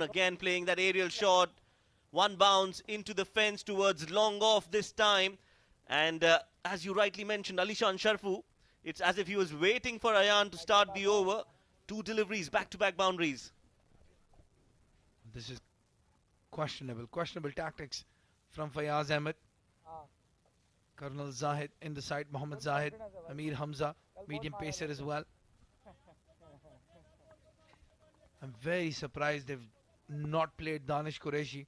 Again playing that aerial shot. One bounce into the fence towards long off this time. And as you rightly mentioned, Alishan Sharfu, it's as if he was waiting for Ayan to start the over. Two deliveries, back-to-back boundaries. This is questionable tactics from Fayaz Ahmed. Colonel Zahid in the side, Mohammad Zahid, Amir Hamza, medium pacer as well. I'm very surprised they've not played Danish Qureshi.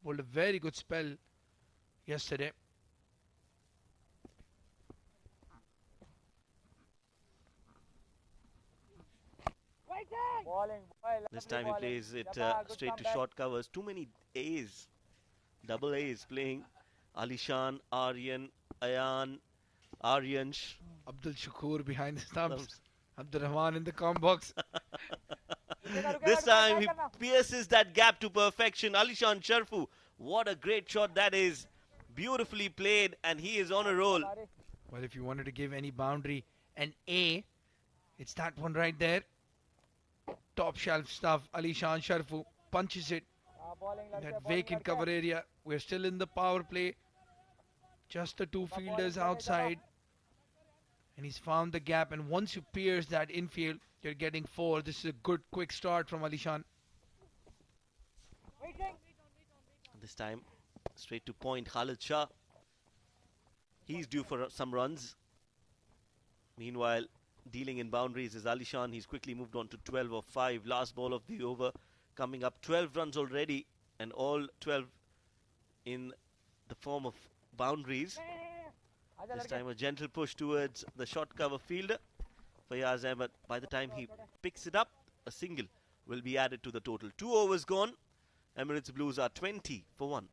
Pulled a very good spell yesterday. This time he plays it straight to short covers. Too many A's, double A's playing. Alishan, Aryan, Ayan, Aryansh. Abdul Shakur behind the stumps. Abdul Rahman in the com box. This time he pierces that gap to perfection. Alishan Sharfu, what a great shot that is. Beautifully played, and he is on a roll. Well, if you wanted to give any boundary an A, it's that one right there. Top shelf stuff. Alishan Sharfu punches it. That vacant cover area. We're still in the power play. Just the two fielders outside. And he's found the gap. And once you pierce that infield, you're getting 4. This is a good quick start from Alishan. This time, straight to point, Khalid Shah. He's due for some runs. Meanwhile, dealing in boundaries is Alishan. He's quickly moved on to 12 of 5. Last ball of the over. Coming up 12 runs already. And all 12 in the form of boundaries. This time a gentle push towards the short cover fielder. Fayaz Ahmed, by the time he picks it up, a single will be added to the total. 2 overs gone. Emirates Blues are 20 for 1.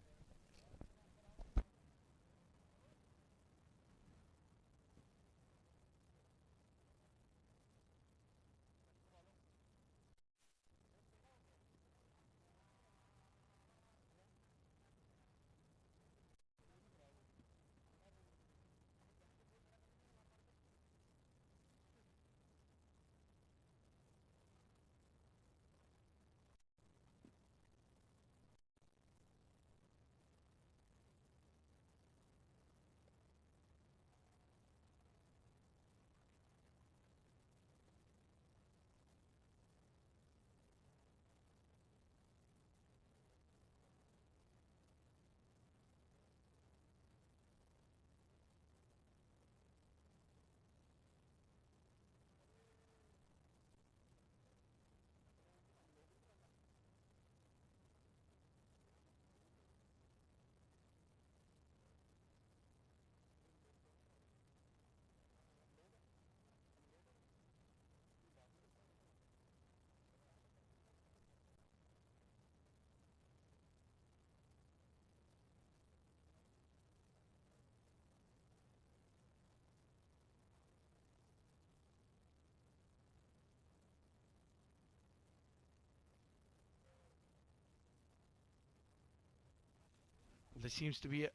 There seems to be a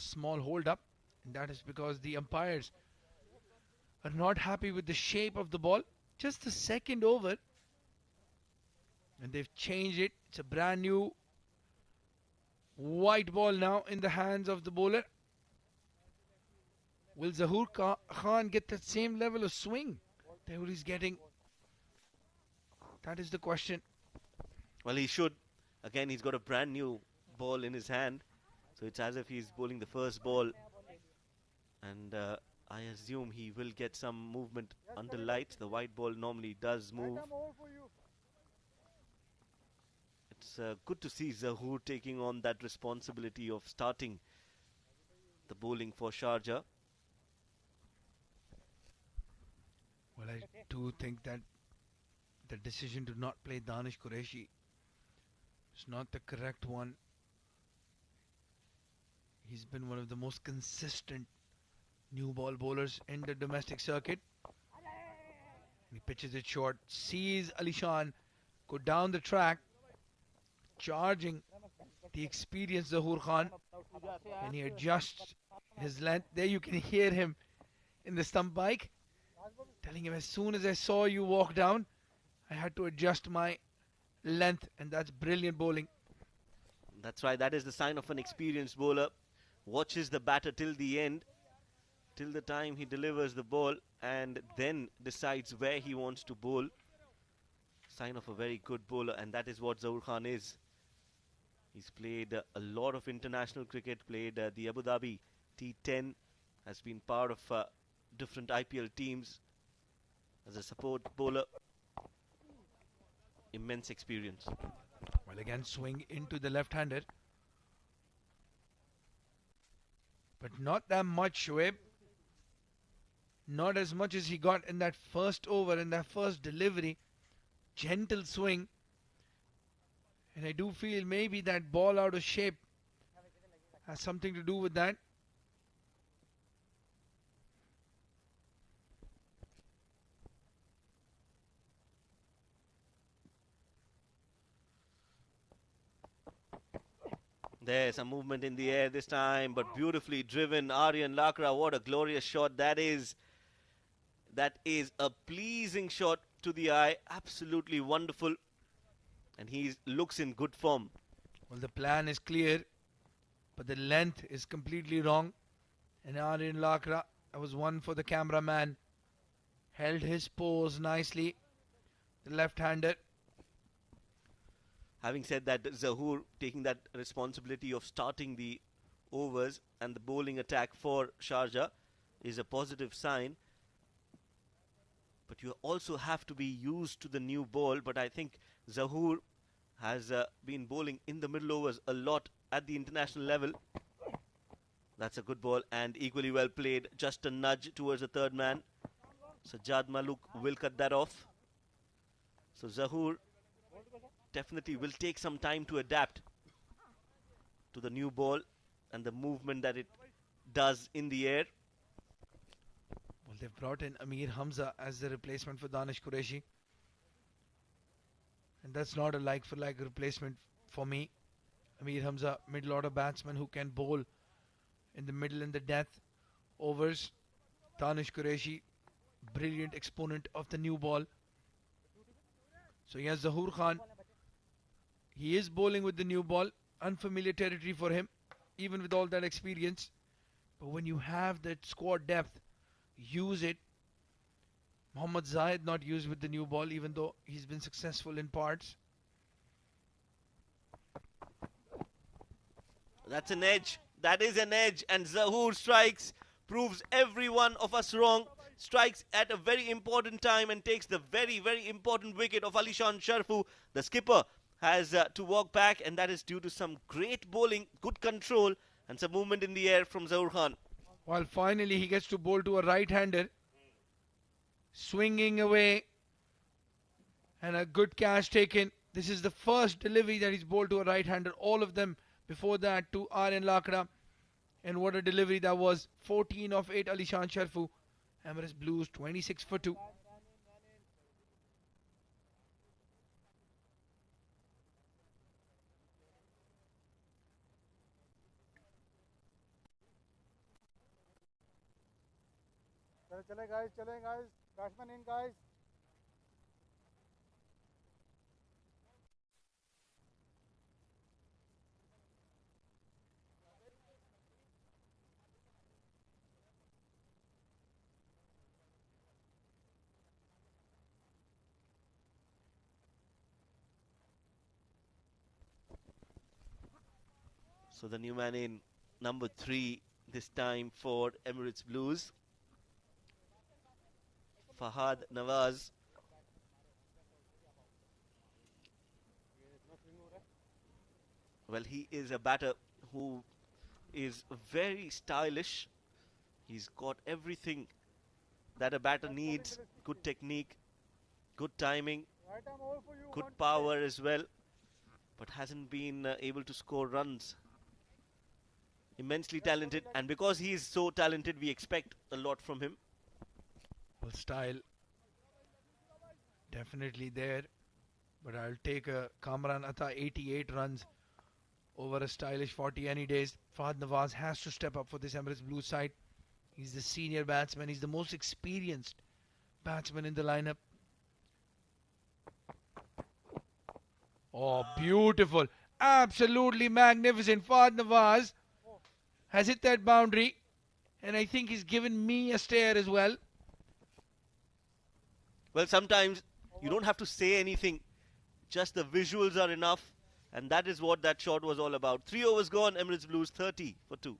small hold up, and that is because the umpires are not happy with the shape of the ball. Just the second over, and they've changed it. It's a brand new white ball now in the hands of the bowler. Will Zahoor Khan get that same level of swing that he's getting? That is the question. Well, he should. Again, he's got a brand new ball in his hand. So it's as if he's bowling the first ball. And I assume he will get some movement under lights. The white ball normally does move. It's good to see Zahoor taking on that responsibility of starting the bowling for Sharjah. Well, I do think that the decision to not play Danish Qureshi is not the correct one. He's been one of the most consistent new ball bowlers in the domestic circuit. He pitches it short, sees Alishan go down the track, charging the experienced Zahoor Khan, and he adjusts his length. There you can hear him in the stump bike telling him, as soon as I saw you walk down, I had to adjust my length, and that's brilliant bowling. That's right, that is the sign of an experienced bowler. Watches the batter till the end, till the time he delivers the ball, and then decides where he wants to bowl. Sign of a very good bowler, and that is what Zahoor Khan is. He's played a lot of international cricket, played the Abu Dhabi T10, has been part of different IPL teams as a support bowler. Immense experience. Well, again, swing into the left-hander. But not that much, Shoaib. Not as much as he got in that first over, in that first delivery. Gentle swing. And I do feel maybe that ball out of shape has something to do with that. There's a movement in the air this time, but beautifully driven. Aryan Lakra, what a glorious shot that is. That is a pleasing shot to the eye. Absolutely wonderful. And he looks in good form. Well, the plan is clear, but the length is completely wrong. And Aryan Lakra, that was one for the cameraman. Held his pose nicely. The left-hander. Having said that, Zahoor taking that responsibility of starting the overs and the bowling attack for Sharjah is a positive sign. But you also have to be used to the new ball. But I think Zahoor has been bowling in the middle overs a lot at the international level. That's a good ball and equally well played. Just a nudge towards the third man. Sajjad Maluk will cut that off. So Zahoor definitely will take some time to adapt to the new ball and the movement that it does in the air. Well, they've brought in Amir Hamza as the replacement for Danish Qureshi. And that's not a like-for-like replacement for me. Amir Hamza, mid-order batsman who can bowl in the middle and the death overs. Danish Qureshi, brilliant exponent of the new ball. So yes, Zahoor Khan, he is bowling with the new ball. Unfamiliar territory for him, even with all that experience. But when you have that squad depth, use it. Mohammad Zahid not used with the new ball, even though he's been successful in parts. That's an edge. That is an edge. And Zahoor strikes, proves every one of us wrong. Strikes at a very important time and takes the very, very important wicket of Alishan Sharfu. The skipper has to walk back, and that is due to some great bowling, good control, and some movement in the air from Zahoor Khan. While finally he gets to bowl to a right-hander. Swinging away. And a good catch taken. This is the first delivery that he's bowled to a right-hander. All of them before that to Aryan Lakra. And what a delivery that was. 14 of 8 Alishan Sharfu. Emirates Blues 26 for 2. चले guys, batsman in guys. So the new man in, number 3, this time for Emirates Blues. Fahad Nawaz. Well, he is a batter who is very stylish. He's got everything that a batter needs. Good technique, good timing, good power as well, but hasn't been able to score runs. Immensely talented, and because he is so talented, we expect a lot from him. Well, style definitely there, but I'll take a Kamran Atta 88 runs over a stylish 40 any days. Fahad Nawaz has to step up for this Emirates Blue side. He's the senior batsman. He's the most experienced batsman in the lineup. Oh, beautiful. Absolutely magnificent. Fahad Nawaz has hit that boundary. And I think he's given me a stare as well. Well, sometimes you don't have to say anything, just the visuals are enough, and that is what that shot was all about. 3 overs gone, Emirates Blues 30 for 2.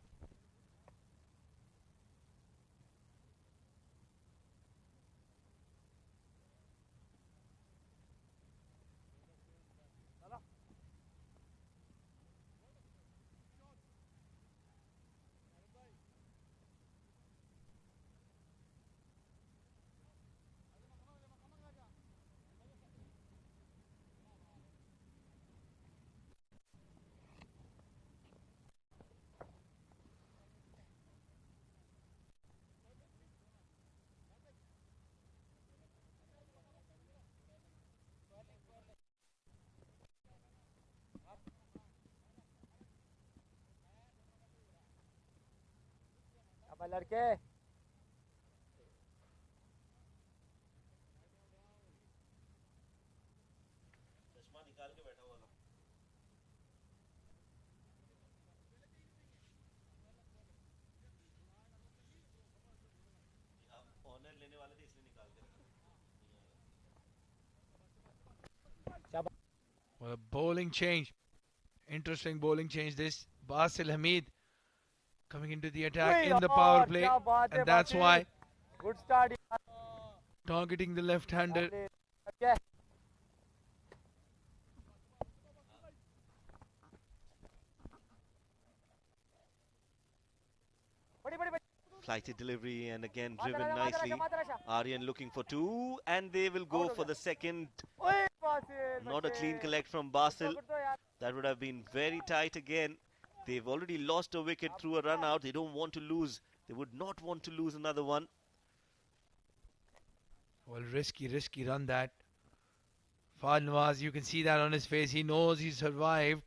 लड़के Well, a bowling change. Interesting bowling change this. Basil Hamid coming into the attack in the power play. And that's why good start targeting the left-hander. Flighted delivery and again driven nicely. Aryan looking for 2 and they will go for the second. Not a clean collect from Basil. That would have been very tight again. They've already lost a wicket through a run out. They don't want to lose. They would not want to lose another one. Well, risky run that. Fahad Nawaz, you can see that on his face. He knows he survived.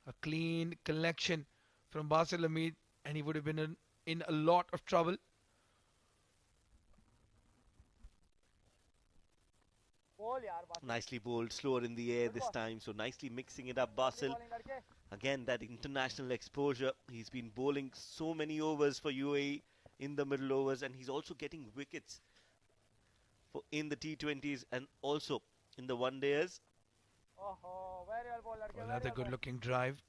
A clean collection from Basil Hamid, and he would have been in a lot of trouble. Nicely bowled, slower in the air this time, so nicely mixing it up. Basil, again that international exposure. He's been bowling so many overs for UAE in the middle overs, and he's also getting wickets in the T20s and also in the one days. Another good looking drive.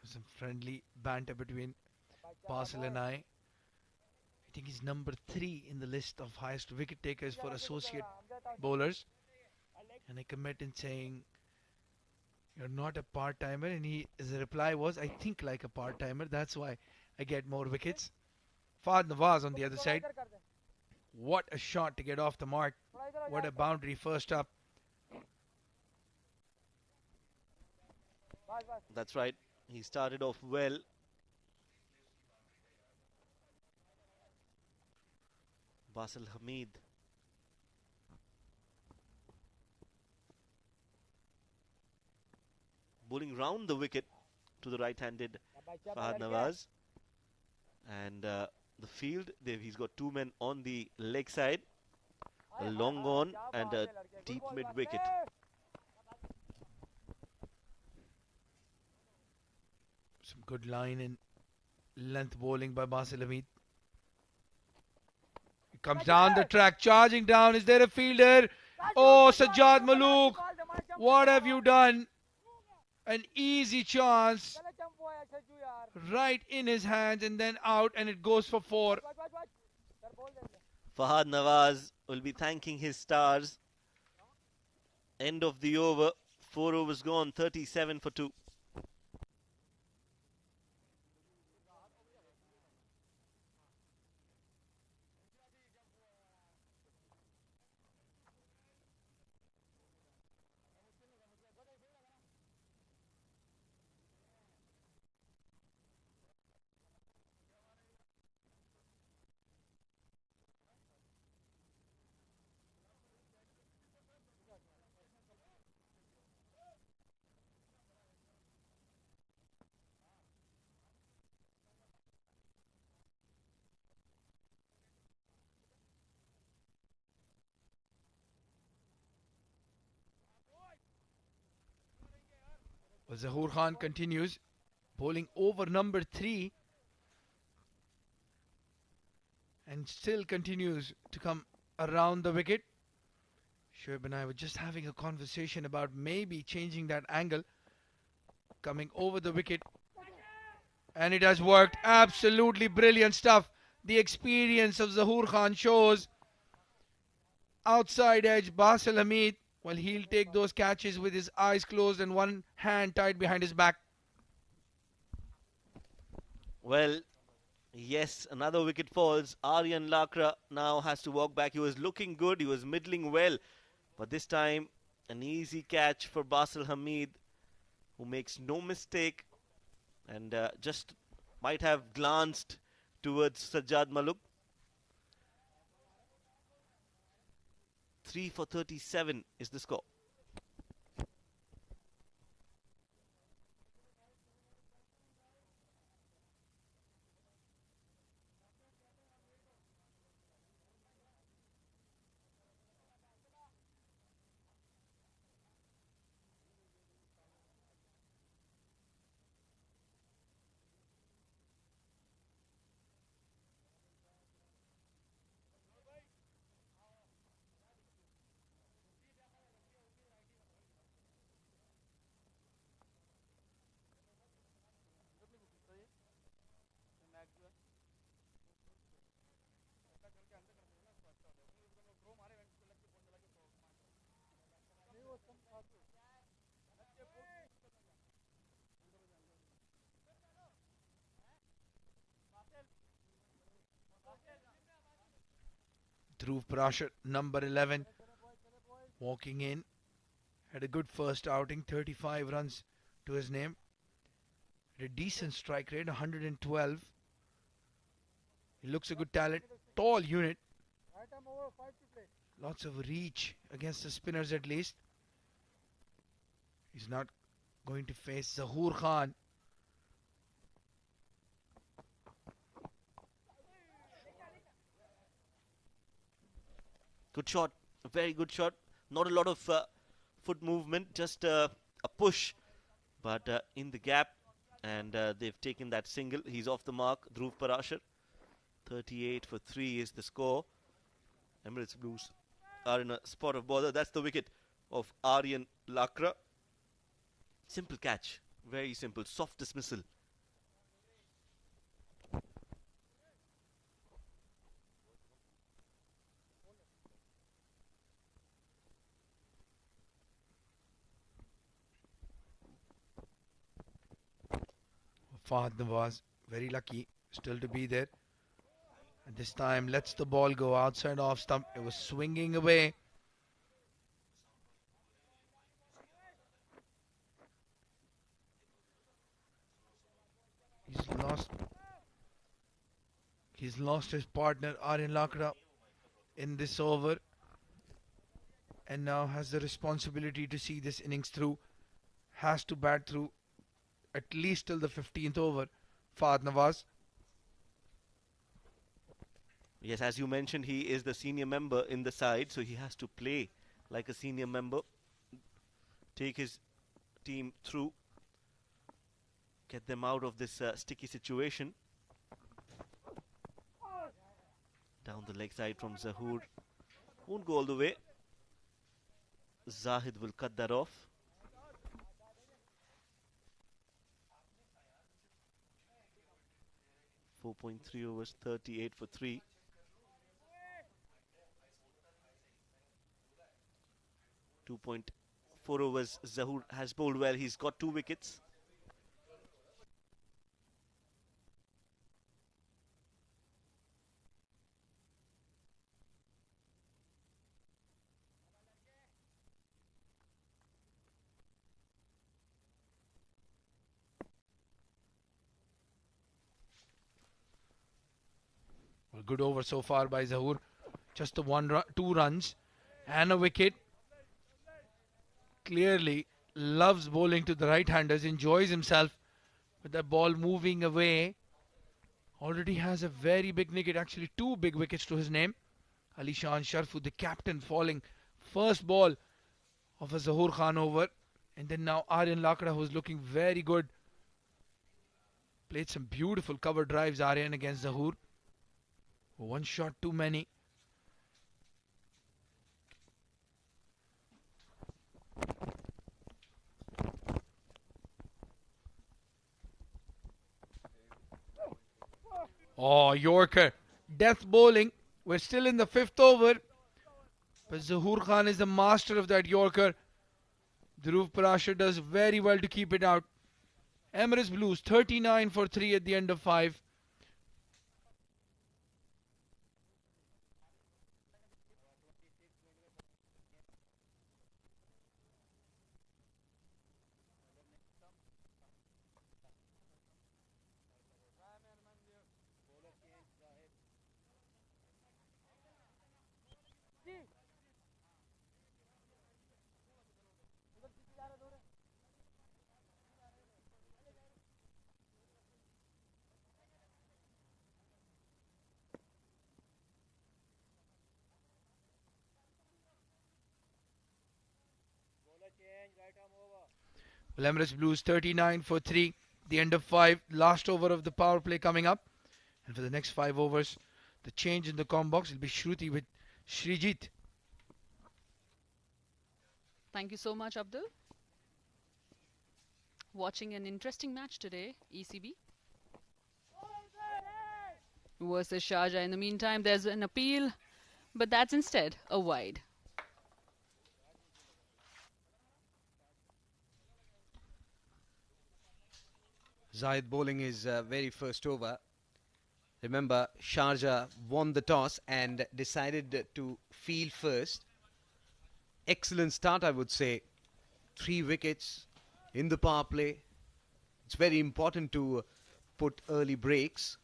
Some friendly banter between Basil and I think he's number 3 in the list of highest wicket takers for associate bowlers. And I comment in saying, you're not a part-timer. And his reply was, I think like a part-timer. That's why I get more wickets. Fahad Nawaz on the other side. What a shot to get off the mark. What a boundary first up. That's right. He started off well. Basil Hamid. Bowling round the wicket to the right-handed Fahad Nawaz. And the field, he's got 2 men on the leg side. A long on and a deep mid-wicket. Some good line and length bowling by Basil Hamid. He comes down the track, charging down. Is there a fielder? Oh, Sajjad Malook. What have you done? An easy chance. Right in his hands and then out, and it goes for 4. Fahad Nawaz will be thanking his stars. End of the over. 4 overs gone, 37 for 2. Well, Zahoor Khan continues bowling over number 3 and still continues to come around the wicket. Shoaib and I were just having a conversation about maybe changing that angle, coming over the wicket, and it has worked. Absolutely brilliant stuff. The experience of Zahoor Khan shows. Outside edge, Basil Hamid, well, he'll take those catches with his eyes closed and one hand tied behind his back. Well, yes, another wicket falls. Aryan Lakra now has to walk back. He was looking good, he was middling well, but this time an easy catch for Basil Hamid, who makes no mistake and just might have glanced towards Sajjad Maluk. 3 for 37 is the score. Dhruv Parashar, number 11, walking in. Had a good first outing, 35 runs to his name. Had a decent strike rate, 112. He looks a good talent. Tall unit. Lots of reach against the spinners at least. He's not going to face Zahoor Khan. Good shot, a very good shot. Not a lot of foot movement, just a push, but in the gap, and they've taken that single. He's off the mark. Dhruv Parashar, 38 for 3 is the score. Emirates Blues are in a spot of bother. That's the wicket of Aryan Lakra. Simple catch, very simple, soft dismissal. Fahad Nawaz, very lucky still to be there. And this time lets the ball go outside off stump. It was swinging away. He's lost his partner Aryan Lakra in this over, and now has the responsibility to see this innings through. Has to bat through at least till the 15th over. Fahad Nawaz. Yes, as you mentioned, he is the senior member in the side, so he has to play like a senior member, take his team through, get them out of this sticky situation. Down the leg side from Zahoor. Won't go all the way. Zahid will cut that off. .3 overs, 38 for 3. .4 overs. Zahoor has bowled well. He's got 2 wickets. Well, good over so far by Zahoor. Just the 2 runs and a wicket. Clearly loves bowling to the right-handers, enjoys himself with the ball moving away. Already has a very big wicket, actually 2 big wickets to his name. Alishan Sharfu, the captain, falling first ball of a Zahoor Khan over. And then now Aryan Lakra, who's looking very good. Played some beautiful cover drives, Aryan, against Zahoor. One shot too many. Oh, Yorker. Death bowling. We're still in the 5th over. But Zahoor Khan is the master of that Yorker. Dhruv Parashar does very well to keep it out. Emirates Blues 39 for 3 at the end of 5. Well, Emirates Blues 39 for 3. The end of 5. Last over of the power play coming up. And for the next 5 overs, the change in the com box will be Shruti with Srijit. Thank you so much, Abdul. Watching an interesting match today, ECB versus Sharjah. In the meantime, there's an appeal, but that's instead a wide. Zahid bowling his very first over. Remember, Sharjah won the toss and decided to field first. Excellent start, I would say. 3 wickets in the power play. It's very important to put early breaks.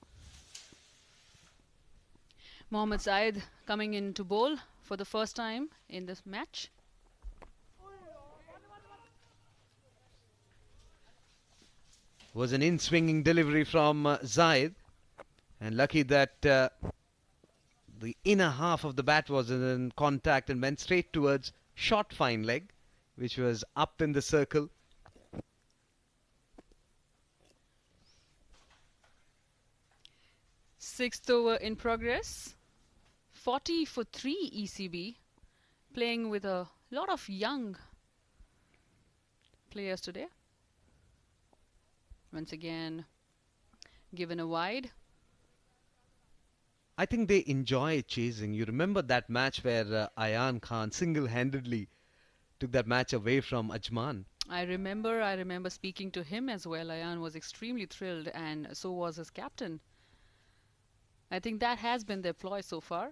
Mohammad Zaid coming in to bowl for the first time in this match. Was an in-swinging delivery from Zahid. And lucky that the inner half of the bat was in contact and went straight towards short fine leg, which was up in the circle. Sixth over in progress. 40 for 3 ECB. Playing with a lot of young players today. Once again, given a wide. I think they enjoy chasing. You remember that match where Ayan Khan single-handedly took that match away from Ajman. I remember speaking to him as well. Ayan was extremely thrilled, and so was his captain. I think that has been their ploy so far.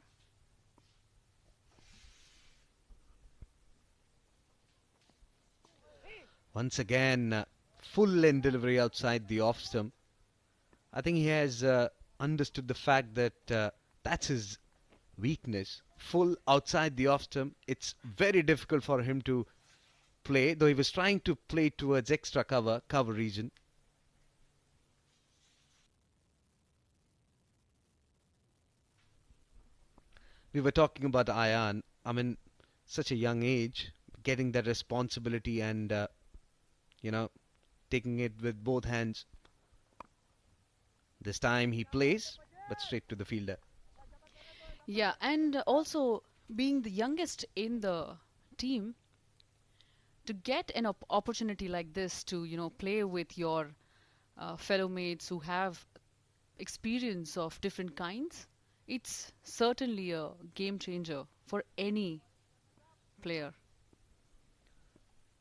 Once again, full end delivery outside the off stump. I think he has understood the fact that that's his weakness. Full outside the off stump. It's very difficult for him to play, though he was trying to play towards extra cover region. We were talking about Ayan. I mean, such a young age, getting that responsibility and, taking it with both hands. This time he plays, but straight to the fielder. Yeah, and also being the youngest in the team, to get an opportunity like this to, play with your fellow mates who have experience of different kinds, it's certainly a game changer for any player.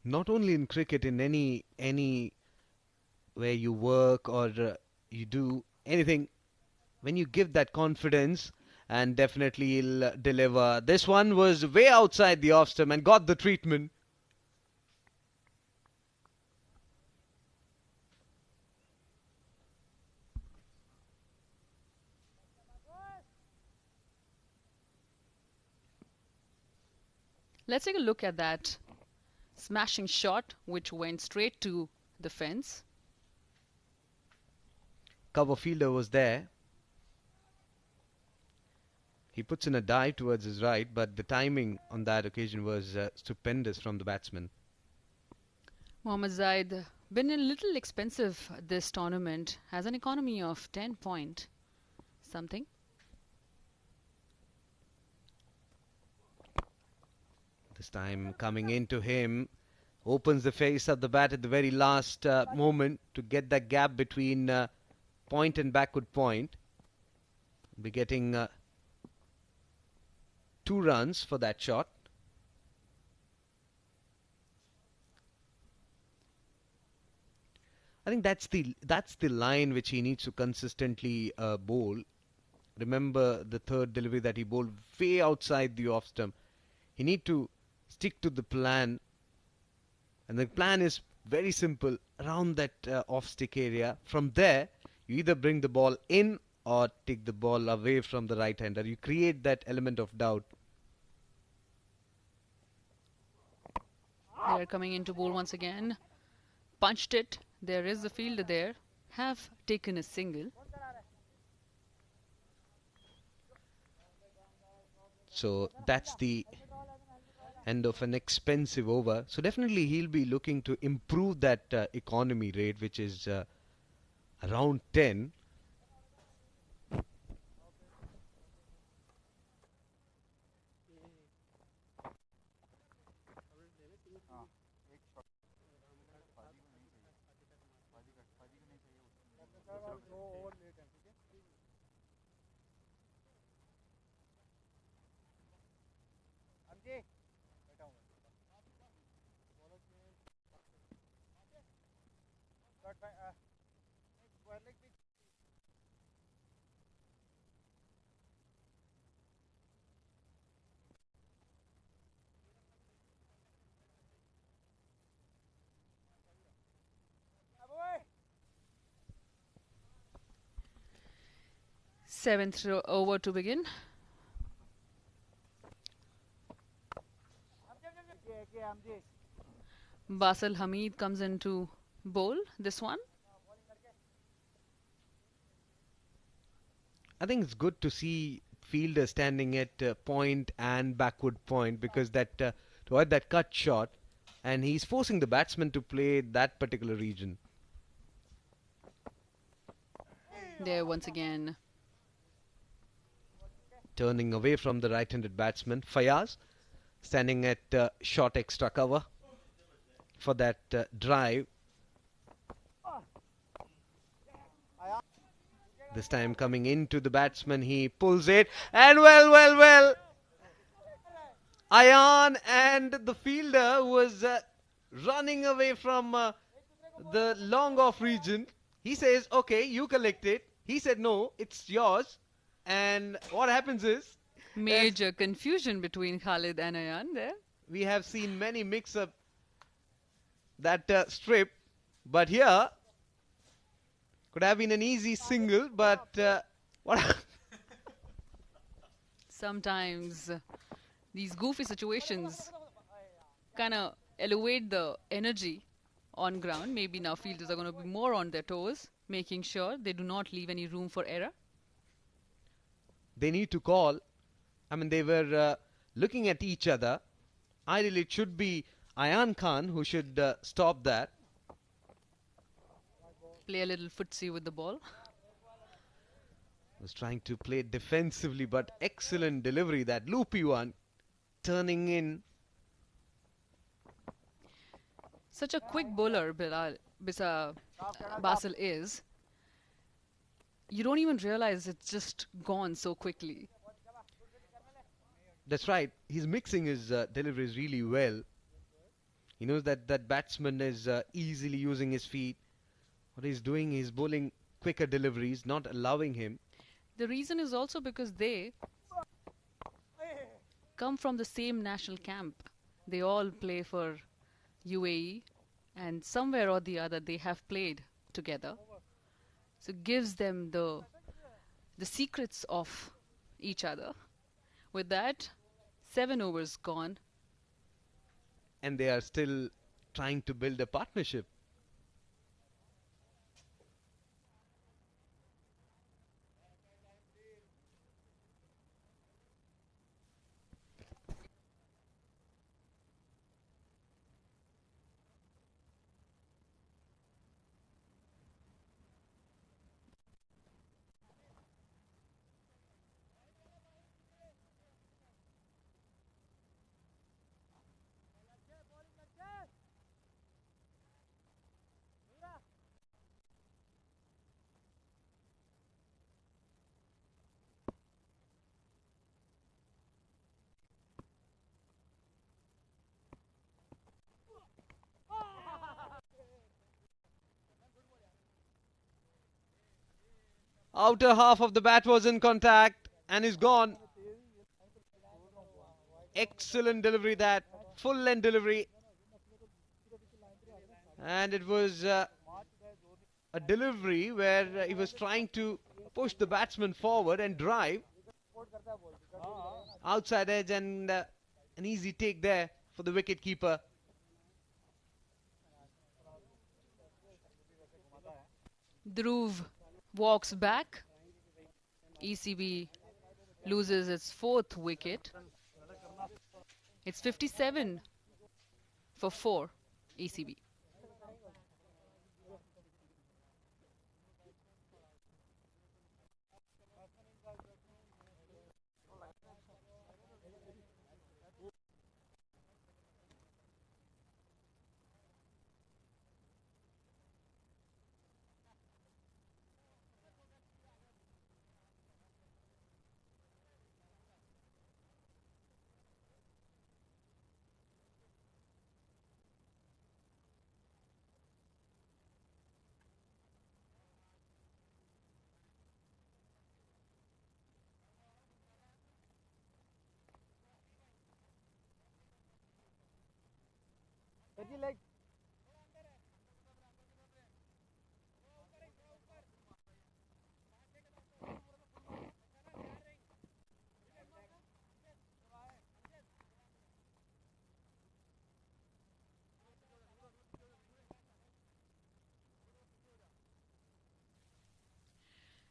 Not only in cricket, in any where you work or you do anything, when you give that confidence, and definitely he'll deliver. This one was way outside the off stump and got the treatment. Let's take a look at that smashing shot which went straight to the fence. Cover fielder was there. He puts in a dive towards his right, but the timing on that occasion was stupendous from the batsman. Mohammad Zaid been a little expensive this tournament, has an economy of 10 point something. This time coming into him, opens the face of the bat at the very last moment to get that gap between point and backward point. Be getting 2 runs for that shot. I think that's the line which he needs to consistently bowl. Remember the third delivery that he bowled way outside the off stump. He need to stick to the plan, and the plan is very simple around that off stick area. From there, you either bring the ball in or take the ball away from the right hander. You create that element of doubt. They are coming into bowl once again. Punched it. There is the fielder there. Have taken a single. So that's the end of an expensive over. So definitely he'll be looking to improve that economy rate, which is around 10. Seventh over to begin. Basil Hamid comes into bowl this one. I think it's good to see fielder standing at point and backward point, because that to avoid that cut shot, and he's forcing the batsman to play that particular region. There once again. Turning away from the right-handed batsman, Fayaz standing at short extra cover for that drive. This time coming into the batsman, he pulls it, and well, Ayan and the fielder was running away from the long off region. He says, okay, you collect it. He said, no, it's yours. And what happens is, Major confusion between Khalid and Ayan there. we have seen many mix-up that strip, but here could have been an easy single, but what? Sometimes these goofy situations kind of elevate the energy on ground. Maybe now fielders are going to be more on their toes, making sure they do not leave any room for error. They need to call. I mean, they were looking at each other. Ideally, it should be Ayan Khan who should stop that. Play a little footsie with the ball. Was trying to play defensively, but excellent delivery, that loopy one, turning in. Such a quick bowler, Basil is. You don't even realize it's just gone so quickly. That's right. He's mixing his deliveries really well. He knows that that batsman is easily using his feet. What he's doing is bowling quicker deliveries, not allowing him. The reason is also because they come from the same national camp. They all play for UAE, and somewhere or the other they have played together. So it gives them the secrets of each other. With that, 7 overs gone. And they are still trying to build a partnership. Outer half of the bat was in contact and is gone. Excellent delivery, that full length delivery. And it was a delivery where he was trying to push the batsman forward and drive. Outside edge, and an easy take there for the wicket keeper. Dhruv walks back. ECB loses its 4th wicket. It's 57 for 4 ECB.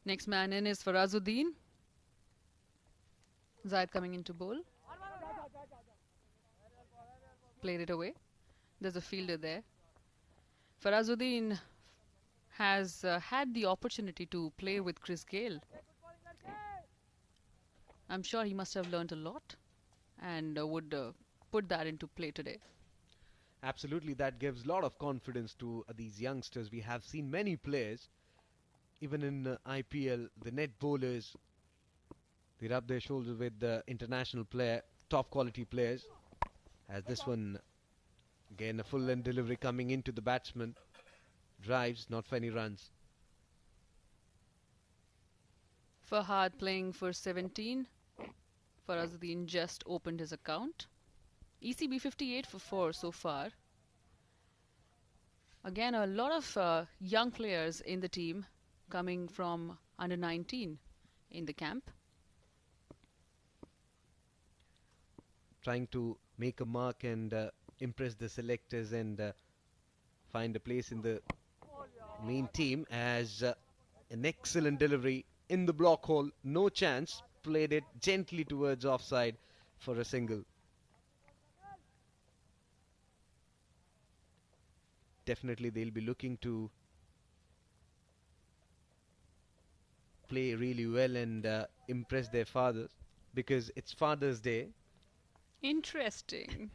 Next man in is Farazuddin. Zayed coming into bowl. Played it away. There's a fielder there. Farazuddin has had the opportunity to play with Chris Gale. I'm sure he must have learnt a lot and would put that into play today. Absolutely, that gives a lot of confidence to these youngsters. We have seen many players, even in IPL, the net bowlers, they rub their shoulders with the international player, top quality players. As this one, again a full length delivery coming into the batsman. Drives, not for any runs. Fahad playing for 17. Farazuddin just opened his account. ECB 58 for 4 so far. Again, a lot of young players in the team coming from under 19 in the camp. Trying to make a mark and impress the selectors and find a place in the main team, as an excellent delivery in the block hole. No chance. Played it gently towards offside for a single. Definitely they'll be looking to play really well and impress their fathers, because it's Father's Day. Interesting.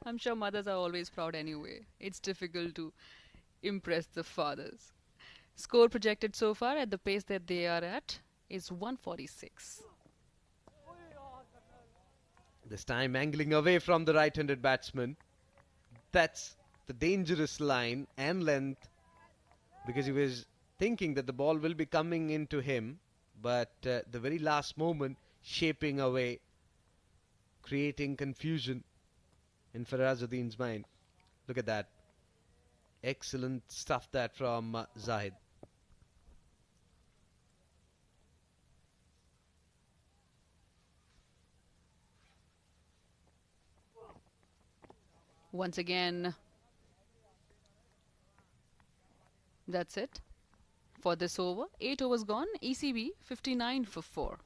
I'm sure mothers are always proud anyway. It's difficult to impress the fathers. Score projected so far at the pace that they are at is 146. This time angling away from the right-handed batsman. That's the dangerous line and length, because he was thinking that the ball will be coming into him, but the very last moment shaping away, creating confusion in Farazuddin's mind. Look at that. Excellent stuff that from Zahid. Once again, that's it for this over. 8 overs gone. ECB 59 for 4.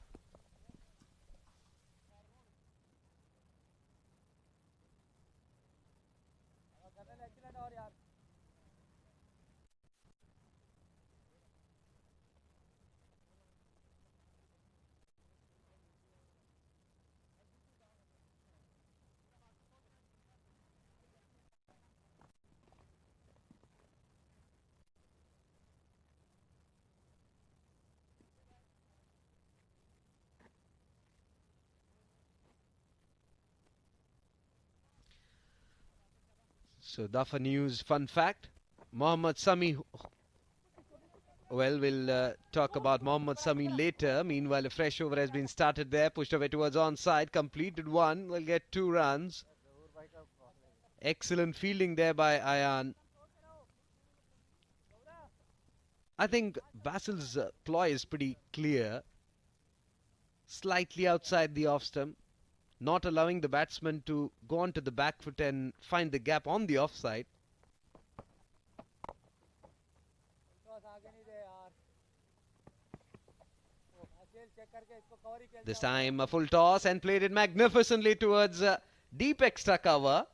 So Dafa News fun fact, Mohammad Sami Well, we'll talk about Mohammad Sami later. Meanwhile, a fresh over has been started there. Pushed away towards onside. Completed one. Will get 2 runs. Excellent fielding there by Ayan. I think Basil's ploy is pretty clear. Slightly outside the off stump. Not allowing the batsman to go onto the back foot and find the gap on the offside. This time a full toss and played it magnificently towards deep extra cover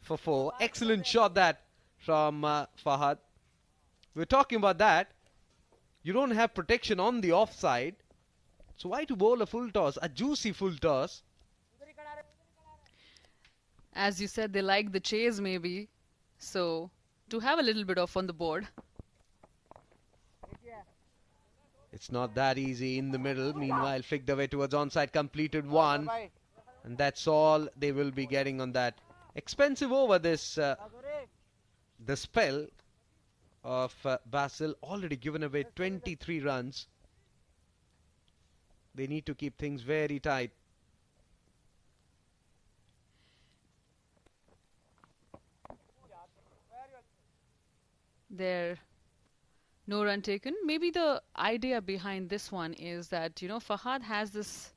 for 4. Excellent shot that from Fahad. We're talking about that. You don't have protection on the offside. So why to bowl a full toss, a juicy full toss? As you said, they like the chase maybe. So to have a little bit off on the board. It's not that easy in the middle. Meanwhile, flicked away towards onside, completed 1. And that's all they will be getting on that expensive over this the spell of Basil. Already given away 23 runs. They need to keep things very tight. There, no run taken. Maybe the idea behind this one is that, you know, Fahad has this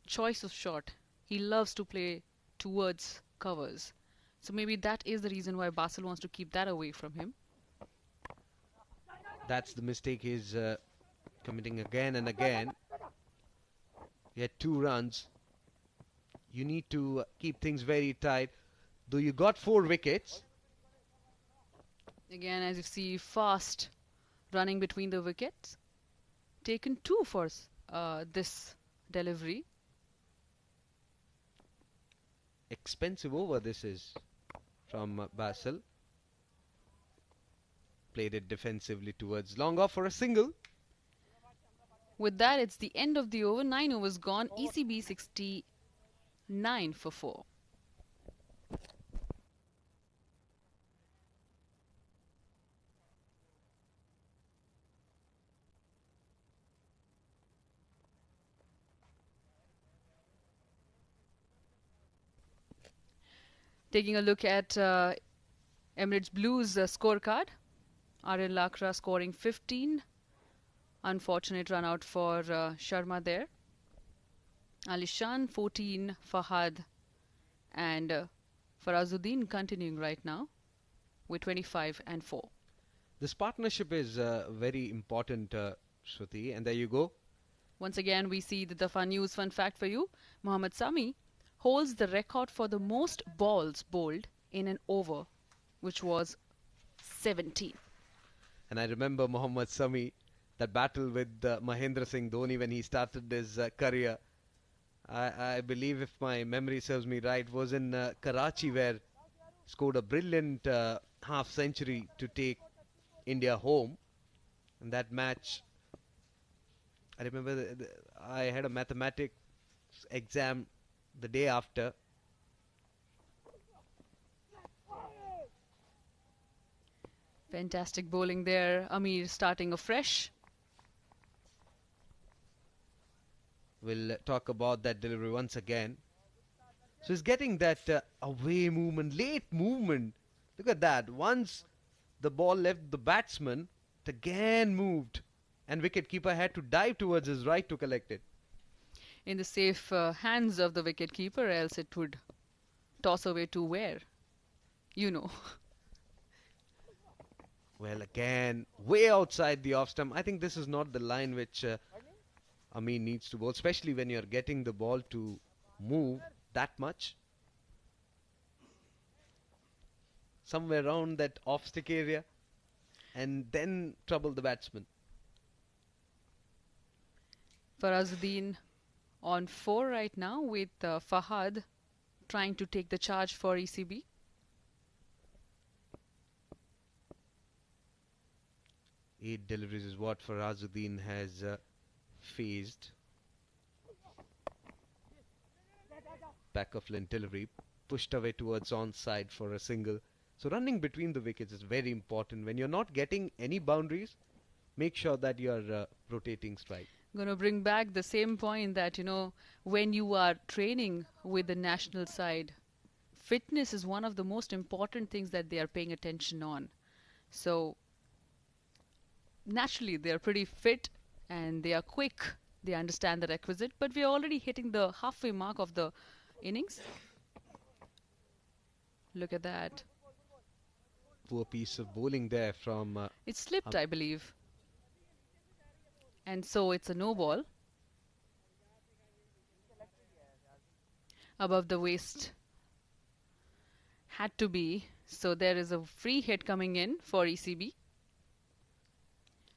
choice of shot. He loves to play towards covers. So maybe that is the reason why Basil wants to keep that away from him. That's the mistake he's committing again and again. You had 2 runs. You need to keep things very tight. Though you got 4 wickets. Again, as you see, fast running between the wickets. Taken 2 for this delivery. Expensive over this is from Basil. Played it defensively towards long off for a single. With that, it's the end of the over. 9 overs gone. ECB 69 for 4. Taking a look at Emirates Blues scorecard. RL Lakra scoring 15. Unfortunate run out for Sharma there. Alishan 14, Fahad and Farazuddin continuing right now with 25 and 4. This partnership is very important, Shruti, and there you go. Once again, we see the fun news, fun fact for you. Mohammad Sami holds the record for the most balls bowled in an over, which was 17. And I remember Mohammad Sami, that battle with Mahendra Singh Dhoni when he started his career. I believe, if my memory serves me right, was in Karachi, where scored a brilliant half century to take India home. And that match, I remember I had a mathematics exam the day after. Fantastic bowling there. Amir starting afresh. We'll talk about that delivery once again. So he's getting that away movement, late movement. Look at that. Once the ball left the batsman, it again moved. And wicketkeeper had to dive towards his right to collect it. In the safe hands of the wicketkeeper, else it would toss away to where? You know. Well, again, way outside the off stump. I think this is not the line which Amin needs to bowl, especially when you're getting the ball to move that much. Somewhere around that off stick area, and then trouble the batsman. Farazuddin on 4 right now with Fahad trying to take the charge for ECB. Eight deliveries is what Farazuddin has faced. Back of length delivery, pushed away towards onside for a single. So running between the wickets is very important. When you're not getting any boundaries, make sure that you are rotating strike. Going to bring back the same point that, when you are training with the national side, fitness is one of the most important things that they are paying attention on. So, naturally, they are pretty fit and they are quick. They understand the requisite, but we are already hitting the halfway mark of the innings. Look at that. Poor piece of bowling there from It slipped, I believe. And so it's a no ball. Above the waist. Had to be. So there is a free hit coming in for ECB.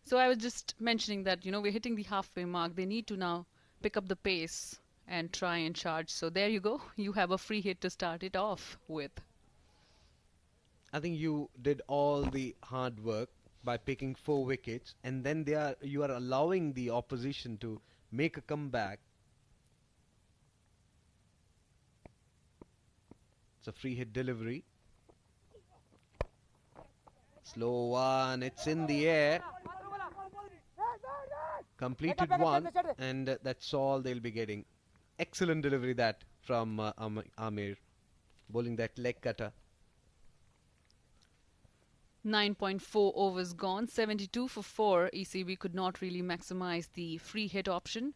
So I was just mentioning that, we're hitting the halfway mark. They need to now pick up the pace and try and charge. So there you go. You have a free hit to start it off with. I think you did all the hard work by picking 4 wickets, and then you are allowing the opposition to make a comeback. It's a free hit delivery. Slow one, it's in the air. Completed one, and that's all they'll be getting. Excellent delivery that from Amir, bowling that leg cutter. 9.4 overs gone, 72 for 4. ECB could not really maximize the free hit option.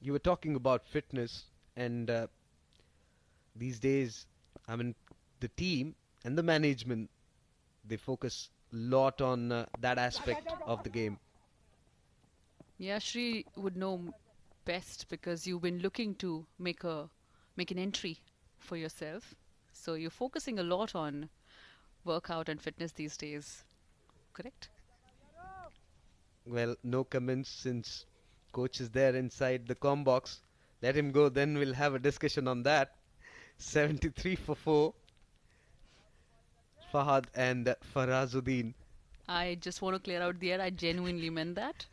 You were talking about fitness, and these days, the team and the management, they focus a lot on that aspect of the game. Yeah, Shri would know best because you've been looking to make an entry for yourself. So you're focusing a lot on workout and fitness these days, correct? Well, no comments since coach is there inside the com box. Let him go, then we'll have a discussion on that. 73 for 4. Fahad and Farazuddin. I just want to clear out the air. I genuinely meant that.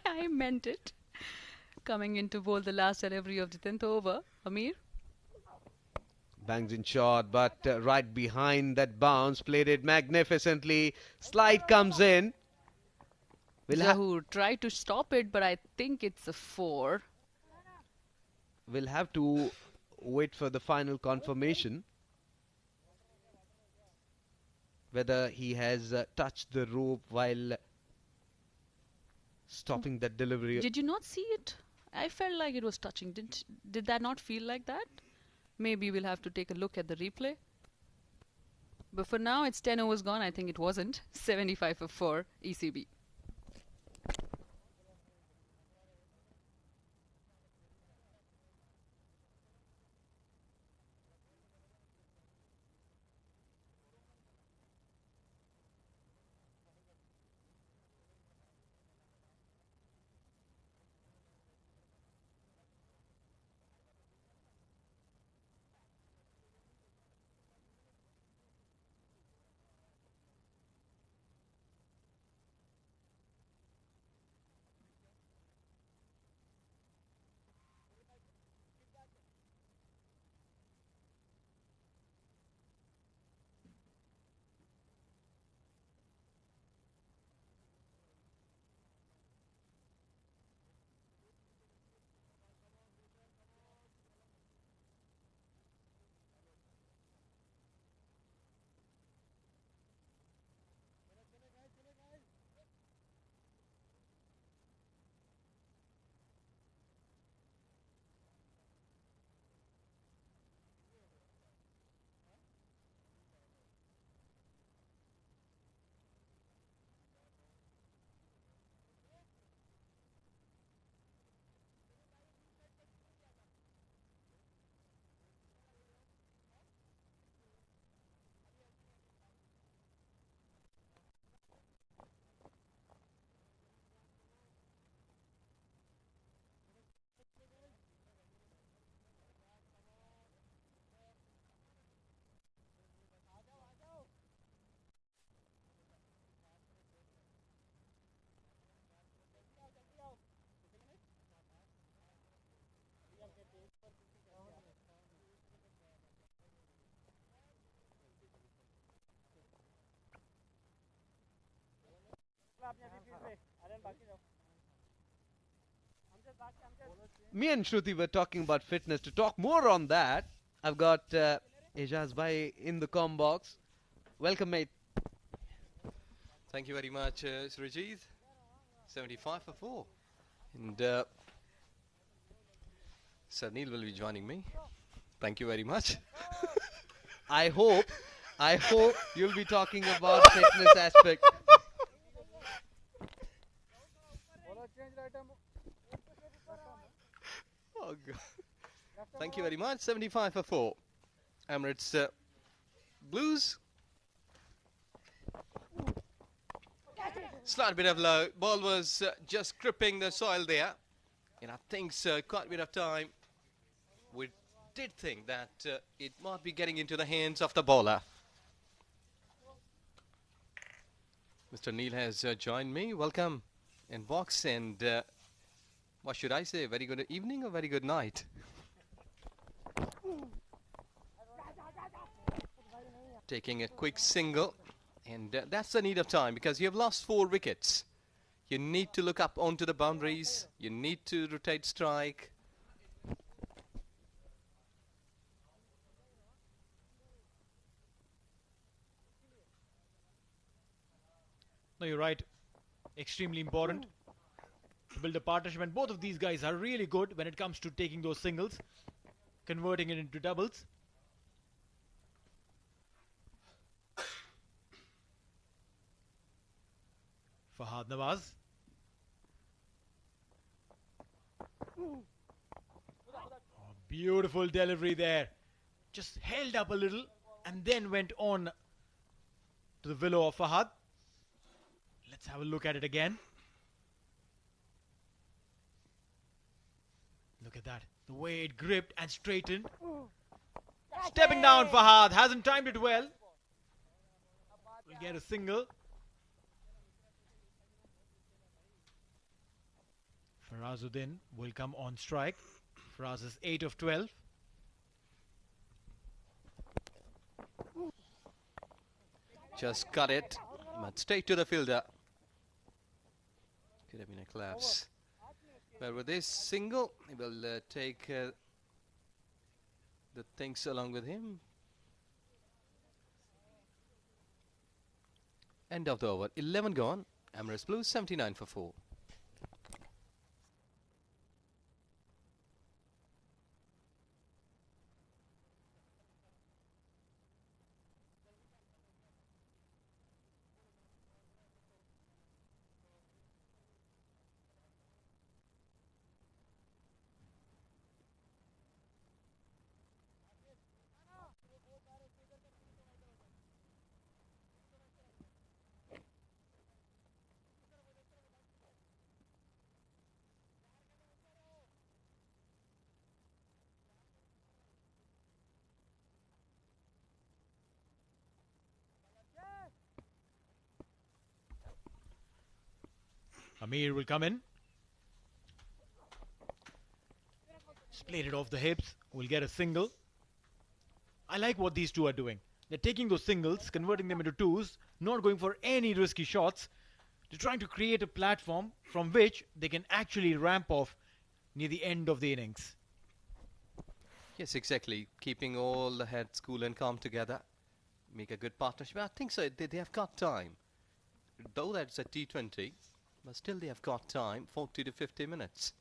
I meant it. Coming in to bowl the last delivery of the 10th over. Amir? Bangs in shot, but right behind that bounce, played it magnificently. Slide comes in. Zahoor tried to stop it, but I think it's a 4. We'll have to wait for the final confirmation. Whether he has touched the rope while stopping that delivery. Did you not see it? I felt like it was touching. Did that not feel like that? Maybe we'll have to take a look at the replay. But for now, it's 10 overs gone. I think it wasn't. 75 for 4, ECB. Me and Shruti were talking about fitness. To talk more on that, I've got Ejaz Bhai in the com box. Welcome, mate. Thank you very much, Srijit. 75 for 4. And Sunil will be joining me. Thank you very much. I hope you'll be talking about fitness aspect. Oh, God. Thank you very much. 75 for 4. Emirates Blues. Slight bit of low. Ball was just gripping the soil there. And I think quite a bit of time. We did think that it might be getting into the hands of the bowler. Mr. Neil has joined me. Welcome in box. And what should I say? Very good evening or very good night? Taking a quick single. And that's the need of time because you have lost 4 wickets. You need to look up onto the boundaries. You need to rotate strike. No, you're right. Extremely important to build a partnership, and both of these guys are really good when it comes to taking those singles, converting it into doubles. Fahad Nawaz. Oh, beautiful delivery there. Just held up a little and then went on to the willow of Fahad. Let's have a look at it again. Look at that. The way it gripped and straightened. Stepping down Fahad. Hasn't timed it well. Will get a single. Farazuddin will come on strike. Faraz is 8 of 12. Just cut it, but straight to the fielder. Could have been a collapse. But with this single, he will take the things along with him. End of the over. 11 gone. Emirates Blues 79 for 4. Amir will come in. Split it off the hips. Will get a single. I like what these two are doing. They're taking those singles, converting them into twos, not going for any risky shots. They're trying to create a platform from which they can actually ramp off near the end of the innings. Yes, exactly. Keeping all the heads cool and calm together. Make a good partnership. I think so. They have got time. Though that's a T20, but still they have got time. 40 to 50 minutes.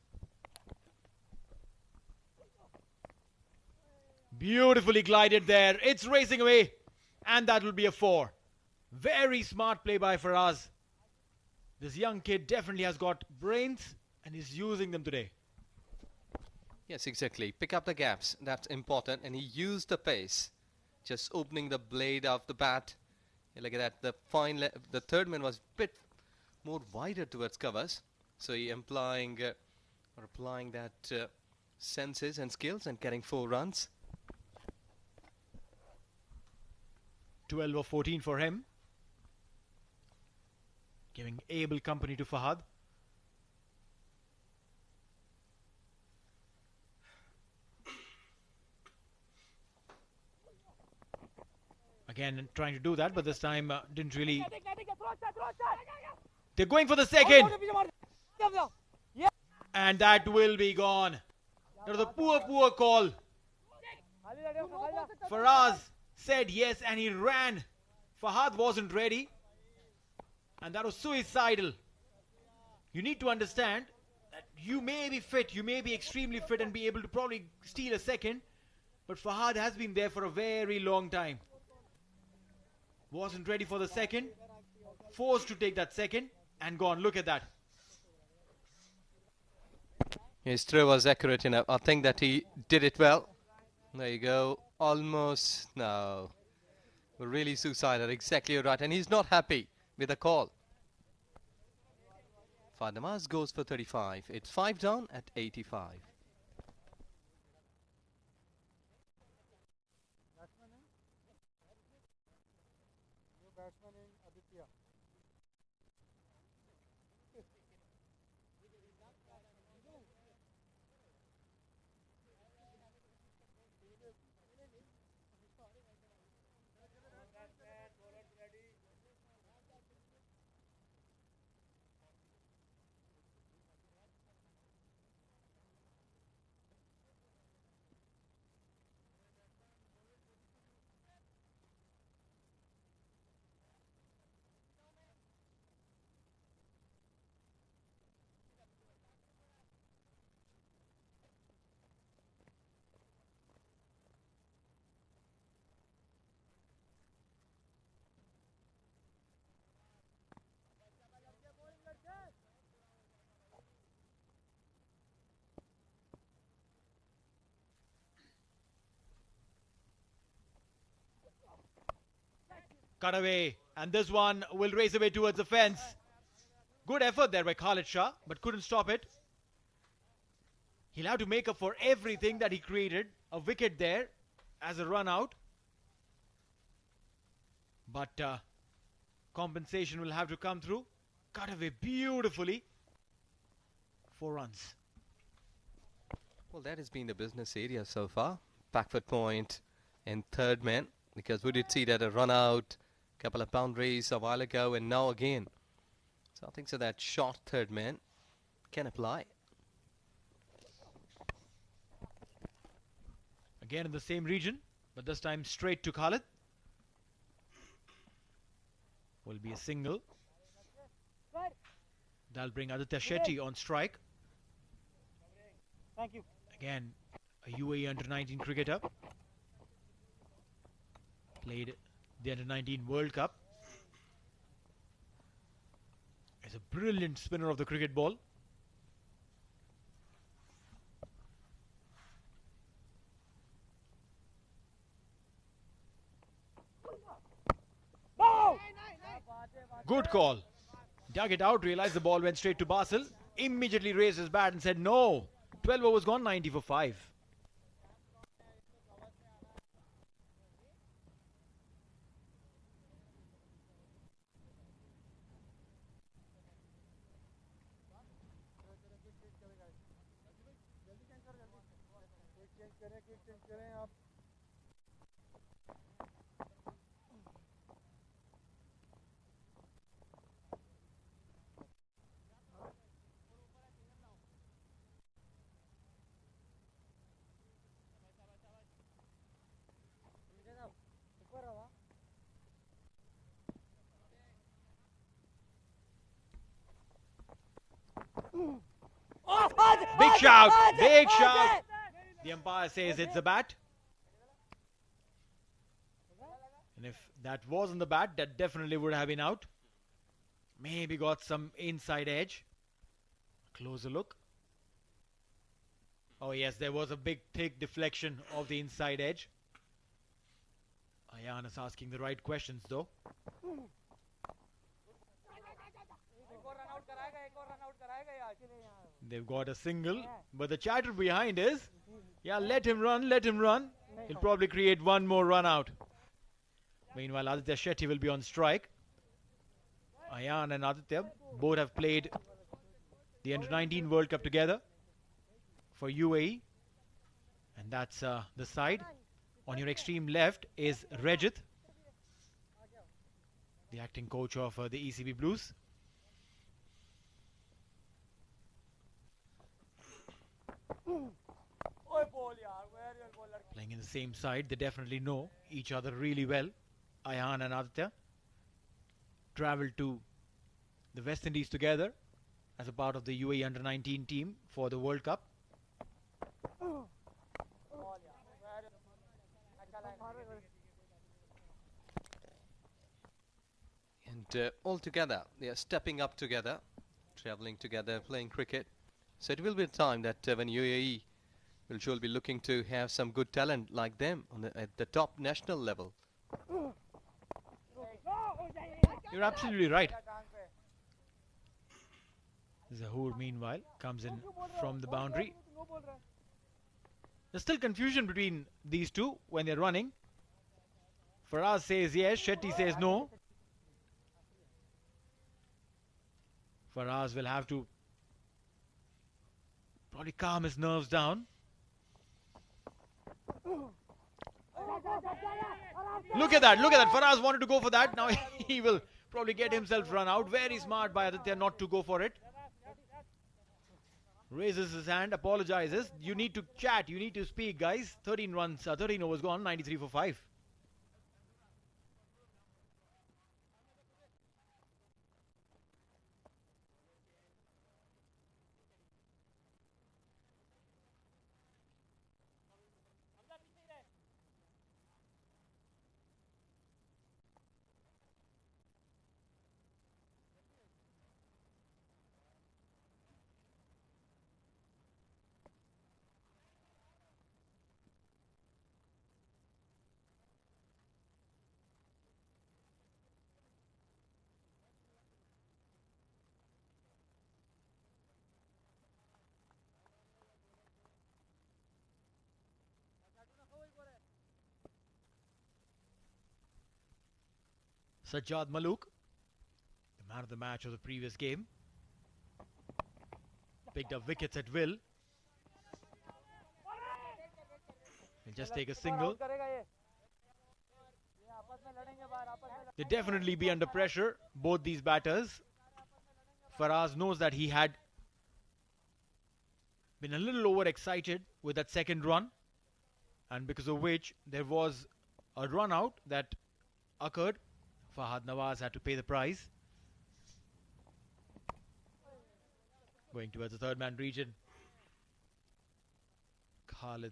Beautifully glided there. It's racing away. And that will be a 4. Very smart play by Faraz. This young kid definitely has got brains and is using them today. Yes, exactly. Pick up the gaps. That's important. And he used the pace. Just opening the blade of the bat. Look at that. The third man was a bit more wider towards covers. So he applying that senses and skills and getting 4 runs. 12 or 14 for him. Giving able company to Fahad. Again, trying to do that, but this time didn't really They're going for the second. And that will be gone. That was a poor call. Faraz said yes and he ran. Fahad wasn't ready. And that was suicidal. You need to understand that you may be fit, you may be extremely fit and be able to probably steal a second. But Fahad has been there for a very long time. Wasn't ready for the second. Forced to take that second and gone. Look at that. His throw was accurate enough. I think that he did it well. There you go. Almost. No. Really suicidal. Exactly right. And he's not happy with the call. Fadamaz goes for 35. It's 5 down at 85. Cut away. And this one will race away towards the fence. Good effort there by Khalid Shah, but couldn't stop it. He'll have to make up for everything that he created. A wicket there as a run out. But compensation will have to come through. Cut away beautifully. 4 runs. Well, that has been the business area so far. Backfoot point and third man. Because we did see that a run out, couple of boundaries a while ago, and now again. So I think so that short third man can apply. Again in the same region, but this time straight to Khalid. Will be a single. That'll bring Aditya Shetty on strike. Thank you. Again, a UAE under-19 cricketer. Played the under-19 World Cup. Is a brilliant spinner of the cricket ball. Good call. Dug it out, realized the ball went straight to Basil. Immediately raised his bat and said no. 12 overs gone, 90 for 5. Big shout! Big shout! The umpire says it's a bat. And if that wasn't the bat, that definitely would have been out. Maybe got some inside edge. Closer look. Oh yes, there was a big thick deflection of the inside edge. Ayan is asking the right questions though. They've got a single, but the chatter behind is, yeah, let him run, let him run. He'll probably create one more run out. Meanwhile, Aditya Shetty will be on strike. Ayan and Aditya both have played the Under-19 World Cup together for UAE. And that's the side. On your extreme left is Rajat, the acting coach of the ECB Blues. ओए ball यार, where your ball लड़के? Playing in the same side, they definitely know each other really well. Ayhan and Aditya traveled to the West Indies together as a part of the UAE under-19 team for the World Cup. Ball यार, where your अच्छा line. And all together, they are stepping up together, traveling together, playing cricket. So it will be a time that when UAE will surely be looking to have some good talent like them at the top national level. You're absolutely right. टांग पे. Zahoor, meanwhile, comes in from the boundary. वो बोल रहा है. There's still confusion between these two when they're running. Faraz says yes, Shetty says no. Faraz will have to probably calm his nerves down. Look at that, Faraz wanted to go for that. Now he will probably get himself run out. Very smart by Aditya not to go for it. Raises his hand, apologizes. You need to chat, you need to speak, guys. 13 runs, 13 overs gone, 93 for 5. Sajjad Malook, the man of the match of the previous game, picked up wickets at will. He'll just take a single. Out करेगा ये. ये आपस में लड़ेंगे बाहर, आपस में. They definitely be under pressure, both these batters. Faraz knows that he had been a little overexcited with that second run, and because of which there was a run out that occurred. Fahad Nawaz had to pay the price. Going towards the third man region. Khalid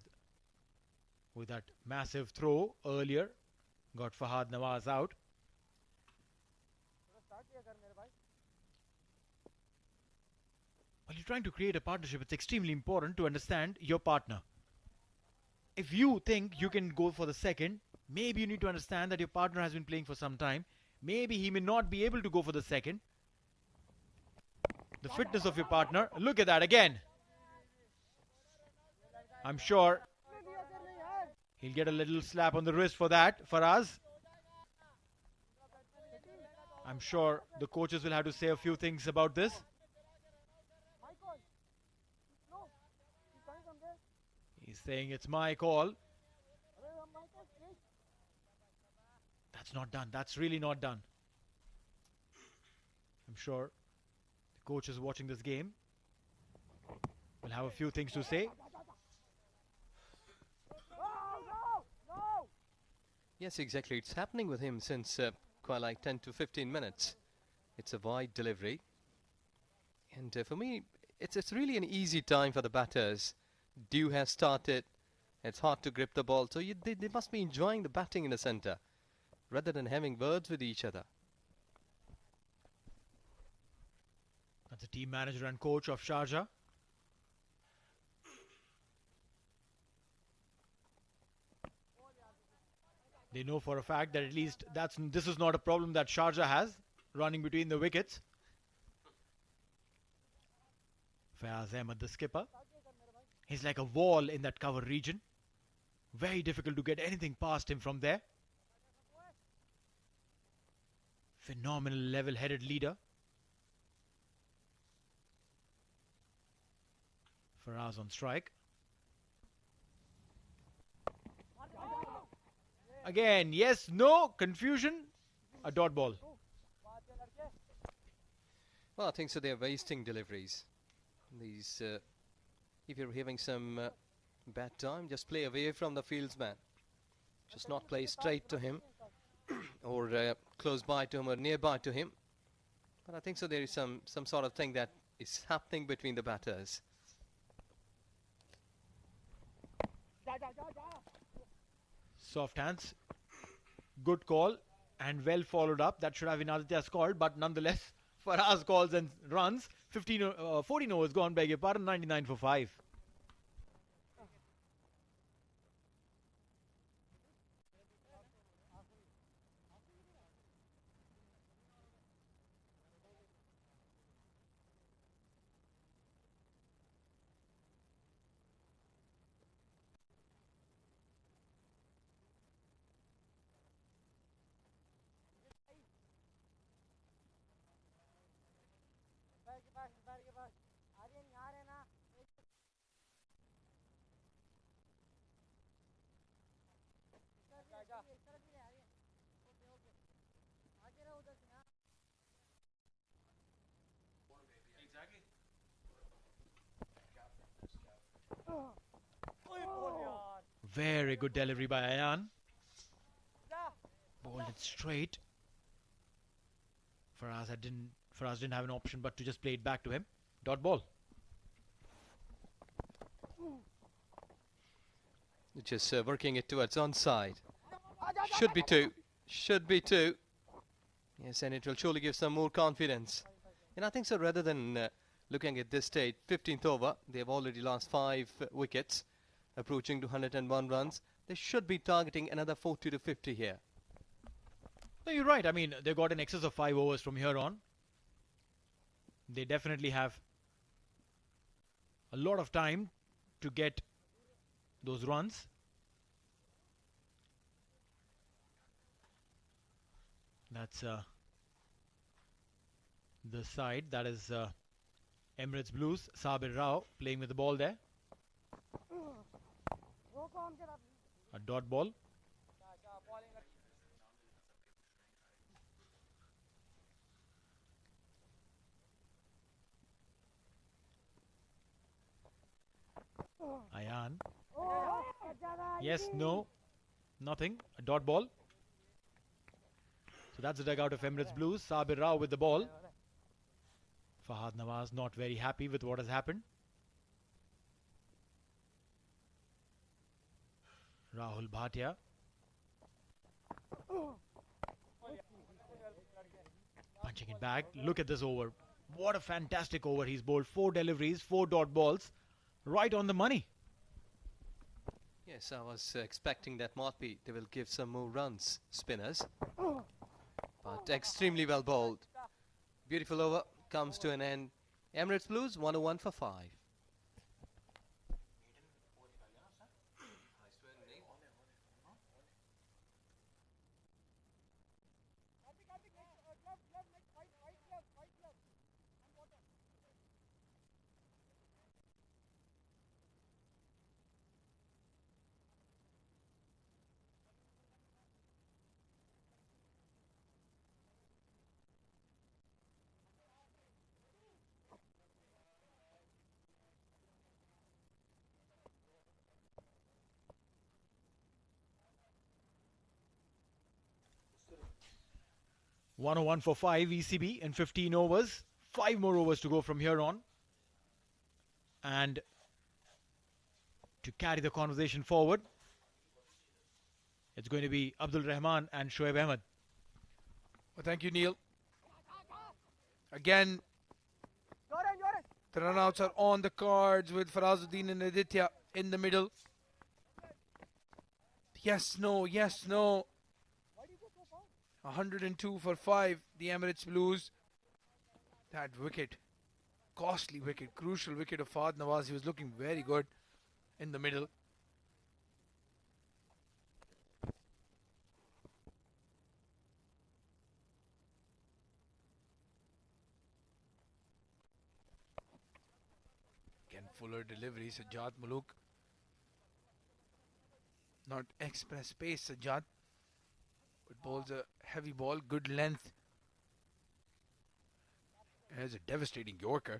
with that massive throw earlier got Fahad Nawaz out. While you're trying to create a partnership, it's extremely important to understand your partner. If you think you can go for the second, maybe you need to understand that your partner has been playing for some time. Maybe he may not be able to go for the second. The fitness of your partner. Look at that again. I'm sure he'll get a little slap on the wrist for that, Faraz. I'm sure the coaches will have to say a few things about this. He's saying it's my call. That's not done. That's really not done. I'm sure the coaches watching this game will have a few things to say. Yes, exactly. It's happening with him since quite like 10 to 15 minutes. It's a wide delivery. And for me, it's really an easy time for the batters. Dew has started. It's hard to grip the ball. So they must be enjoying the batting in the centre rather than having words with each other. That's the team manager and coach of Sharjah. They know for a fact that at least this is not a problem that Sharjah has, running between the wickets. Fayaz Ahmed, the skipper. He's like a wall in that cover region. Very difficult to get anything past him from there. Phenomenal level-headed leader. Faraz on strike. Again, yes, no, confusion, a dot ball. Well, I think so. They're wasting deliveries. These If you're having some bad time, just play away from the fieldsman. Just not play straight to him or close by to him or nearby to him. But I think so there is some sort of thing that is happening between the batters. Soft hands. Good call and well followed up. That should have been Aditya's call, but nonetheless, Faraz calls and runs. 14 overs gone, beg your pardon, 99 for 5. पैर के पास आर्यन यहाँ रहना इस तरफ भी रहे Aryan okay okay आगे रहो उधर से हाँ Very good delivery by Ayan. Bowled it straight. Faraz didn't have an option but to just play it back to him. Dot ball. Just working it towards onside. Should be two. Should be two. Yes, and it will surely give some more confidence. And I think so rather than looking at this stage, 15th over, they have already lost 5 wickets, approaching to 101 runs. They should be targeting another 40 to 50 here. No, you're right. I mean, they got an excess of 5 overs from here on. They definitely have a lot of time to get those runs. That's the side. That is Emirates Blues. Sabir Rao playing with the ball there. A dot ball. Ayan. Yes, no, nothing. A dot ball. So that's the dugout of Emirates Blues. Sabir Rao with the ball. Fahad Nawaz not very happy with what has happened. Rahul Bhatia. Punching it back. Look at this over. What a fantastic over he's bowled. 4 deliveries, 4 dot balls. Right on the money. Yes, I was expecting that Morphy, they will give some more runs, spinners. But extremely well bowled. Beautiful over, comes to an end. Emirates Blues, 101 for 5. (101 for 5) ECB in 15 overs. 5 more overs to go from here on. And to carry the conversation forward, it's going to be Abdul Rahman and Shoaib Ahmed. Well, thank you, Neil. Again, the runouts are on the cards with Farazuddin and Aditya in the middle. Yes, no, yes, no. 102 for 5, the Emirates Blues. That wicket, costly wicket, crucial wicket of Fahad Nawaz. He was looking very good in the middle. Again, fuller delivery, Sajjad Muluk. Not express pace, Sajjad. But bowls a heavy ball, good length. There's a devastating Yorker.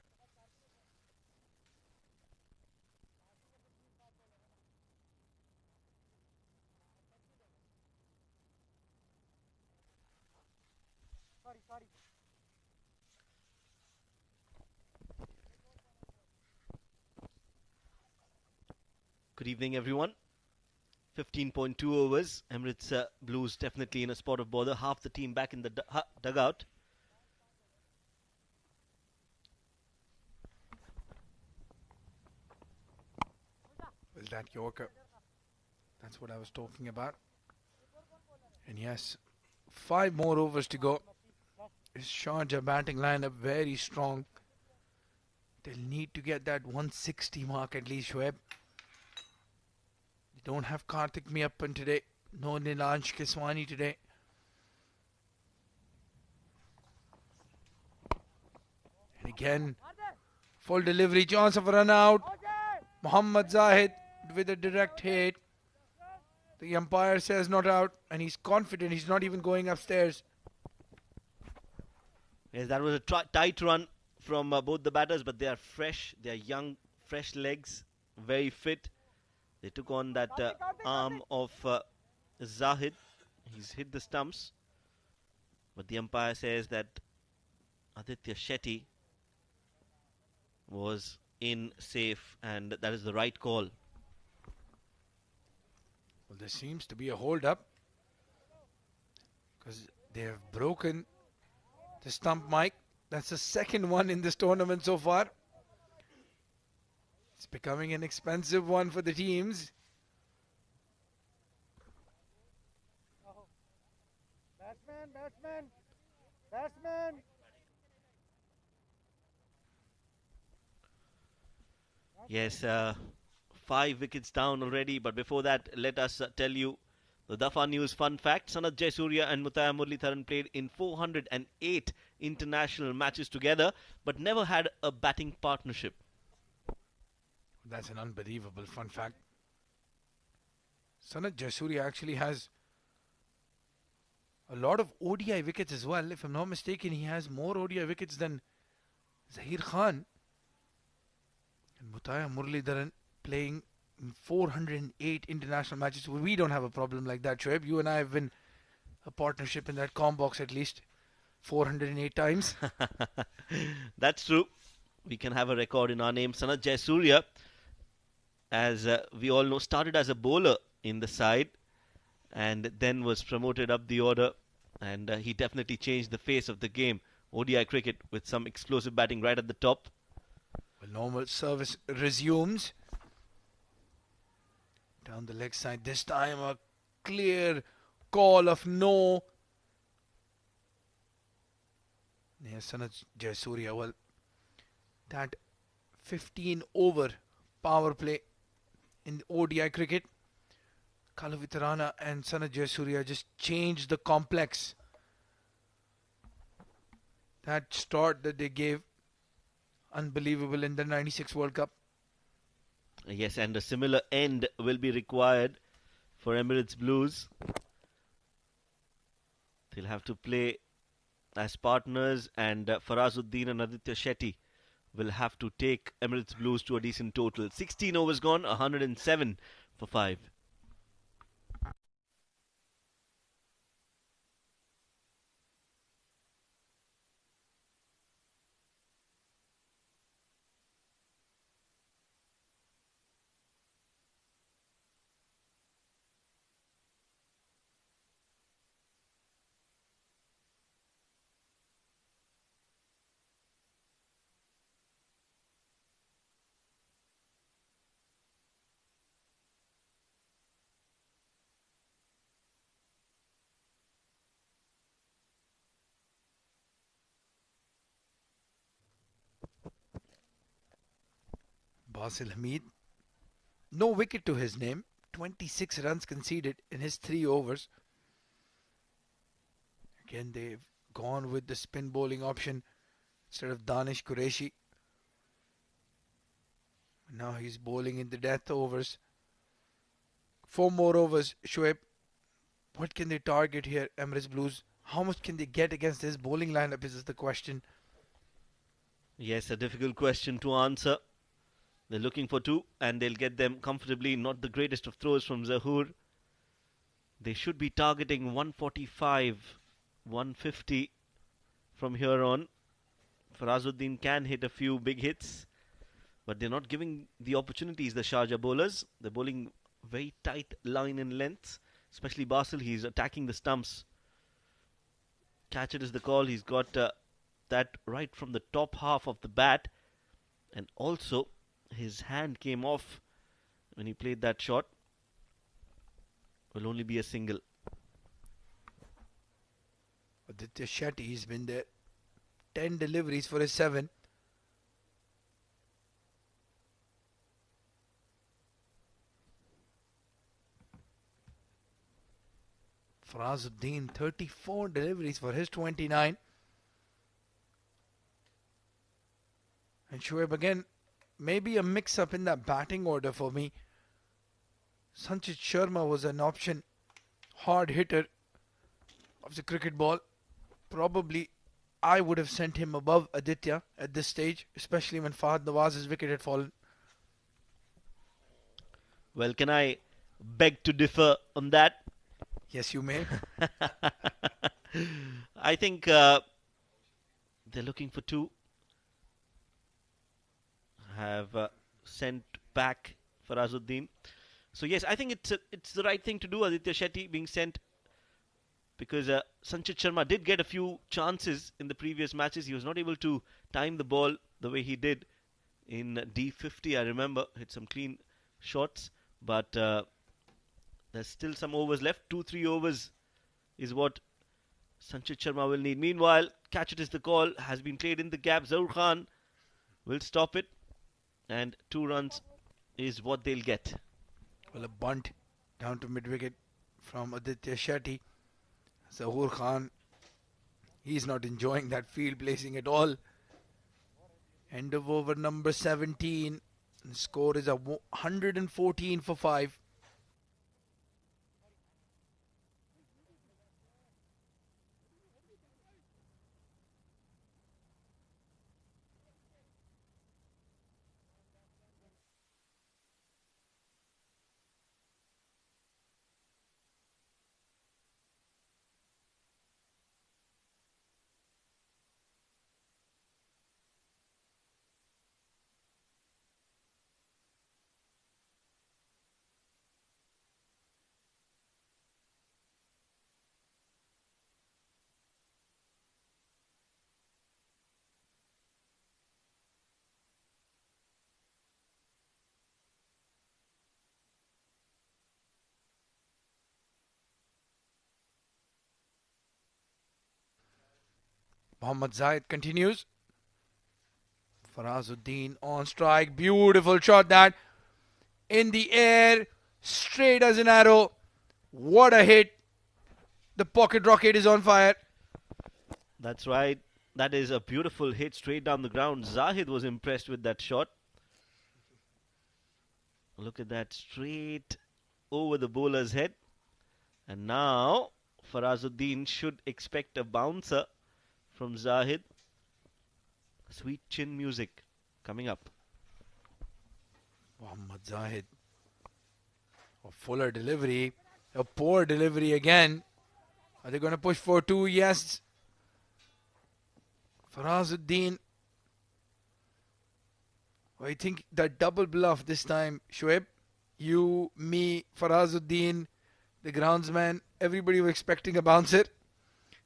Good evening, everyone. 15.2 overs. Emirates Blues definitely in a spot of bother. Half the team back in the dugout. Well, that Yorker. That's what I was talking about. And yes, 5 more overs to go. His Sharjah batting lineup very strong. They'll need to get that 160 mark at least, Shoaib. They don't have Karthik Meyyappan today. No Nilansh Kiswani today. And again, full delivery, chance of a run out. Muhammad Zahid with a direct hit. The umpire says not out, and he's confident he's not even going upstairs. Yes, that was a tight run from both the batters, but they are fresh. They are young, fresh legs, very fit. They took on that arm of Zahid. He's hit the stumps, but the umpire says that Aditya Shetty was in safe, and that is the right call. Well, there seems to be a hold-up because they have broken the stump mic. That's the second one in this tournament so far. It's becoming an expensive one for the teams. Batsman. Yes, 5 wickets down already, but before that, let us tell you the Dafa News fun fact. Sanat Jayasuriya and Mutaya Muralitharan played in 408 international matches together, but never had a batting partnership. That's an unbelievable fun fact. Sanat Jayasuriya actually has a lot of ODI wickets as well. If I'm not mistaken, he has more ODI wickets than Zahir Khan. And Mutaya Muralitharan playing in 408 international matches. We don't have a problem like that, Shoaib. You and I have been a partnership in that com box at least 408 times. That's true. We can have a record in our name. Sanat Jayasuriya, as we all know, started as a bowler in the side and then was promoted up the order, and he definitely changed the face of the game, ODI cricket, with some explosive batting right at the top. Well, normal service resumes. Down the leg side, this time a clear call of no. Yes, Sanat Jayasuriya, well, that 15 over power play in ODI cricket, Kalavitarana and Sanat Jayasuriya just changed the complex. That start that they gave, unbelievable in the 96 World Cup. Yes, and a similar end will be required for Emirates Blues. They'll have to play as partners, and Farazuddin and Aditya Shetty will have to take Emirates Blues to a decent total. 16 overs gone, 107 for 5. Basil Hamid, no wicket to his name, 26 runs conceded in his 3 overs. Again, they've gone with the spin bowling option instead of Danish Qureshi. Now he's bowling in the death overs. 4 more overs, Shoaib. What can they target here, Emirates Blues? How much can they get against this bowling lineup is the question. Yes, a difficult question to answer. They're looking for 2, and they'll get them comfortably. Not the greatest of throws from Zahoor. They should be targeting 145, 150. from here on. Farazuddin can hit a few big hits, but they're not giving the opportunities, the Sharjah bowlers. They're bowling very tight line and length, especially Basil. He's attacking the stumps. Catch it is the call. He's got that right from the top half of the bat, and also his hand came off when he played that shot. Will only be a single. Aditya Shetty, he's been there. 10 deliveries for his 7. Farazuddin, 34 deliveries for his 29. And Shoaib again, maybe a mix-up in that batting order for me. Sanchit Sharma was an option, hard hitter of the cricket ball. Probably I would have sent him above Aditya at this stage, especially when Fahad Nawaz's wicket had fallen. Well, can I beg to differ on that? Yes, you may. I think they're looking for 2. Have sent back Farazuddin. So yes, I think it's the right thing to do. Aditya Shetty being sent, because Sanchit Sharma did get a few chances in the previous matches. He was not able to time the ball the way he did in D50. I remember hit some clean shots, but there's still some overs left. 2-3 overs is what Sanchit Sharma will need. Meanwhile, catch it is the call. Has been played in the gap. Zaur Khan will stop it, and 2 runs is what they'll get. Well, a bunt down to mid-wicket from Aditya Shetty. Zahoor Khan, he's not enjoying that field placing at all. End of over number 17. The score is a 114 for 5. Mohammad Zahid continues. Farazuddin on strike. Beautiful shot that. In the air. Straight as an arrow. What a hit. The pocket rocket is on fire. That's right. That is a beautiful hit straight down the ground. Zahid was impressed with that shot. Look at that, straight over the bowler's head. And now Farazuddin should expect a bouncer from Zahid. Sweet chin music coming up. Mohammad Zahid. A fuller delivery. A poor delivery again. Are they going to push for 2? Yes. Farazuddin. I think that double bluff this time, Shoaib. You, me, Farazuddin, the groundsman, everybody was expecting a bouncer.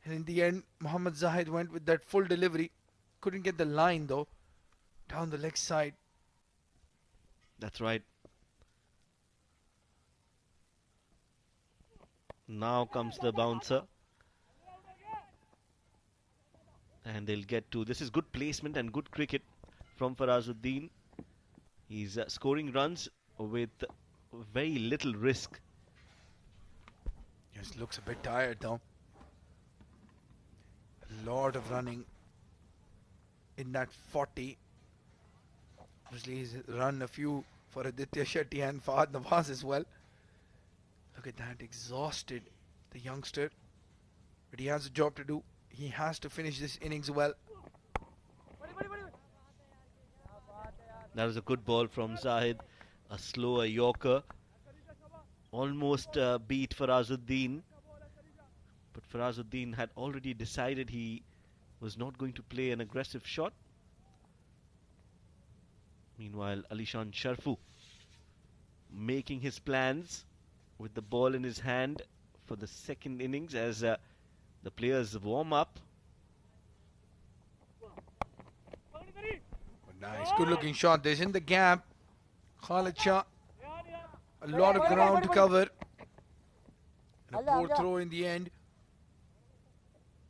And in the end, Mohammad Zahid went with that full delivery. Couldn't get the line though. Down the leg side. That's right. Now comes the bouncer. And they'll get 2. This is good placement and good cricket from Farazuddin. He's scoring runs with very little risk. Just looks a bit tired though. A lot of running in that 40. Obviously he's run a few for Aditya Shetty and Fahad Nawaz as well. Look at that, exhausted, the youngster. But he has a job to do. He has to finish this innings well. That was a good ball from Zahid. A slower Yorker. Almost beat Farazuddin. But Farazuddin had already decided he was not going to play an aggressive shot. Meanwhile, Alishan Sharfu making his plans with the ball in his hand for the second innings as the players warm up. Nice, good looking shot. There's in the gap. Khalid Shah. A lot of ground to cover. And a poor throw in the end.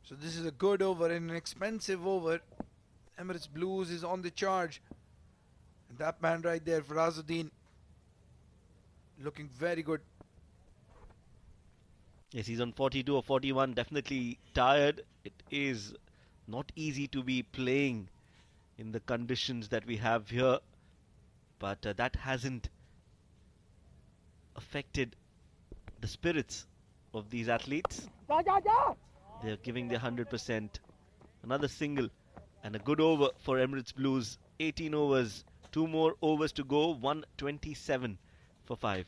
So this is a good over and an expensive over. Emirates Blues is on the charge. And that man right there, Farazuddin, looking very good. Yes, he's on 42 or 41, definitely tired. It is not easy to be playing in the conditions that we have here, but that hasn't affected the spirits of these athletes. They're giving their 100%. Another single and a good over for Emirates Blues. 18 overs, 2 more overs to go, 127 for 5.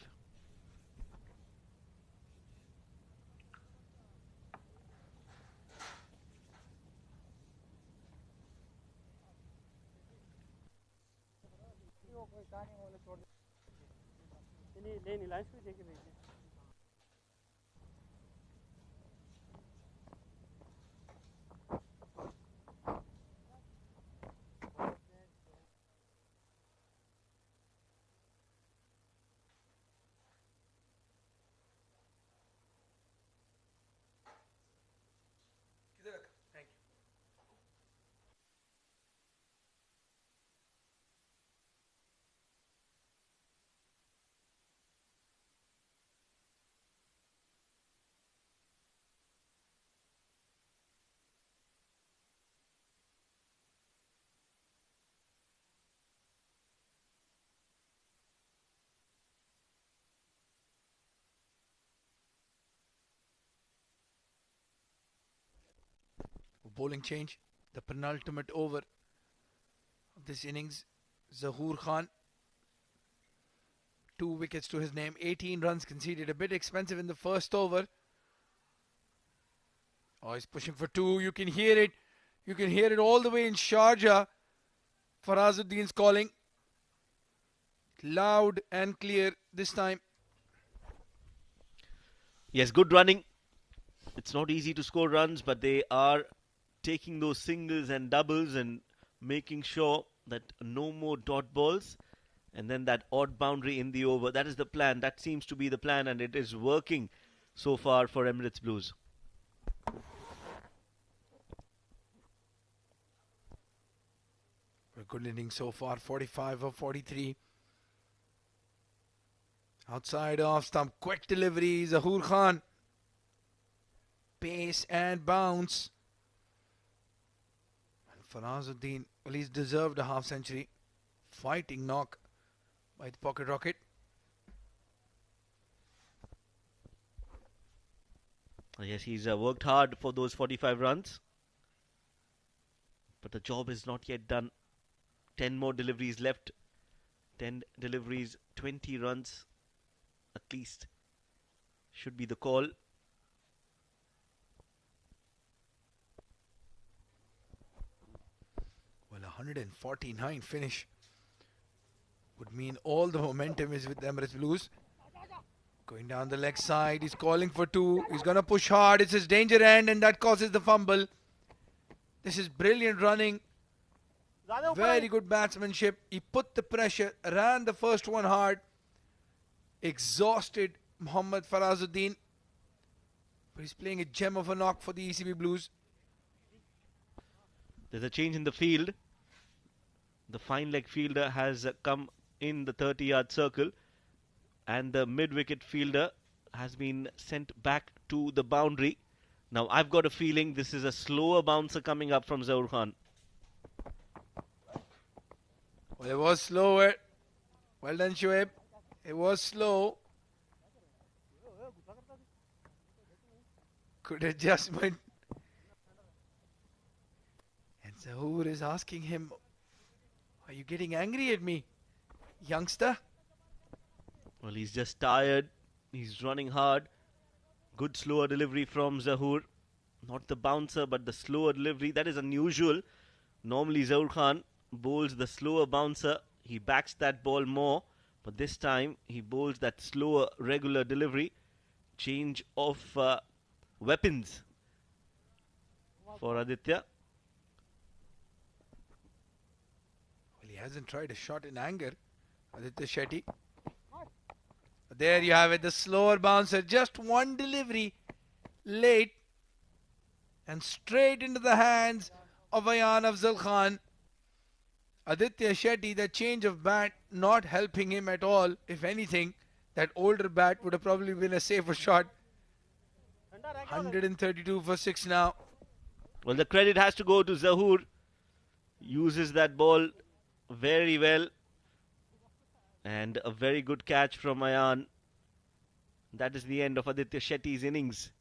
Bowling change, the penultimate over of this innings. Zahoor Khan, 2 wickets to his name, 18 runs conceded. A bit expensive in the first over. Oh, he's pushing for 2. You can hear it. You can hear it all the way in Sharjah. Farazuddin's calling. Loud and clear this time. Yes, good running. It's not easy to score runs, but they are taking those singles and doubles and making sure that no more dot balls and then that odd boundary in the over. That is the plan. That seems to be the plan, and it is working so far for Emirates Blues. A good inning so far, 45 of 43. Outside off stump, quick delivery, Zahoor Khan. Pace and bounce. And Farazuddin, well, he's deserved a half century. Fighting knock by the pocket rocket. Yes, he's worked hard for those 45 runs. But the job is not yet done. 10 more deliveries left. 10 deliveries, 20 runs at least should be the call. Well, 149 finish would mean all the momentum is with the Emirates Blues. Going down the leg side, he's calling for 2. He's going to push hard. It's his danger end, and that causes the fumble. This is brilliant running. Very good batsmanship. He put the pressure, ran the first one hard. Exhausted Mohammad Farazuddin. But he's playing a gem of a knock for the ECB Blues. There's a change in the field. The fine leg fielder has come in the 30-yard circle, and the mid-wicket fielder has been sent back to the boundary. Now I've got a feeling this is a slower bouncer coming up from Zahoor Khan. Well, it was slower. Well done, Shoaib. It was slow. Good adjustment. And Zahoor is asking him, are you getting angry at me, youngster? Well, he's just tired. He's running hard. Good slower delivery from Zahoor. Not the bouncer, but the slower delivery. That is unusual. Normally, Zaur Khan bowls the slower bouncer. He backs that ball more. But this time, he bowls that slower, regular delivery. Change of weapons for Aditya. Well, he hasn't tried a shot in anger, Aditya Shetty. There you have it, the slower bouncer. Just one delivery late and straight into the hands of Ayan Afzal Khan. Aditya Shetty, the change of bat not helping him at all. If anything, that older bat would have probably been a safer shot. 132 for 6 now. Well, the credit has to go to Zahoor. Uses that ball very well. And a very good catch from Ayan. That is the end of Aditya Shetty's innings.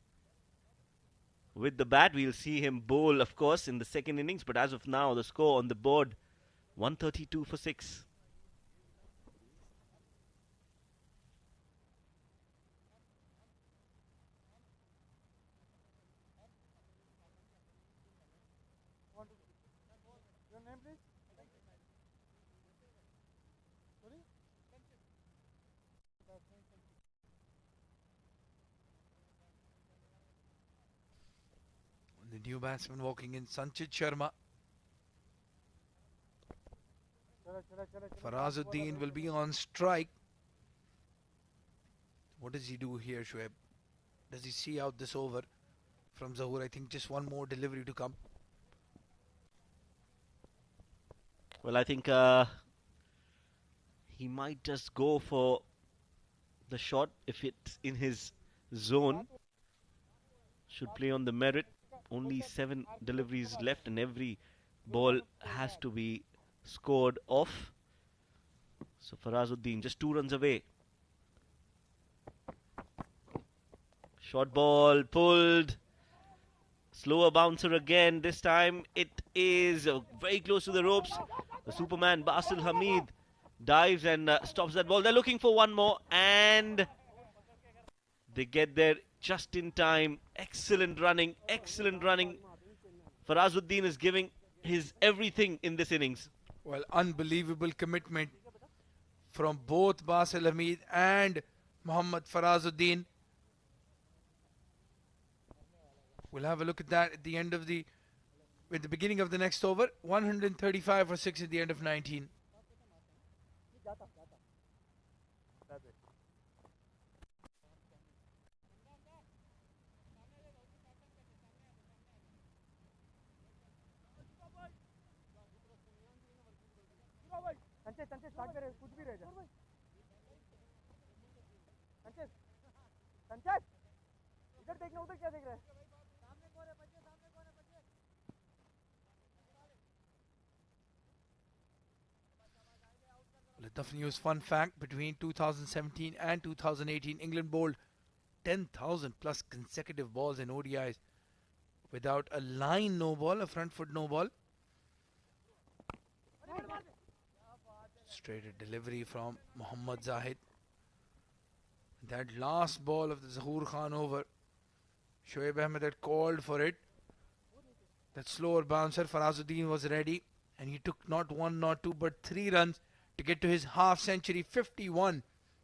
With the bat, we'll see him bowl, of course, in the second innings. But as of now, the score on the board, 132 for 6. Your name, please? Sorry? The new batsman walking in, Sanchit Sharma. Farazuddin will be on strike. What does he do here, Shoaib? Does he see out this over from Zahoor? I think just one more delivery to come. Well, I think he might just go for the shot if it's in his zone. Should play on the merit. Only 7 deliveries left and every ball has to be scored off. So Farazuddin just 2 runs away. Short ball pulled. Slower bouncer again. This time it is very close to the ropes. The Superman Basil Hamid dives and stops that ball. They're looking for one more and they get there just in time. Excellent running, excellent running. Farazuddin is giving his everything in this innings. Well, unbelievable commitment from both Basil Hamid and Mohammad Farazuddin. We'll have a look at that at the end of the beginning of the next over. 135 for 6 at the end of 19. Sanchet start करे कुछ भी रह जाए संचेत संचेत इधर देखना उधर क्या देख रहा है सामने कौन है बच्चे सामने कौन है बच्चे Well, a tough news fun fact, between 2017 and 2018, England bowled 10,000 plus consecutive balls in ODIs without a line no ball, a front foot no ball. Straight delivery from Mohammad Zahid. That last ball of the Zahoor Khan over, Shoaib Ahmed had called for it. That slower bouncer, Farazuddin was ready, and he took not 1, not 2, but 3 runs to get to his half century. 51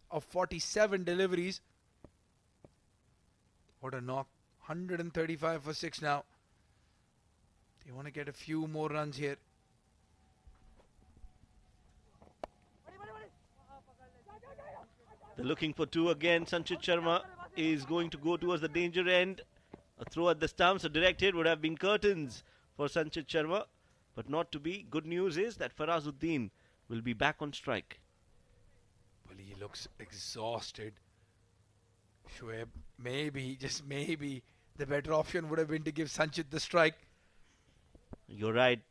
of 47 deliveries. What a knock. 135 for 6 now. They want to get a few more runs here. They're looking for 2 again. Sanchit Sharma is going to go towards the danger end. A throw at the stumps, a direct hit would have been curtains for Sanchit Sharma, but not to be. Good news is that Farazuddin will be back on strike. Well, he looks exhausted. Shoaib, maybe, just maybe, the better option would have been to give Sanchit the strike. You're right.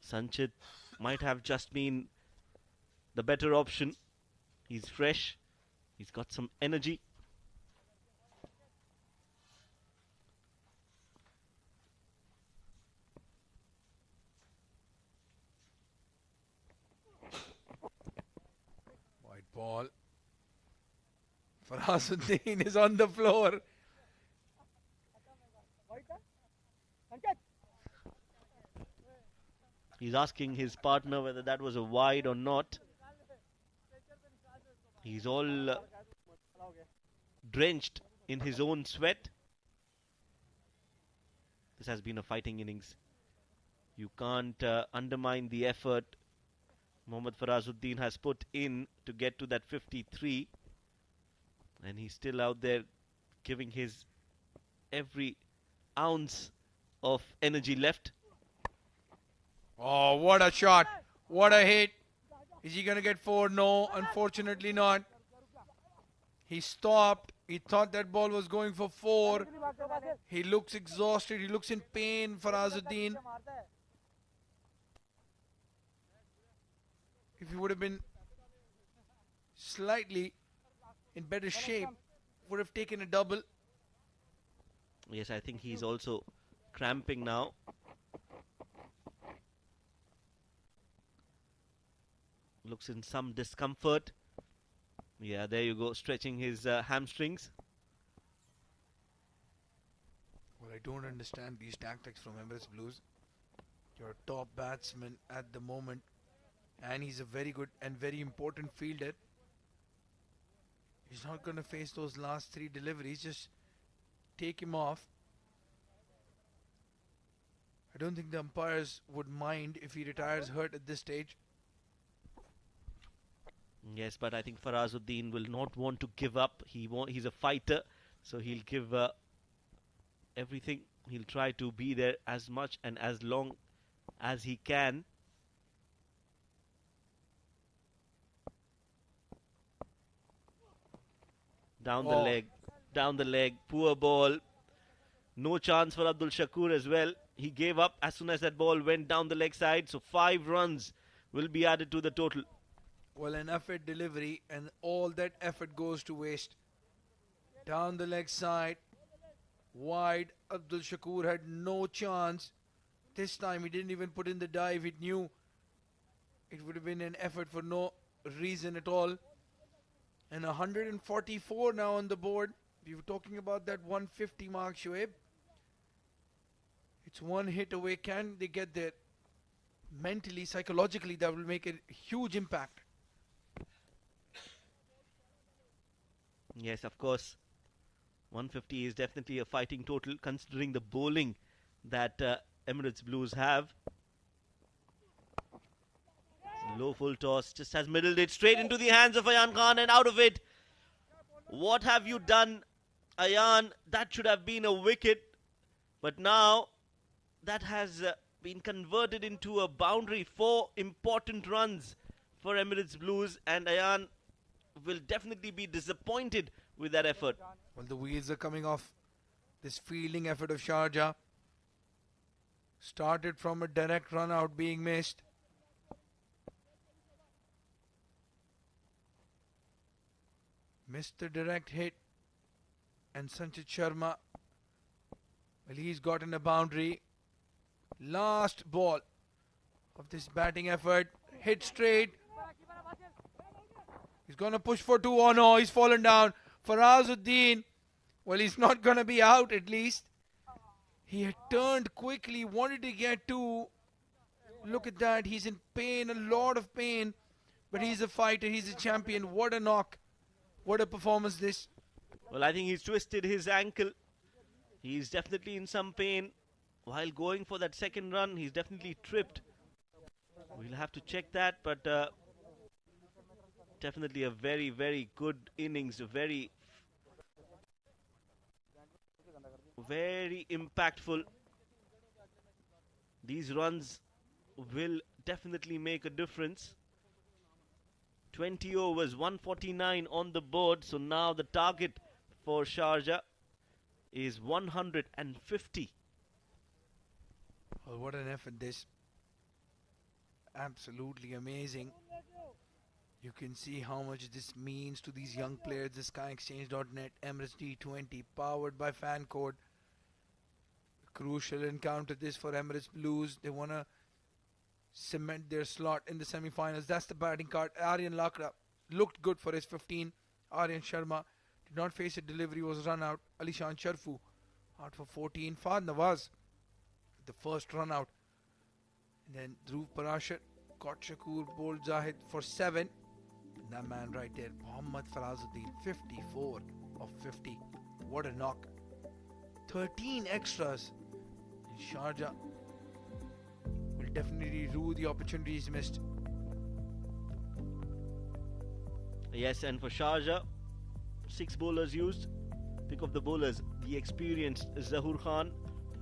Sanchit might have just been the better option. He's fresh. He's got some energy. White ball. Farazuddin is on the floor. He's asking his partner whether that was a wide or not. He's all drenched in his own sweat. This has been a fighting innings. You can't undermine the effort Mohammad Farazuddin has put in to get to that 53. And he's still out there giving his every ounce of energy left. Oh, what a shot. What a hit. Is he going to get 4? No, unfortunately not. He stopped. He thought that ball was going for 4. He looks exhausted. He looks in pain, Farazuddin. If he would have been slightly in better shape, would have taken a double. Yes, I think he's also cramping now. Looks in some discomfort. Yeah, there you go, stretching his hamstrings. Well, I don't understand these tactics from Emirates Blues. You're a top batsman at the moment, and he's a very good and very important fielder. He's not going to face those last 3 deliveries. Just take him off. I don't think the umpires would mind if he retires hurt at this stage. Yes, but I think Farazuddin will not want to give up. He's a fighter, so he'll give everything. He'll try to be there as much and as long as he can. Down the leg, poor ball. No chance for Abdul Shakur as well. He gave up as soon as that ball went down the leg side. So 5 runs will be added to the total. Well, an effort delivery, and all that effort goes to waste. Down the leg side, wide. Abdul Shakur had no chance. This time he didn't even put in the dive. He knew it would have been an effort for no reason at all. And 144 now on the board. We were talking about that 150 mark, Shoaib. It's 1 hit away. Can they get there? Mentally, psychologically, that will make a huge impact. Yes, of course. 150 is definitely a fighting total considering the bowling that Emirates Blues have. Low full toss, just has middled it straight into the hands of Ayan Khan and out of it. What have you done, Ayan? That should have been a wicket, but now that has been converted into a boundary. 4 important runs for Emirates Blues, and Ayan will definitely be disappointed with that effort. Well, the wheels are coming off this fielding effort of Sharjah. Started from a direct run out being missed. Missed the direct hit. And Sanchit Sharma, well, he's gotten a boundary. Last ball of this batting effort. Hit straight. He's going to push for 2. Oh no, he's fallen down. Farazuddin, well, he's not going to be out at least. He had turned quickly, wanted to get 2. Look at that. He's in pain, a lot of pain. But he's a fighter. He's a champion. What a knock. What a performance this. Well, I think he's twisted his ankle. He's definitely in some pain. While going for that second run, he's definitely tripped. We'll have to check that, but definitely a very, very good innings. A very, very impactful. These runs will definitely make a difference. 20 overs, 149 on the board. So now the target for Sharjah is 150. Well, what an effort this. Absolutely amazing. You can see how much this means to these young players. The SkyExchange.net Emirates D20 powered by Fan Code. Crucial encounter this for Emirates Blues. They want to cement their slot in the semi-finals. That's the batting card. Aryan Lakra looked good for his 15. Aryan Sharma did not face a delivery, was run out. Alishan Sharfu out for 14. Fahd Nawaz, the first run out Then Dhruv Parashar caught Shakur, bowled Zahid for 7. And that man right there, Mohammad Farazuddin, 54 of 50. What a knock. 13 extras. And Sharjah will definitely rue the opportunities missed. Yes, and for Sharjah, 6 bowlers used. Pick of the bowlers, the experienced Zahoor Khan,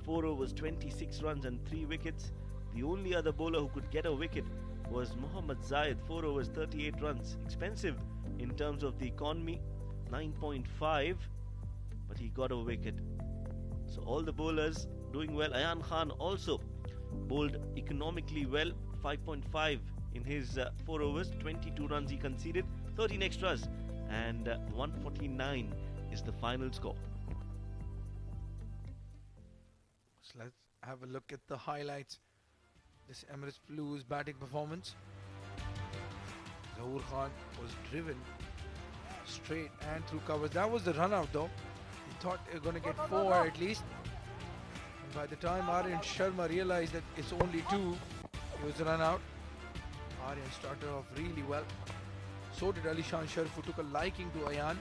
4 overs, 26 runs and 3 wickets. The only other bowler who could get a wicket was Mohammad Zayed, 4 overs, 38 runs. Expensive in terms of the economy, 9.5, but he got a wicket. So all the bowlers doing well. Ayan Khan also bowled economically well, 5.5 in his 4 overs, 22 runs he conceded, 13 extras, and 149 is the final score. So let's have a look at the highlights. This Emirates Blues batting performance. Zahoor Khan was driven straight and through covers. That was the run out though. He thought they were going to get 4 at least. And by the time Aryan Sharma realized that it's only 2, it was a run out. Aryan started off really well. So did Alishan Sharif, who took a liking to Ayan.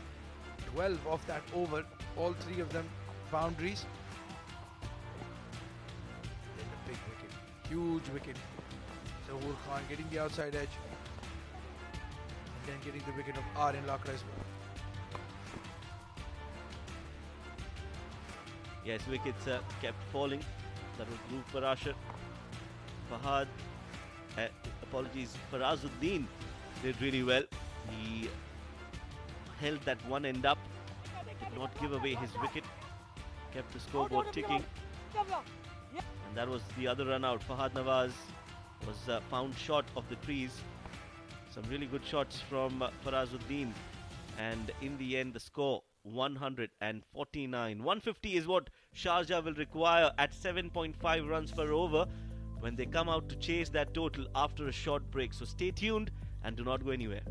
12 of that over, all 3 of them boundaries. Then the big wicket, huge wicket. Zahoor Khan getting the outside edge. And then getting the wicket of Aryan Lakra as well. Yes, wickets kept falling. That was Dhruv Parashar. Fahad, Farazuddin did really well. He held that one end up, did not give away his wicket, kept the scoreboard ticking. And that was the other run out. Fahad Nawaz was found short of the trees. Some really good shots from Farazuddin. And in the end, the score 149. 150 is what Sharjah will require at 7.5 runs per over when they come out to chase that total after a short break. So stay tuned and do not go anywhere.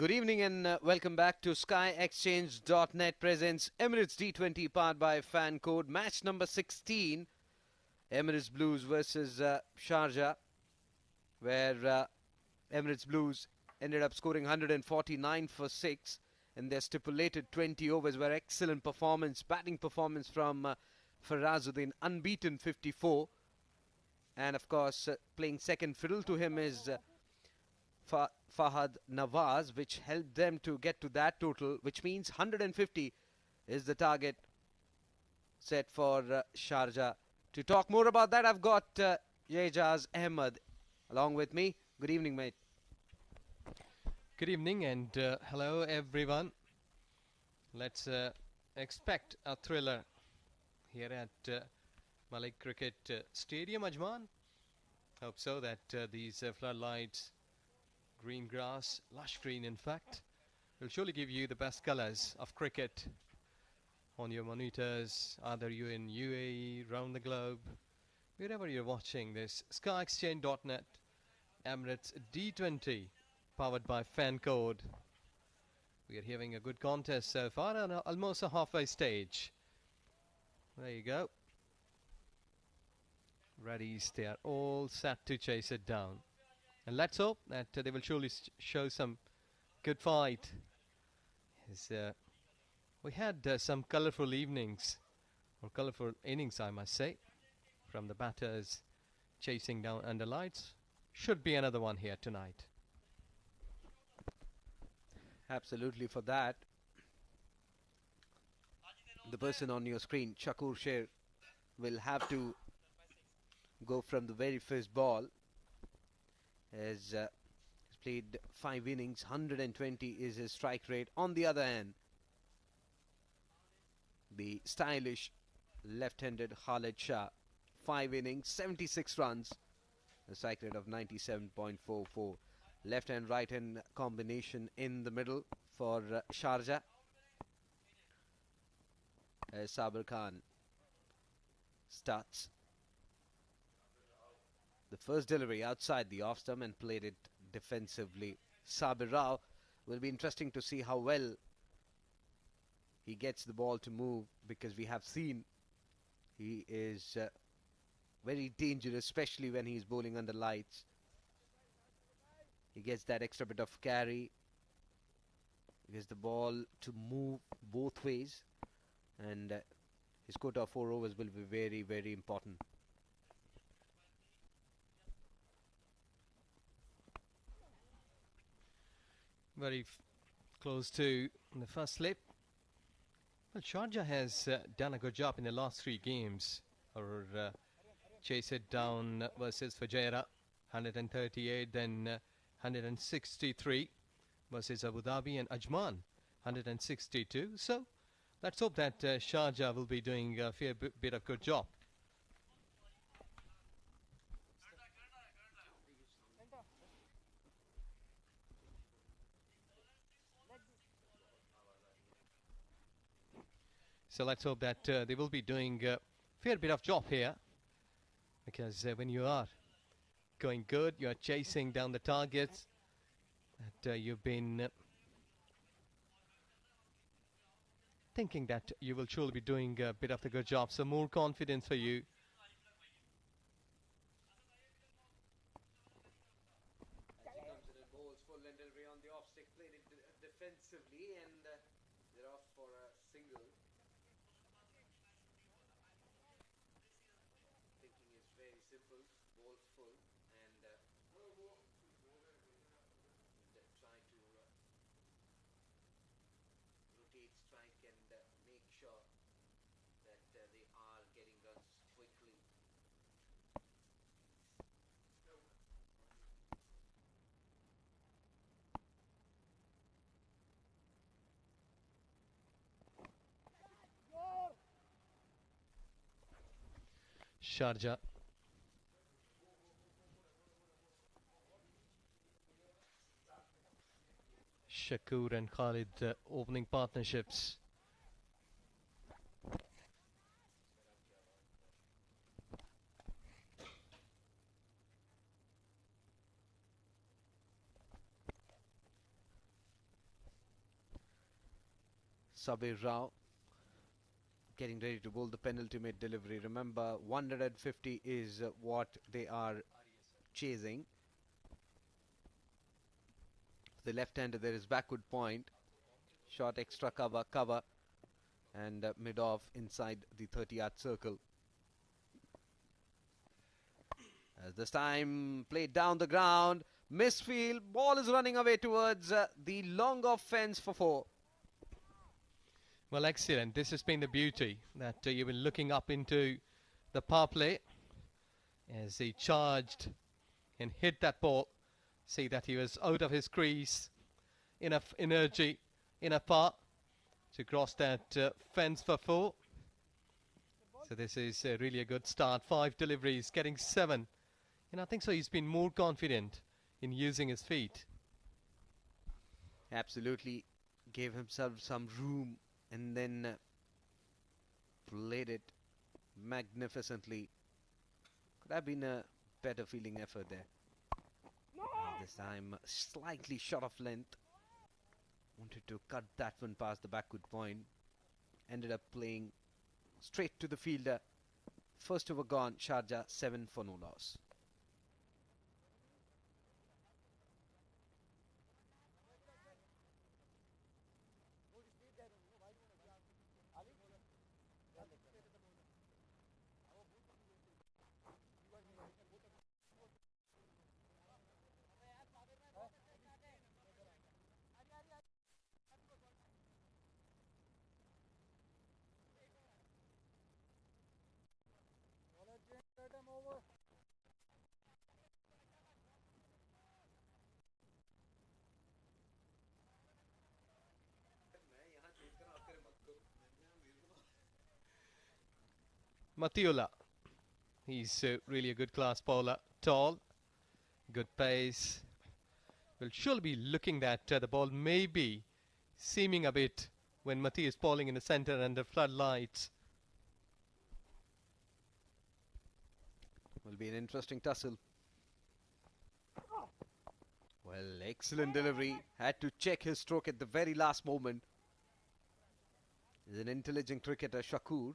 Good evening and welcome back to SkyExchange.net presents Emirates D20 powered by Fan Code. Match number 16, Emirates Blues versus Sharjah, where Emirates Blues ended up scoring 149 for 6 in their stipulated 20 overs. Were excellent performance, batting performance from Farazuddin, unbeaten 54. And of course, playing second fiddle to him is Fahad Nawaz, which helped them to get to that total, which means 150 is the target set for Sharjah. To talk more about that, I've got Yejaz Ahmed along with me. Good evening, mate. Good evening and hello everyone. Let's expect a thriller here at Malik Cricket Stadium, Ajman. Hope so that these floodlights, green grass, lush green in fact, will surely give you the best colours of cricket on your monitors, either you in UAE, round the globe, wherever you're watching this. SkyExchange.net, Emirates D20, powered by Fan Code. We are having a good contest so far and almost a halfway stage. There you go. Reddies, they are all set to chase it down. And let's hope that they will surely show some good fight. We had some colourful evenings, or colourful innings I must say, from the batters chasing down under lights. Should be another one here tonight. Absolutely for that. The person on your screen, Shakur Sher, will have to go from the very first ball. Has played 5 innings, 120 is his strike rate. On the other hand, the stylish left-handed Khalid Shah, 5 innings, 76 runs, a strike rate of 97.44. Left-hand, right-hand combination in the middle for Sharjah. Sabir Khan starts. The first delivery outside the off stump and played it defensively. Sabir Rao, will be interesting to see how well he gets the ball to move, because we have seen he is very dangerous, especially when he's bowling under lights. He gets that extra bit of carry. He gets the ball to move both ways, and his quota of 4 overs will be very, very important. Very close to the first slip. Well, Sharjah has done a good job in the last 3 games. Or chase it down versus Fujairah, 138, then 163 versus Abu Dhabi, and Ajman, 162. So let's hope that Sharjah will be doing a fair bit of good job. So let's hope that they will be doing a fair bit of job here, because when you are going good, you are chasing down the targets that you've been thinking that you will surely be doing a bit of the good job. So more confidence for you. Full and delivery on the off stick, played it defensively, and they're off for a single. Thinking is very simple, ball full, and try to rotate strike and make sure that they are getting runs quickly. Sharjah. Shakur and Khalid opening partnerships. Sabir Rao getting ready to bowl the penultimate delivery. Remember, 150 is what they are chasing. The left-hander, there is backward point, short extra cover, and mid-off inside the 30-yard circle. As this time played down the ground, misfield, ball is running away towards the long off fence for 4. Well, excellent. This has been the beauty that you've been looking up into the power play as he charged and hit that ball. See that he was out of his crease, enough energy, enough power to cross that fence for 4. So this is really a good start. 5 deliveries, getting 7. And I think so he's been more confident in using his feet. Absolutely gave himself some room and then played it magnificently. Could have been a better feeling effort there. And this time slightly short of length. Wanted to cut that one past the backward point. Ended up playing straight to the fielder. First over gone, Sharjah 7 for no loss. Matiola, he's really a good class bowler. Tall, good pace. Will surely be looking that the ball may be seeming a bit when Mati is bowling in the centre under floodlights. Will be an interesting tussle. Well, excellent delivery. Had to check his stroke at the very last moment. He's an intelligent cricketer, Shakur.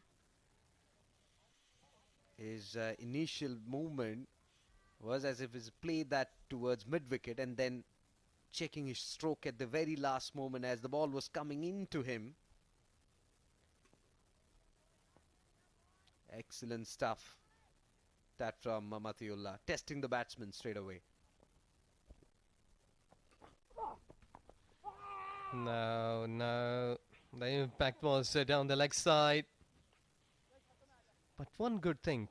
His initial movement was as if he's played that towards mid-wicket and then checking his stroke at the very last moment as the ball was coming into him. Excellent stuff. That from Matiullah, testing the batsman straight away. No. The impact was down the leg side. But one good thing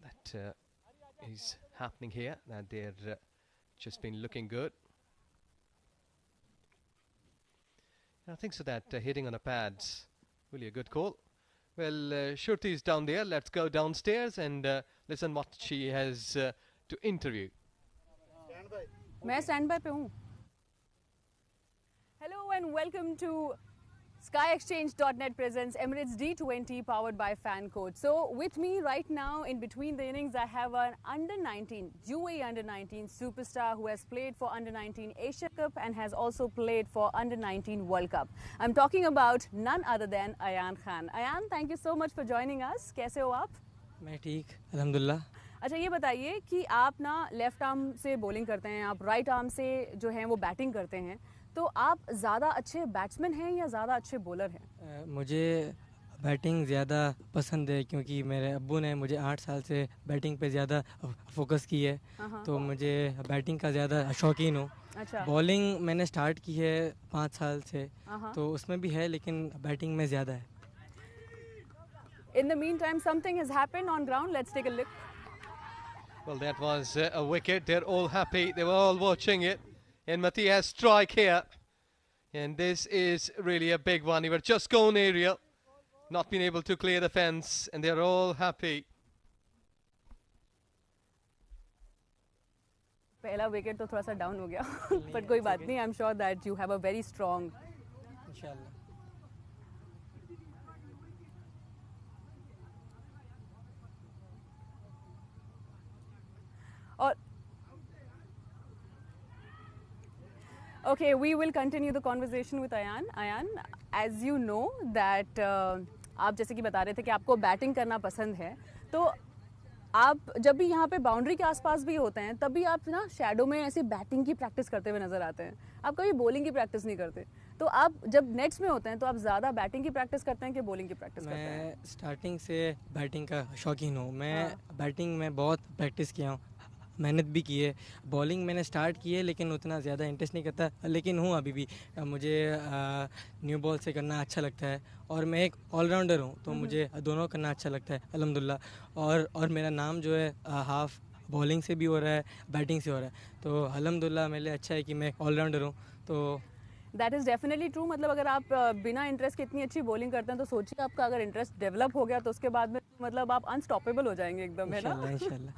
that is happening here, that they're just been looking good. I think so that hitting on the pads, really a good call. Well, Shruti is down there. Let's go downstairs and listen what she has to interview. मैं stand by पे हूँ. Hello and welcome to SkyExchange.net presents Emirates D20 powered by Fan Code. So with me right now in between the innings I have an under-19, UAE under-19 superstar who has played for under-19 Asia Cup and has also played for under-19 World Cup. I'm talking about none other than Ayan Khan. Ayan, thank you so much for joining us. कैसे हो आप? मैं ठीक, अल्हम्दुलिल्लाह. अच्छा ये बताइए कि आप ना लेफ्ट आर्म से बॉलिंग करते हैं, आप राइट आर्म से जो है वो बैटिंग करते हैं, तो आप ज़्यादा अच्छे बैट्समैन हैं या ज़्यादा अच्छे बॉलर हैं? मुझे बैटिंग ज़्यादा पसंद है क्योंकि मेरे अब्बू ने मुझे 8 साल से बैटिंग पे ज़्यादा फोकस की है, तो मुझे बैटिंग का ज़्यादा शौकीन हूँ. अच्छा. बॉलिंग मैंने स्टार्ट की है 5 साल से, तो उसमें भी है लेकिन बैटिंग में ज़्यादा है. In the meantime, something has happened on ground. Let's take a look. Well, that was a wicket. They're all happy. They were all watching it. And Mati has strike here. And this is really a big one. He was just gone aerial. Not been able to clear the fence. And they're all happy. पहला wicket तो थोड़ा सा down हो गया, but कोई बात नहीं. I'm sure that you have a very strong. इंशाल्लाह. Okay, we will continue the conversation with Ayan. Ayan, as you know that आप जैसे कि बता रहे थे कि आपको बैटिंग करना पसंद है, तो आप जब भी यहाँ पे बाउंड्री के आसपास भी होते हैं तब भी आप ना शैडो में ऐसे बैटिंग की प्रैक्टिस करते हुए नजर आते हैं, आप कभी बॉलिंग की प्रैक्टिस नहीं करते। तो आप जब नेट्स में होते हैं तो आप ज़्यादा बैटिंग की प्रैक्टिस करते हैं कि बॉलिंग की प्रैक्टिस करते हैं? मैं स्टार्टिंग से बैटिंग का शौकीन हूँ। मैं हाँ। बैटिंग में बहुत प्रैक्टिस किया हूँ, मेहनत भी की है। बॉलिंग मैंने स्टार्ट की है लेकिन उतना ज़्यादा इंटरेस्ट नहीं करता, लेकिन हूँ अभी भी। मुझे न्यू बॉल से करना अच्छा लगता है और मैं एक ऑलराउंडर हूँ, तो मुझे दोनों करना अच्छा लगता है अल्हम्दुलिल्लाह। और मेरा नाम जो है हाफ बॉलिंग से भी हो रहा है, बैटिंग से हो रहा है, तो अल्हम्दुलिल्लाह मेरे लिए अच्छा है कि मैं ऑलराउंडर हूँ। तो दैट इज़ डेफिनेटली ट्रू। मतलब अगर आप बिना इंटरेस्ट के इतनी अच्छी बॉलिंग करते हैं तो सोचिए आपका अगर इंटरेस्ट डेवलप हो गया तो उसके बाद में मतलब आप अनस्टॉपेबल हो जाएंगे एकदम, है ना? इंशाल्लाह इंशाल्लाह।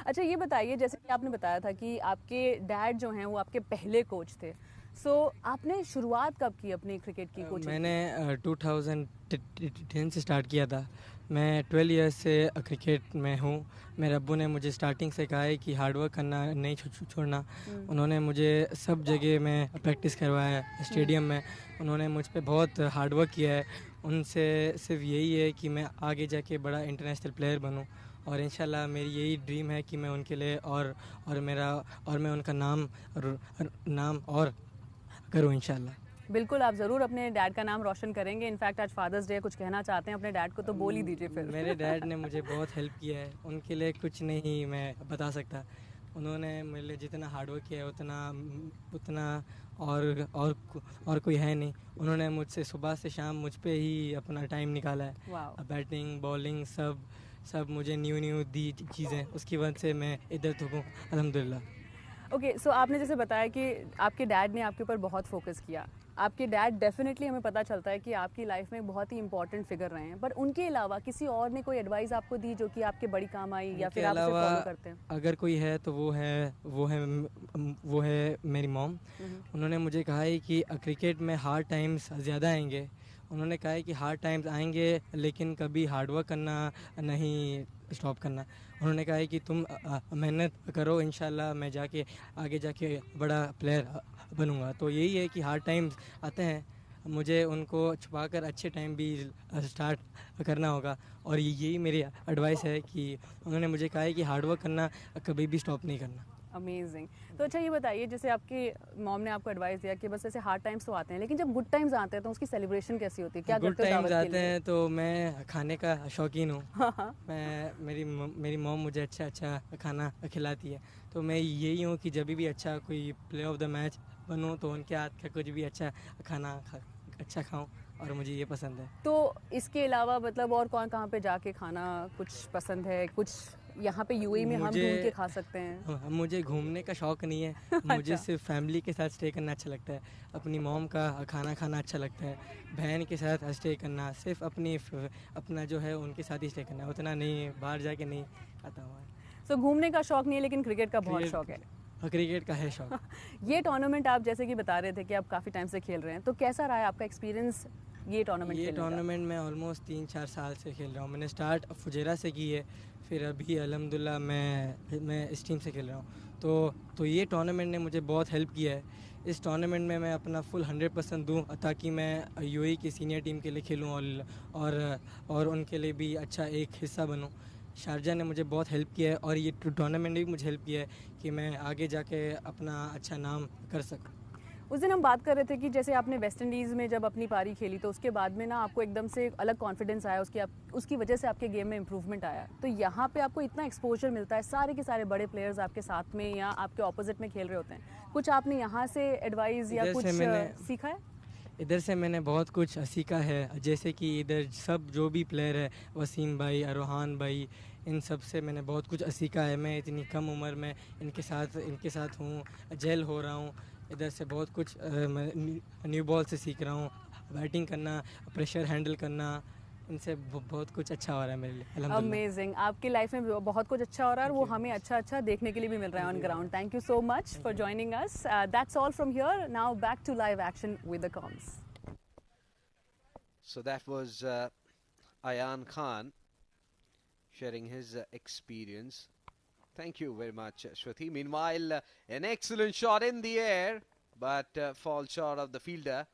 अच्छा ये बताइए, जैसे कि आपने बताया था कि आपके डैड जो हैं वो आपके पहले कोच थे, सो आपने शुरुआत कब की अपनी क्रिकेट की कोचिंग? मैंने 2010 से स्टार्ट किया था। मैं 12 इयर्स से क्रिकेट में हूँ। मेरे अब्बू ने मुझे स्टार्टिंग से कहा है कि हार्ड वर्क करना नहीं छोड़ना। उन्होंने मुझे सब जगह में प्रैक्टिस करवाया है, स्टेडियम में उन्होंने मुझ पे बहुत हार्ड वर्क किया है। उनसे सिर्फ यही है कि मैं आगे जाके बड़ा इंटरनेशनल प्लेयर बनूँ, और इंशाल्लाह मेरी यही ड्रीम है कि मैं उनके लिए और मैं उनका नाम और करूँ इंशाल्लाह। बिल्कुल, आप ज़रूर अपने डैड का नाम रोशन करेंगे। इनफैक्ट आज फादर्स डे, कुछ कहना चाहते हैं अपने डैड को तो बोल ही दीजिए फिर। मेरे डैड ने मुझे बहुत हेल्प किया है, उनके लिए कुछ नहीं मैं बता सकता। उन्होंने मेरे लिए जितना हार्ड वर्क किया है उतना और कोई है नहीं। उन्होंने मुझसे सुबह से शाम मुझ पे ही अपना टाइम निकाला है। वाह। बैटिंग बॉलिंग सब मुझे न्यू दी चीज़ें, उसकी वजह से मैं इधर तक हूँ अल्हम्दुलिल्लाह। ओके, सो आपने जैसे बताया कि आपके डैड ने आपके ऊपर बहुत फोकस किया। आपके डैड डेफिनेटली हमें पता चलता है कि आपकी लाइफ में बहुत ही इंपॉर्टेंट फिगर रहे हैं, पर उनके अलावा किसी और ने कोई एडवाइस आपको दी जो कि आपके बड़ी काम आई, या उनके फिर आप उसे अलावा फॉलो करते हैं? अगर कोई है तो वो है मेरी मॉम। उन्होंने मुझे कहा है कि क्रिकेट में हार्ड टाइम्स ज़्यादा आएंगे। उन्होंने कहा है कि हार्ड टाइम्स आएंगे लेकिन कभी हार्ड वर्क करना नहीं स्टॉप करना। उन्होंने कहा है कि तुम मेहनत करो, इंशाल्लाह मैं आगे जाके बड़ा प्लेयर बनूंगा। तो यही है कि हार्ड टाइम्स आते हैं, मुझे उनको छुपाकर अच्छे टाइम भी स्टार्ट करना होगा। और यही मेरी एडवाइस है कि उन्होंने मुझे कहा है कि हार्ड वर्क करना, कभी भी स्टॉप नहीं करना। अमेजिंग। तो अच्छा ये बताइए, जैसे आपकी मॉम ने आपको एडवाइस दिया कि बस ऐसे हार्ड टाइम्स तो आते हैं, लेकिन जब गुड टाइम्स आते हैं तो उसकी सेलिब्रेशन कैसी होती है? क्या गुड करते हो टाइम्स दावत के आते लिए? हैं तो मैं खाने का शौकीन हूँ। हाँ। मेरी मॉम मुझे अच्छा खाना खिलाती है, तो मैं यही हूँ कि जब भी अच्छा कोई प्ले ऑफ द मैच बनूँ तो उनके हाथ का कुछ भी खाना अच्छा खाऊं, और मुझे ये पसंद है। तो इसके अलावा मतलब और कहाँ पे जाके खाना कुछ पसंद है? कुछ यहाँ पे यूएई में हम ढूंढ के खा सकते हैं? मुझे घूमने का शौक नहीं है, मुझे अच्छा। सिर्फ फैमिली के साथ स्टे करना अच्छा लगता है। अपनी मॉम का खाना खाना अच्छा लगता है, बहन के साथ स्टे करना, सिर्फ अपना जो है उनके साथ ही स्टे करना, उतना नहीं बाहर जाके नहीं आता हूँ। सो घूमने का शौक नहीं है लेकिन क्रिकेट का बहुत शौक है। क्रिकेट का है शौक। ये टूर्नामेंट आप जैसे कि बता रहे थे कि आप काफ़ी टाइम से खेल रहे हैं, तो कैसा रहा है आपका एक्सपीरियंस ये टूर्नामेंट में ऑलमोस्ट 3-4 साल से खेल रहा हूँ। मैंने स्टार्ट फुजेरा से की है, फिर अभी अल्हम्दुलिल्लाह मैं इस टीम से खेल रहा हूँ। तो ये टूर्नामेंट ने मुझे बहुत हेल्प किया है। इस टूर्नामेंट में मैं अपना फुल 100% दूँ ताकि मैं यूएई की सीनियर टीम के लिए खेलूँ और उनके लिए भी अच्छा एक हिस्सा बनूँ। शारजा ने मुझे बहुत हेल्प किया है और ये टूर्नामेंट ने भी मुझे हेल्प किया है कि मैं आगे जाके अपना अच्छा नाम कर सकूँ। उस दिन हम बात कर रहे थे कि जैसे आपने वेस्ट इंडीज़ में जब अपनी पारी खेली तो उसके बाद में ना आपको एकदम से अलग कॉन्फिडेंस आया, उसकी वजह से आपके गेम में इम्प्रूवमेंट आया। तो यहाँ पे आपको इतना एक्सपोजर मिलता है, सारे के सारे बड़े प्लेयर्स आपके साथ में या आपके ऑपोजिट में खेल रहे होते हैं, कुछ आपने यहाँ से एडवाइस या कुछ सीखा है? इधर से मैंने बहुत कुछ सीखा है, जैसे कि इधर सब जो भी प्लेयर है, वसीम भाई, रोहान भाई, इन सब से मैंने बहुत कुछ सीखा है। मैं इतनी कम उम्र में इनके साथ हूँ, जेल हो रहा हूँ। इधर से बहुत कुछ न्यू बॉल से सीख रहा हूँ, बैटिंग करना, प्रेशर हैंडल करना, इनसे बहुत कुछ अच्छा हो रहा है मेरे लिए अल्हम्दुलिल्लाह। अमेजिंग, आपकी लाइफ में बहुत कुछ अच्छा हो रहा है और वो हमें अच्छा देखने के लिए भी मिल रहा है on ground. Thank you so much for joining us. That's all from here. Now back to live action with the comms. So that was Ayan Khan sharing his experience. Thank you very much, Shruti. Meanwhile, an excellent shot in the air, but fall short of the fielder.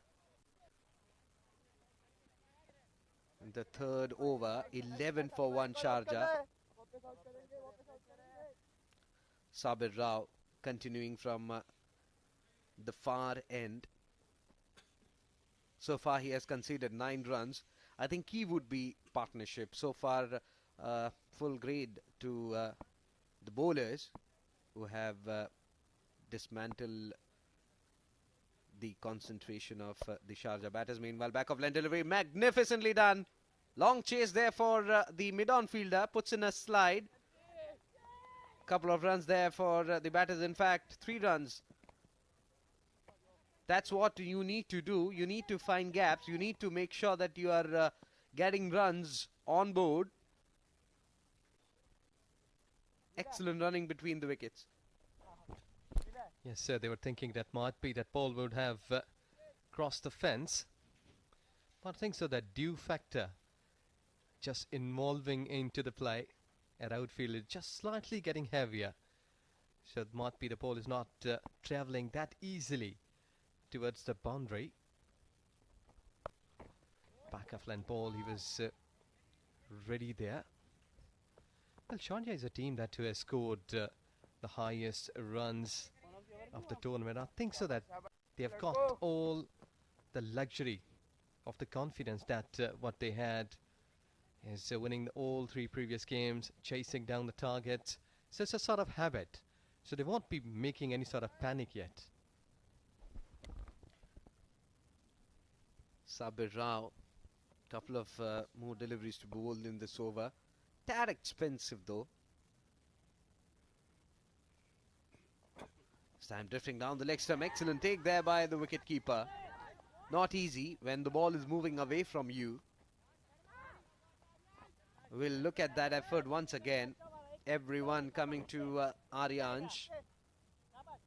The third over, 11 for 1 Sharjah. Sabir Rao continuing from the far end. So far he has conceded 9 runs. I think he would be partnership. So far full grade to the bowlers who have dismantled the concentration of the Sharjah batters. Meanwhile, back of line delivery, magnificently done. Long chase there for the mid-on fielder, puts in a slide. Couple of runs there for the batters. In fact, 3 runs. That's what you need to do. You need to find gaps. You need to make sure that you are getting runs on board. Excellent running between the wickets. Yes, sir, they were thinking that might be that ball would have crossed the fence. But I think so that due factor just involving into the play at outfield is just slightly getting heavier. So it might be the ball is not travelling that easily towards the boundary. Back of line ball, he was ready there. Well, Sharjah is a team that who has scored the highest runs of the tournament. I think so that they have got all the luxury of the confidence that what they had is winning all 3 previous games, chasing down the targets. So it's a sort of habit. So they won't be making any sort of panic yet. Sabir Rao, couple of more deliveries to bowl in this over. That expensive though. This time drifting down the leg stump. Excellent take there by the wicket keeper. Not easy when the ball is moving away from you. We'll look at that effort once again. Everyone coming to Aryansh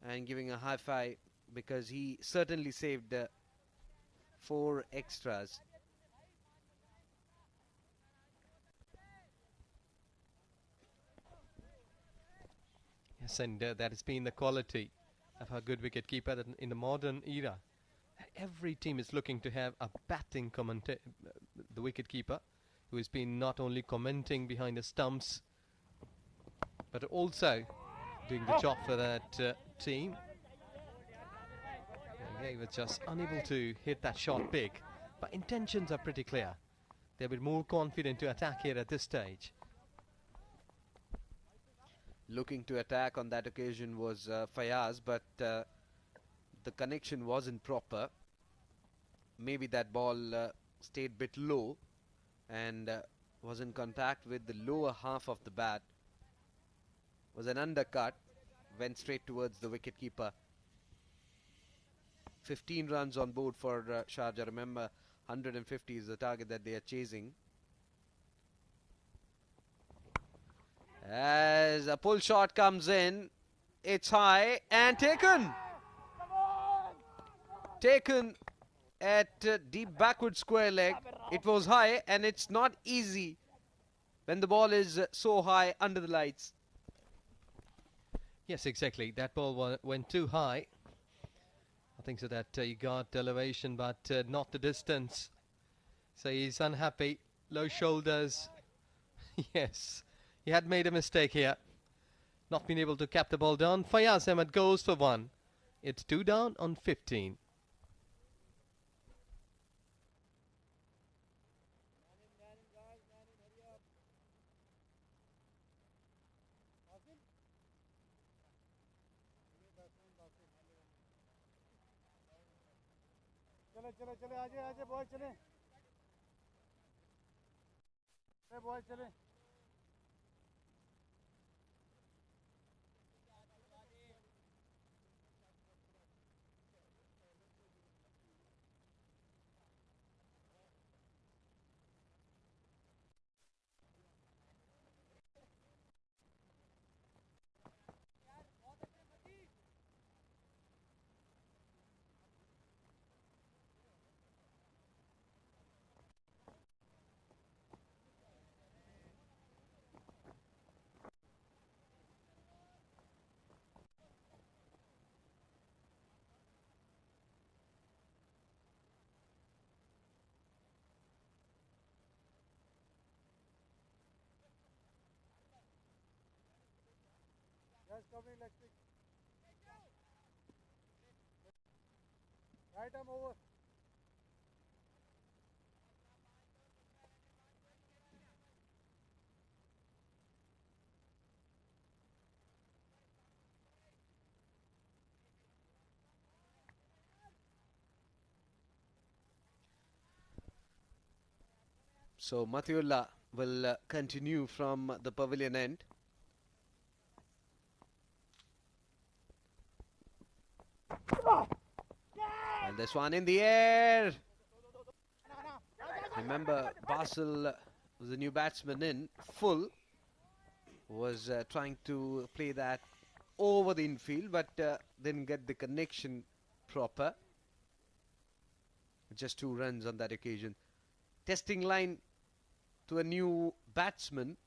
and giving a high five because he certainly saved 4 extras. Yes, and that has been the quality of a good wicket keeper in the modern era. Every team is looking to have a batting the wicket keeper who has been not only commenting behind the stumps but also doing the job for that team. And he was just unable to hit that shot big, but intentions are pretty clear. They'll be more confident to attack here at this stage. Looking to attack on that occasion was Fayaz, but the connection wasn't proper. Maybe that ball stayed a bit low and was in contact with the lower half of the bat. Was an undercut, went straight towards the wicketkeeper. 15 runs on board for Sharjah. Remember, 150 is the target that they are chasing. As a pull shot comes in, it's high and taken. Taken at deep backward square leg. It was high and it's not easy when the ball is so high under the lights. Yes, exactly. That ball went too high. I think so that he got elevation but not the distance. So he's unhappy. Low shoulders. Yes. He had made a mistake here. Not been able to cap the ball down. Fayaz Ahmed goes for 1. It's 2 down on 15. चले चले आजे आजे boy चले boy चले Just covering leg stick. Right arm over. So Matiullah will continue from the pavilion end. And this one in the air. Remember, Basel was the new batsman in full. Was trying to play that over the infield, but didn't get the connection proper. Just 2 runs on that occasion. Testing line to a new batsman,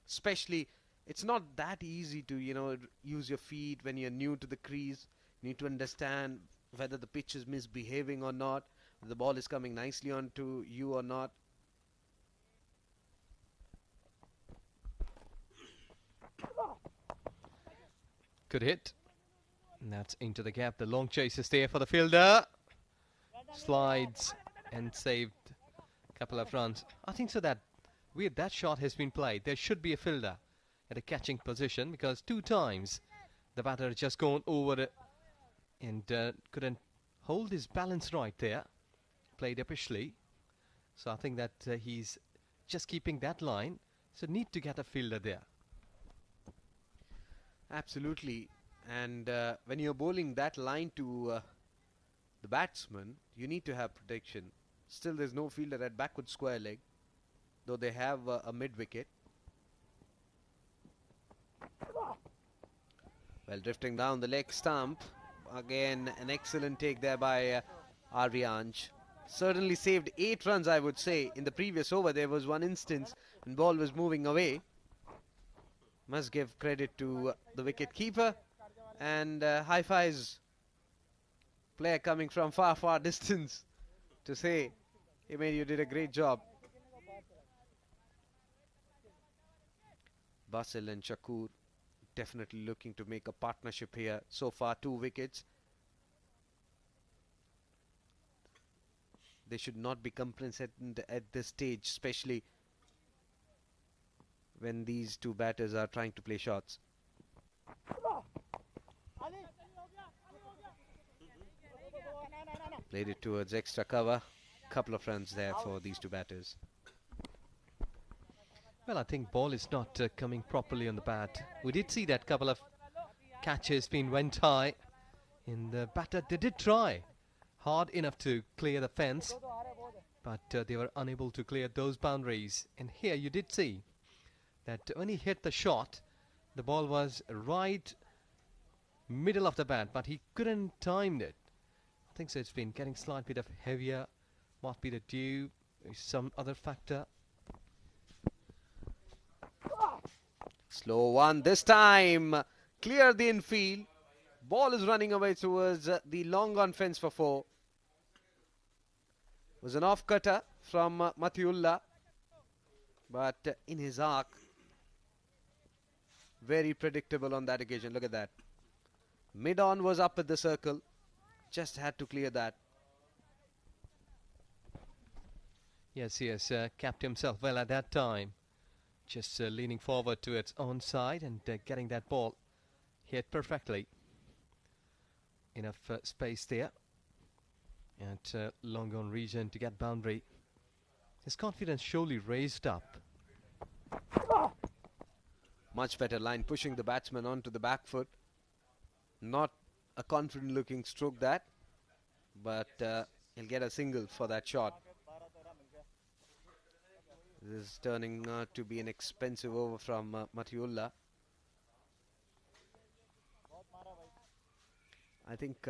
especially, it's not that easy to, use your feet when you're new to the crease. You need to understand whether the pitch is misbehaving or not, whether the ball is coming nicely onto you or not. Good hit. And that's into the gap. The long chase is there for the fielder. Slides and saved a couple of runs. I think so that where that shot has been played, there should be a fielder at a catching position, because 2 times the batter just gone over it and couldn't hold his balance right there. Played upishly. So I think that he's just keeping that line. So need to get a fielder there. Absolutely. And when you're bowling that line to the batsman, you need to have protection. Still, there's no fielder at backward square leg, though they have a mid-wicket. Well, drifting down the leg stump. Again, an excellent take there by Arvianj. Certainly saved 8 runs, I would say. In the previous over, there was one instance when ball was moving away. Must give credit to the wicket keeper, and high fives. Player coming from far distance to say, hey man, you did a great job. Basil and Shakur definitely looking to make a partnership here. So far 2 wickets. They should not be complacent at this stage, especially when these 2 batters are trying to play shots. Played it towards extra cover. Couple of runs there for these 2 batters. Well, I think ball is not coming properly on the bat. We did see that couple of catches being went high. In the batter, they did try hard enough to clear the fence, but they were unable to clear those boundaries. And here you did see that when he hit the shot, the ball was right middle of the bat, but he couldn't time it. I think so it's been getting slight bit of heavier. Might be the dew, some other factor. Slow one this time. Clear the infield. Ball is running away towards the long on fence for 4. Was an off cutter from Matiullah, but in his arc, very predictable on that occasion. Look at that. Mid on was up at the circle. Just had to clear that. Yes, he has kept himself well at that time. Just leaning forward to its own side and getting that ball hit perfectly. Enough space there at long on region to get boundary. His confidence surely raised up. Much better line, pushing the batsman onto the back foot. Not a confident looking stroke that, but he'll get a single for that shot. This is turning out to be an expensive over from Matiullah. I think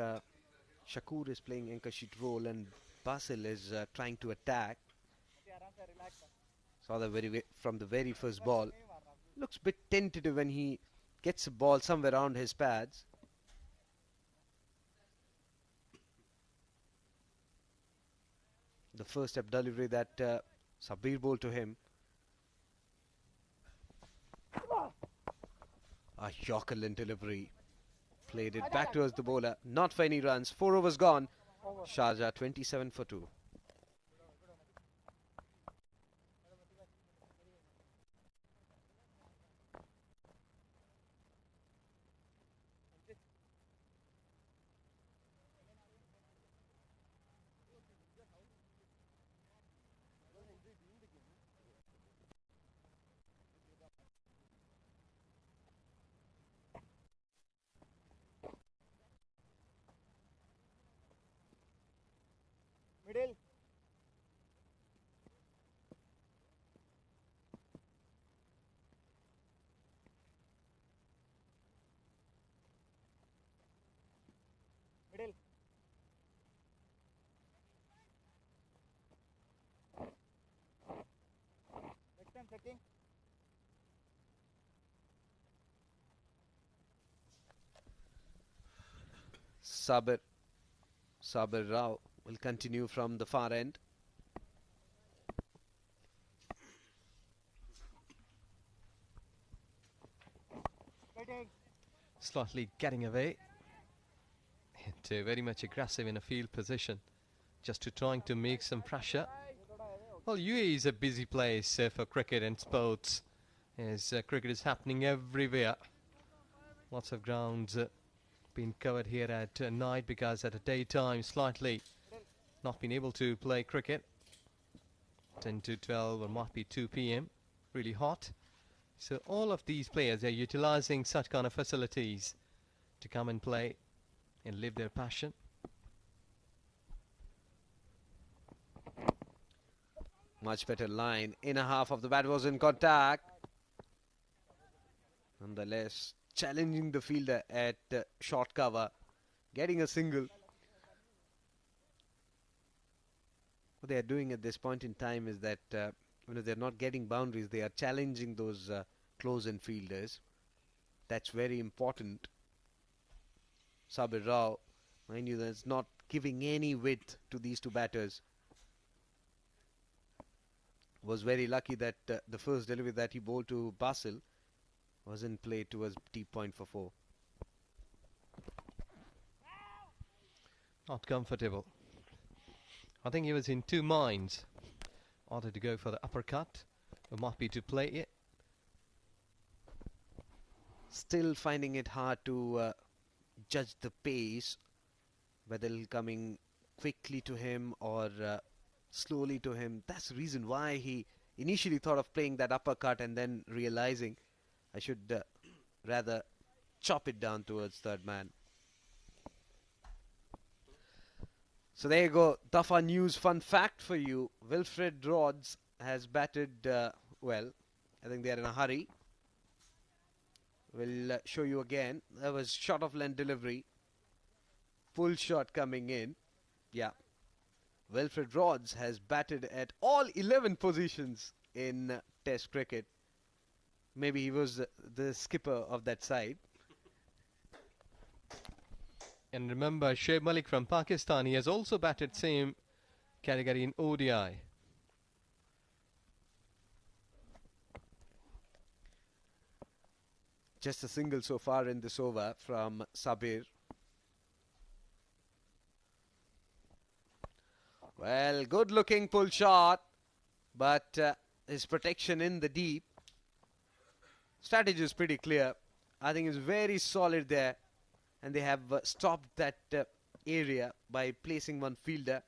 Shakur is playing anchor sheet role and Basil is trying to attack. Saw that from the very first ball. Looks a bit tentative when he gets a ball somewhere around his pads. The first step delivery that Sabir bowled to him. A Yorkerland delivery. Played it back towards the bowler. Not for any runs. 4 overs gone. Sharjah 27 for 2. Middle. Middle. Next time setting. Sabir Rao will continue from the far end. Setting. Slightly getting away. And very much aggressive in a field position. Just to trying to make some pressure. Well, UAE is a busy place for cricket and sports. As cricket is happening everywhere. Lots of grounds being covered here at night, because at a daytime slightly not been able to play cricket. 10 to 12 or might be 2 p.m. Really hot. So all of these players are utilizing such kind of facilities to come and play and live their passion. Much better line. Inner half of the bat was in contact. Nonetheless, challenging the fielder at short cover. Getting a single. What they are doing at this point in time is that they're not getting boundaries, they are challenging those close-in fielders. That's very important. Sabir Rao, mind you, that's not giving any width to these two batters. Was very lucky that the first delivery that he bowled to Basil was in play towards deep point for 4. Not comfortable. I think he was in two minds. Either to go for the uppercut or might be to play it. Still finding it hard to judge the pace, whether it'll coming quickly to him or slowly to him. That's the reason why he initially thought of playing that uppercut and then realizing I should rather chop it down towards third man. So there you go, Dafa News fun fact for you. Wilfred Rhodes has batted well. I think they are in a hurry. We'll show you again. That was shot of length delivery. Full shot coming in. Yeah. Wilfred Rhodes has batted at all 11 positions in Test cricket. Maybe he was the skipper of that side. And remember, Shoaib Malik from Pakistan, he has also batted same category in ODI. Just a single so far in this over from Sabir. Well, good looking pull shot, but his protection in the deep. Strategy is pretty clear. I think it's very solid there, and they have stopped that area by placing one fielder.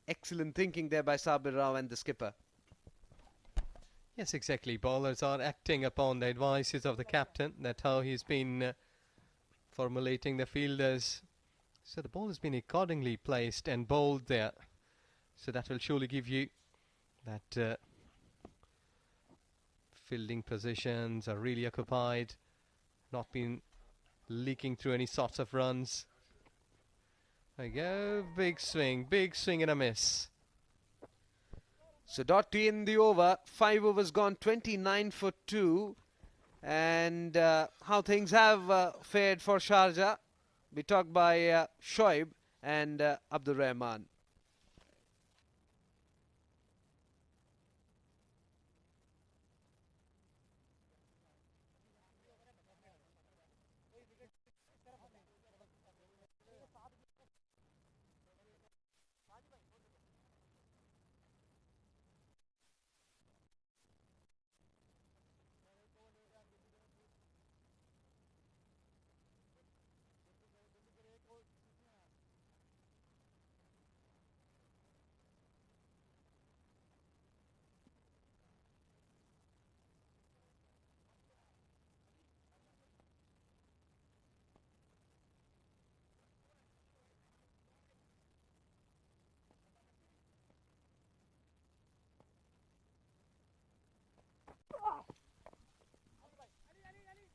Excellent thinking there by Sabir Rao and the skipper. Yes, exactly. Bowlers are acting upon the advices of the captain. That's how he's been formulating the fielders. So the ball has been accordingly placed and bowled there. So that will surely give you that fielding positions are really occupied, not been leaking through any sorts of runs. There you go, big swing and a miss. So dot to end the over. 5 overs gone, 29 for 2. And how things have fared for Sharjah. We talked by Shoaib and Abdur Rahman.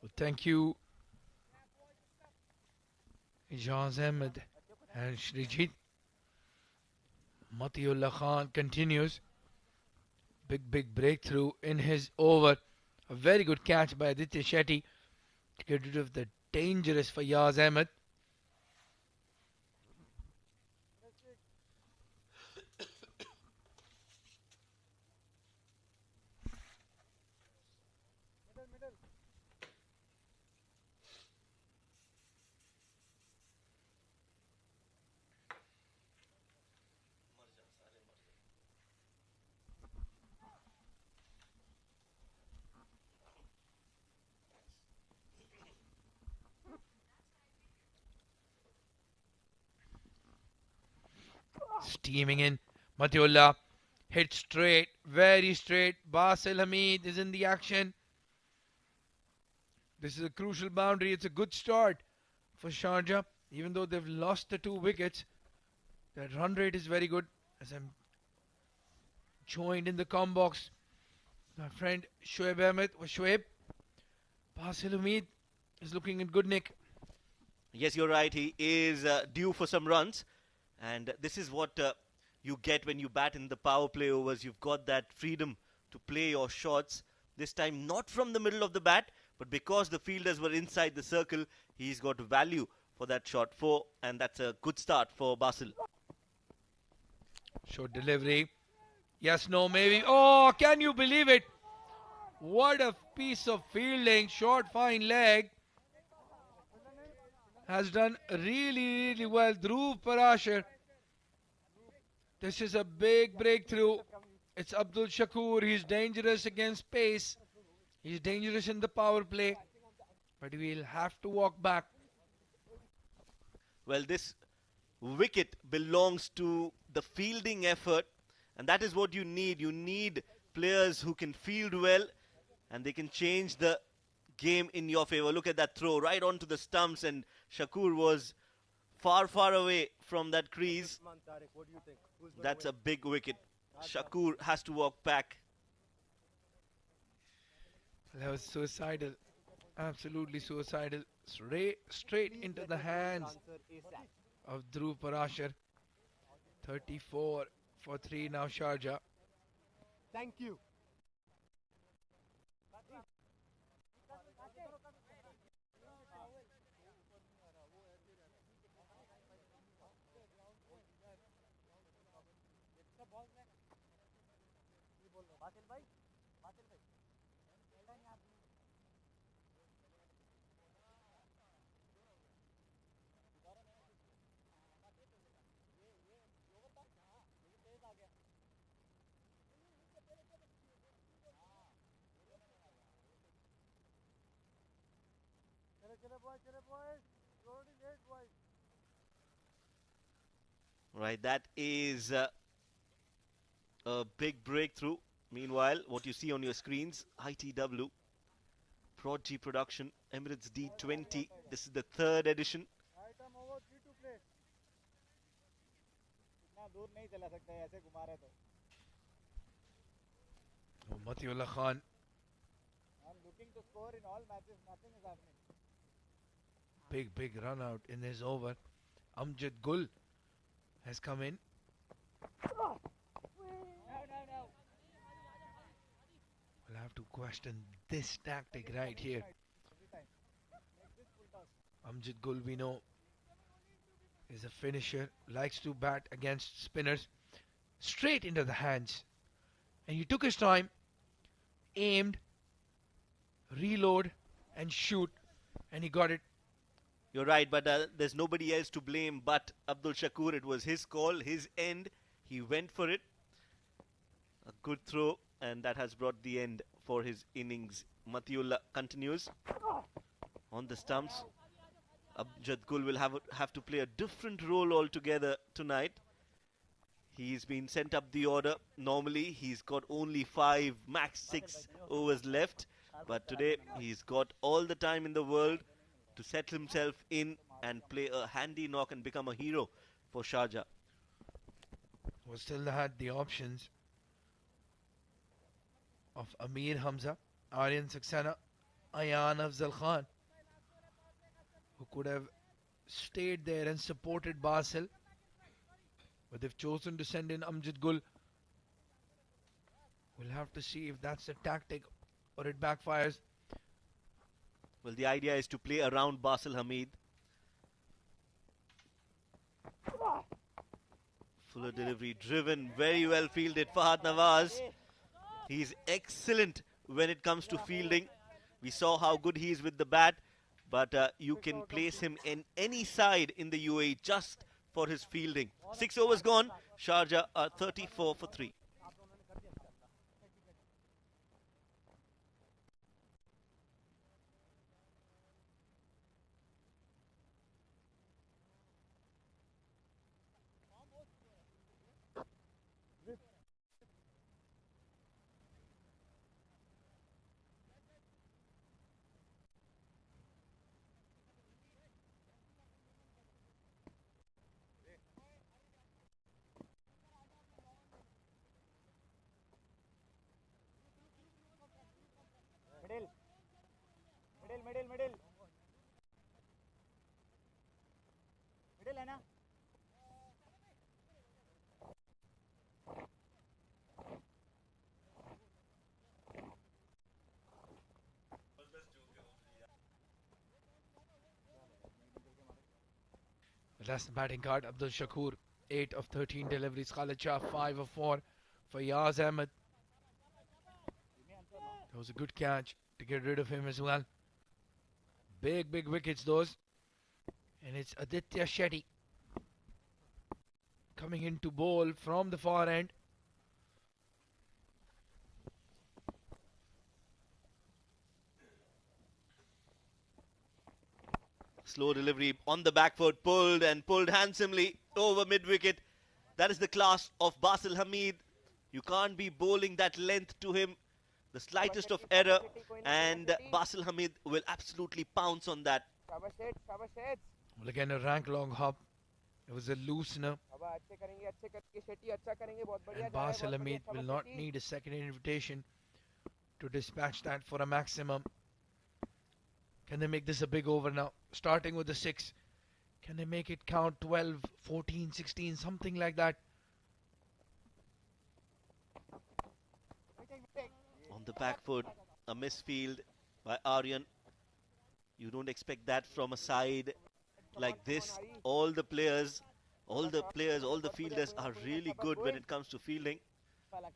Well, thank you, Ijaz Ahmed and Shrijit. Matiullah Khan continues. Big breakthrough in his over. A very good catch by Aditya Shetty to get rid of the dangerous Fayyaz Ahmed. Steaming in. Matiullah hit straight, very straight. Basil Hamid is in the action. This is a crucial boundary. It's a good start for Sharjah. Even though they've lost the 2 wickets, their run rate is very good. As I'm joined in the com box, my friend Shoaib Ahmed or Shoaib. Basil Hamid is looking in good nick. Yes, you're right. He is due for some runs. And this is what you get when you bat in the power play overs. You've got that freedom to play your shots. This time not from the middle of the bat, but because the fielders were inside the circle, he's got value for that shot 4. And that's a good start for Basil. Short delivery. Yes, no, maybe. Oh, can you believe it? What a piece of fielding. Short, fine leg. Has done really well. Dhruv Parashar. This is a big breakthrough. It's Abdul Shakur. He's dangerous against pace. He's dangerous in the power play. But we'll have to walk back. Well, this wicket belongs to the fielding effort. And that is what you need. You need players who can field well. And they can change the game in your favor. Look at that throw right onto the stumps, and Shakur was far away from that crease. That's a big wicket. Shakur has to walk back. That was suicidal. Absolutely suicidal. Straight into the hands of Dhruv Parashar. 34 for 3 now, Sharjah. Thank you. Right, that is a big breakthrough. Meanwhile, what you see on your screens, ITW, Prod G production, Emirates D20. This is the 3rd edition. Matiullah Khan. I'm looking to score in all matches. Nothing is happening. Big run out in his over. Amjad Gul has come in. No. We'll have to question this tactic right here. Amjad Gul, we know, is a finisher, likes to bat against spinners. Straight into the hands. And he took his time, aimed, reload, and shoot. And he got it. You're right, but there's nobody else to blame but Abdul Shakur. It was his call, his end. He went for it. A good throw, and that has brought the end for his innings. Matiullah continues on the stumps. Amjad Gul will have to play a different role altogether tonight. He's been sent up the order. Normally, he's got only 5, max 6 overs left. But today, he's got all the time in the world to settle himself in and play a handy knock and become a hero for Sharjah. We still had the options of Amir Hamza, Aryan Saxena, Ayan Afzal Khan, who could have stayed there and supported Basel, but they've chosen to send in Amjad Gul. We'll have to see if that's the tactic or it backfires. Well, the idea is to play around Basil Hamid. Fuller delivery driven, very well fielded. Fahad Nawaz. He's excellent when it comes to fielding. We saw how good he is with the bat, but you can place him in any side in the UAE just for his fielding. 6 overs gone. Sharjah are 34 for 3. Middle. Middle. Middle है ना? That's the batting card. Abdul Shakur, 8 of 13 deliveries. Khalid Shah, 5 of 4. Fayaz Ahmed. That was a good catch to get rid of him as well. Big wickets those. And it's Aditya Shetty coming in to bowl from the far end. Slow delivery on the back foot, pulled handsomely over mid-wicket. That is the class of Basil Hamid. You can't be bowling that length to him. The slightest of error and Basil Hamid will absolutely pounce on that. Well, again, a rank long hop. It was a loosener. And Basil Hamid will not need a second invitation to dispatch that for a maximum. Can they make this a big over now? Starting with the 6. Can they make it count 12, 14, 16, something like that? On the back foot, a misfield by Aryan. You don't expect that from a side like this. All the fielders are really good when it comes to fielding.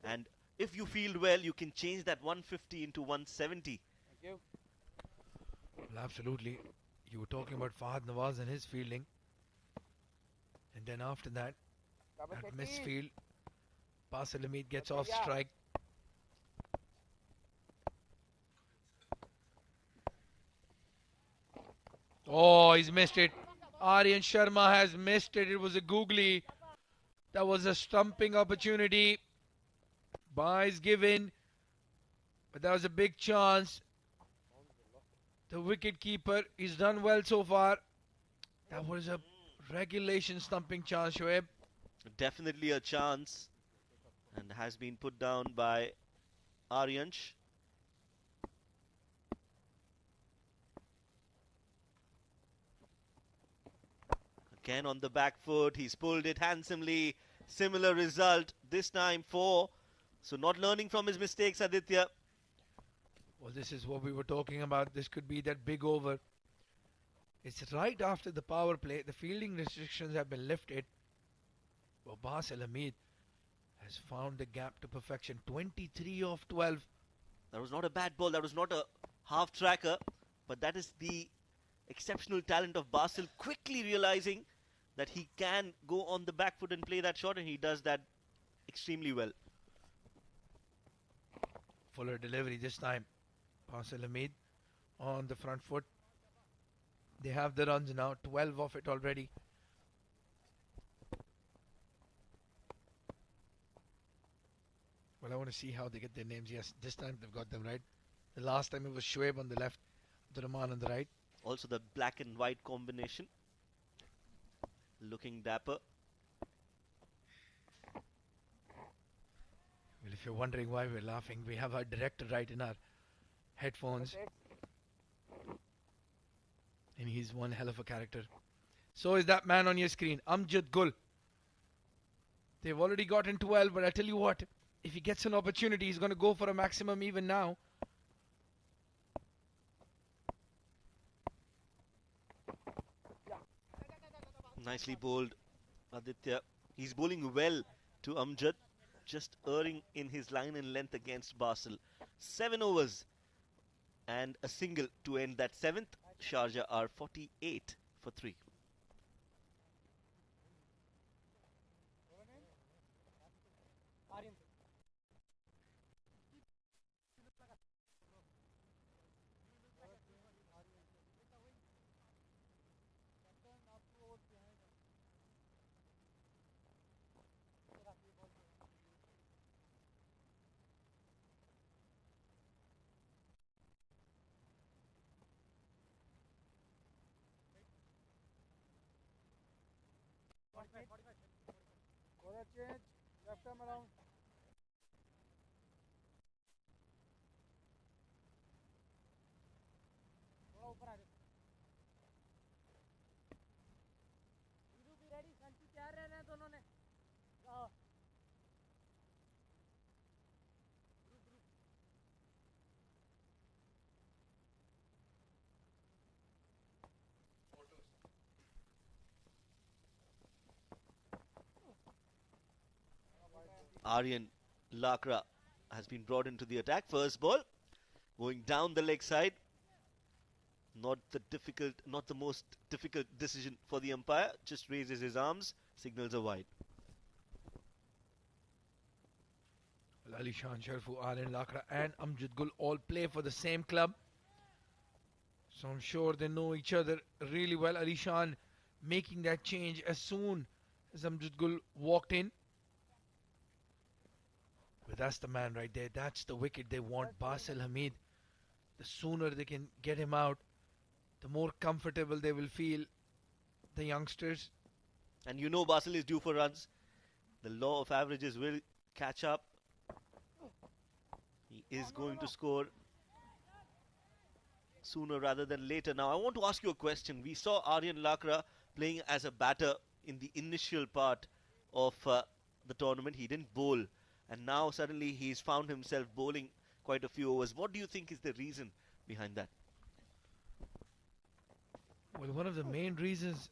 And if you field well, you can change that 150 into 170. Well, absolutely. You were talking about Fahad Nawaz and his fielding. And then after that, at misfield, Basil Hamid gets off strike. Oh, he's missed it. Aryan Sharma has missed it. It was a googly. That was a stumping opportunity. Byes given. But that was a big chance. The wicket keeper, he's done well so far. That was a regulation stumping chance, Shoaib. Definitely a chance. And has been put down by Aryansh. Again on the back foot, he's pulled it handsomely. Similar result, this time 4. So not learning from his mistakes, Aditya. Well, this is what we were talking about. This could be that big over. It's right after the power play. The fielding restrictions have been lifted. Well, Basil Hamid has found the gap to perfection. 23 of 12. That was not a bad ball. That was not a half tracker. But that is the exceptional talent of Basil, quickly realizing that he can go on the back foot and play that shot, and he does that extremely well. Fuller delivery this time. Basil Hamid on the front foot. They have the runs now, 12 of it already. Well, I want to see how they get their names. Yes, this time they've got them right. The last time it was Shoaib on the left, Abdurrahman on the right. Also the black and white combination. Looking dapper. Well, if you're wondering why we're laughing, we have our director right in our headphones. He's one hell of a character. So is that man on your screen, Amjad Gul. They've already gotten 12, but I tell you what, if he gets an opportunity, he's going to go for a maximum even now. Nicely bowled, Aditya. He's bowling well to Amjad, just erring in his line and length against Basel. 7 overs and a single to end that 7th. Sharjah are 48 for 3. Order change, left arm around. थोड़ा ऊपर आ जाओ. वीरू भी ready, संची तैयार रहना है दोनों ने. जाओ. Aryan Lakra has been brought into the attack. First ball, going down the leg side. Not the most difficult decision for the umpire. Just raises his arms, signals a wide. Well, Ali Shan Sharfu, Aryan Lakra and Amjad Gul all play for the same club. So I'm sure they know each other really well. Ali Shan making that change as soon as Amjad Gul walked in. But that's the man right there. That's the wicket they want. Basil Hamid. The sooner they can get him out, the more comfortable they will feel, the youngsters. And you know Basil is due for runs. The law of averages will catch up. He is going to score sooner rather than later. Now I want to ask you a question. We saw Aryan Lakra playing as a batter in the initial part of the tournament. He didn't bowl. And now suddenly he's found himself bowling quite a few overs. What do you think is the reason behind that? Well, one of the main reasons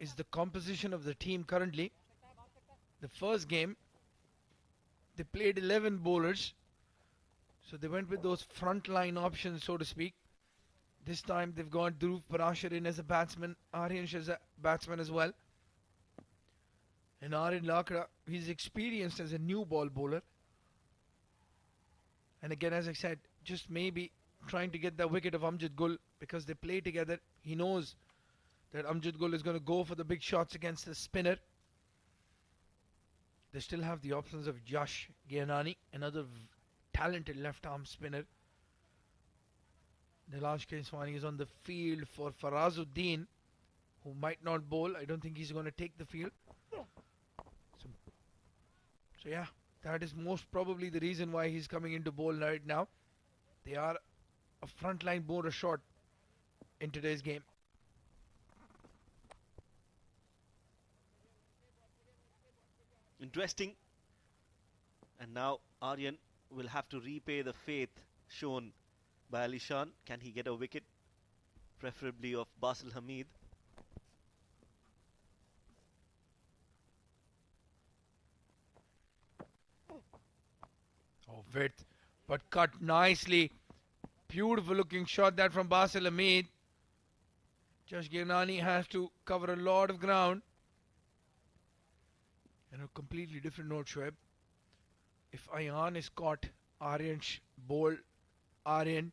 is the composition of the team currently. The first game, they played 11 bowlers. So they went with those front-line options, so to speak. This time they've got Dhruv Parashar in as a batsman, Aryansh as a batsman as well. And Aryan Lakra, he's experienced as a new ball bowler. And again, as I said, just maybe trying to get the wicket of Amjad Gul because they play together. He knows that Amjad Gul is going to go for the big shots against the spinner. They still have the options of Josh Gianani, another talented left-arm spinner. Nilesh Keswani is on the field for Farazuddin, who might not bowl. I don't think he's going to take the field. So yeah, that is most probably the reason why he's coming into bowl right now. They are a frontline bowler short in today's game. Interesting. And now Aryan will have to repay the faith shown by Ali Shan. Can he get a wicket? Preferably of Basil Hamid. Oh, width, but cut nicely. Beautiful looking shot that from Basil Hamid. Josh Gianani has to cover a lot of ground. And a completely different note, Shoaib. If Ayan is caught, Aryan's bowled Aryan,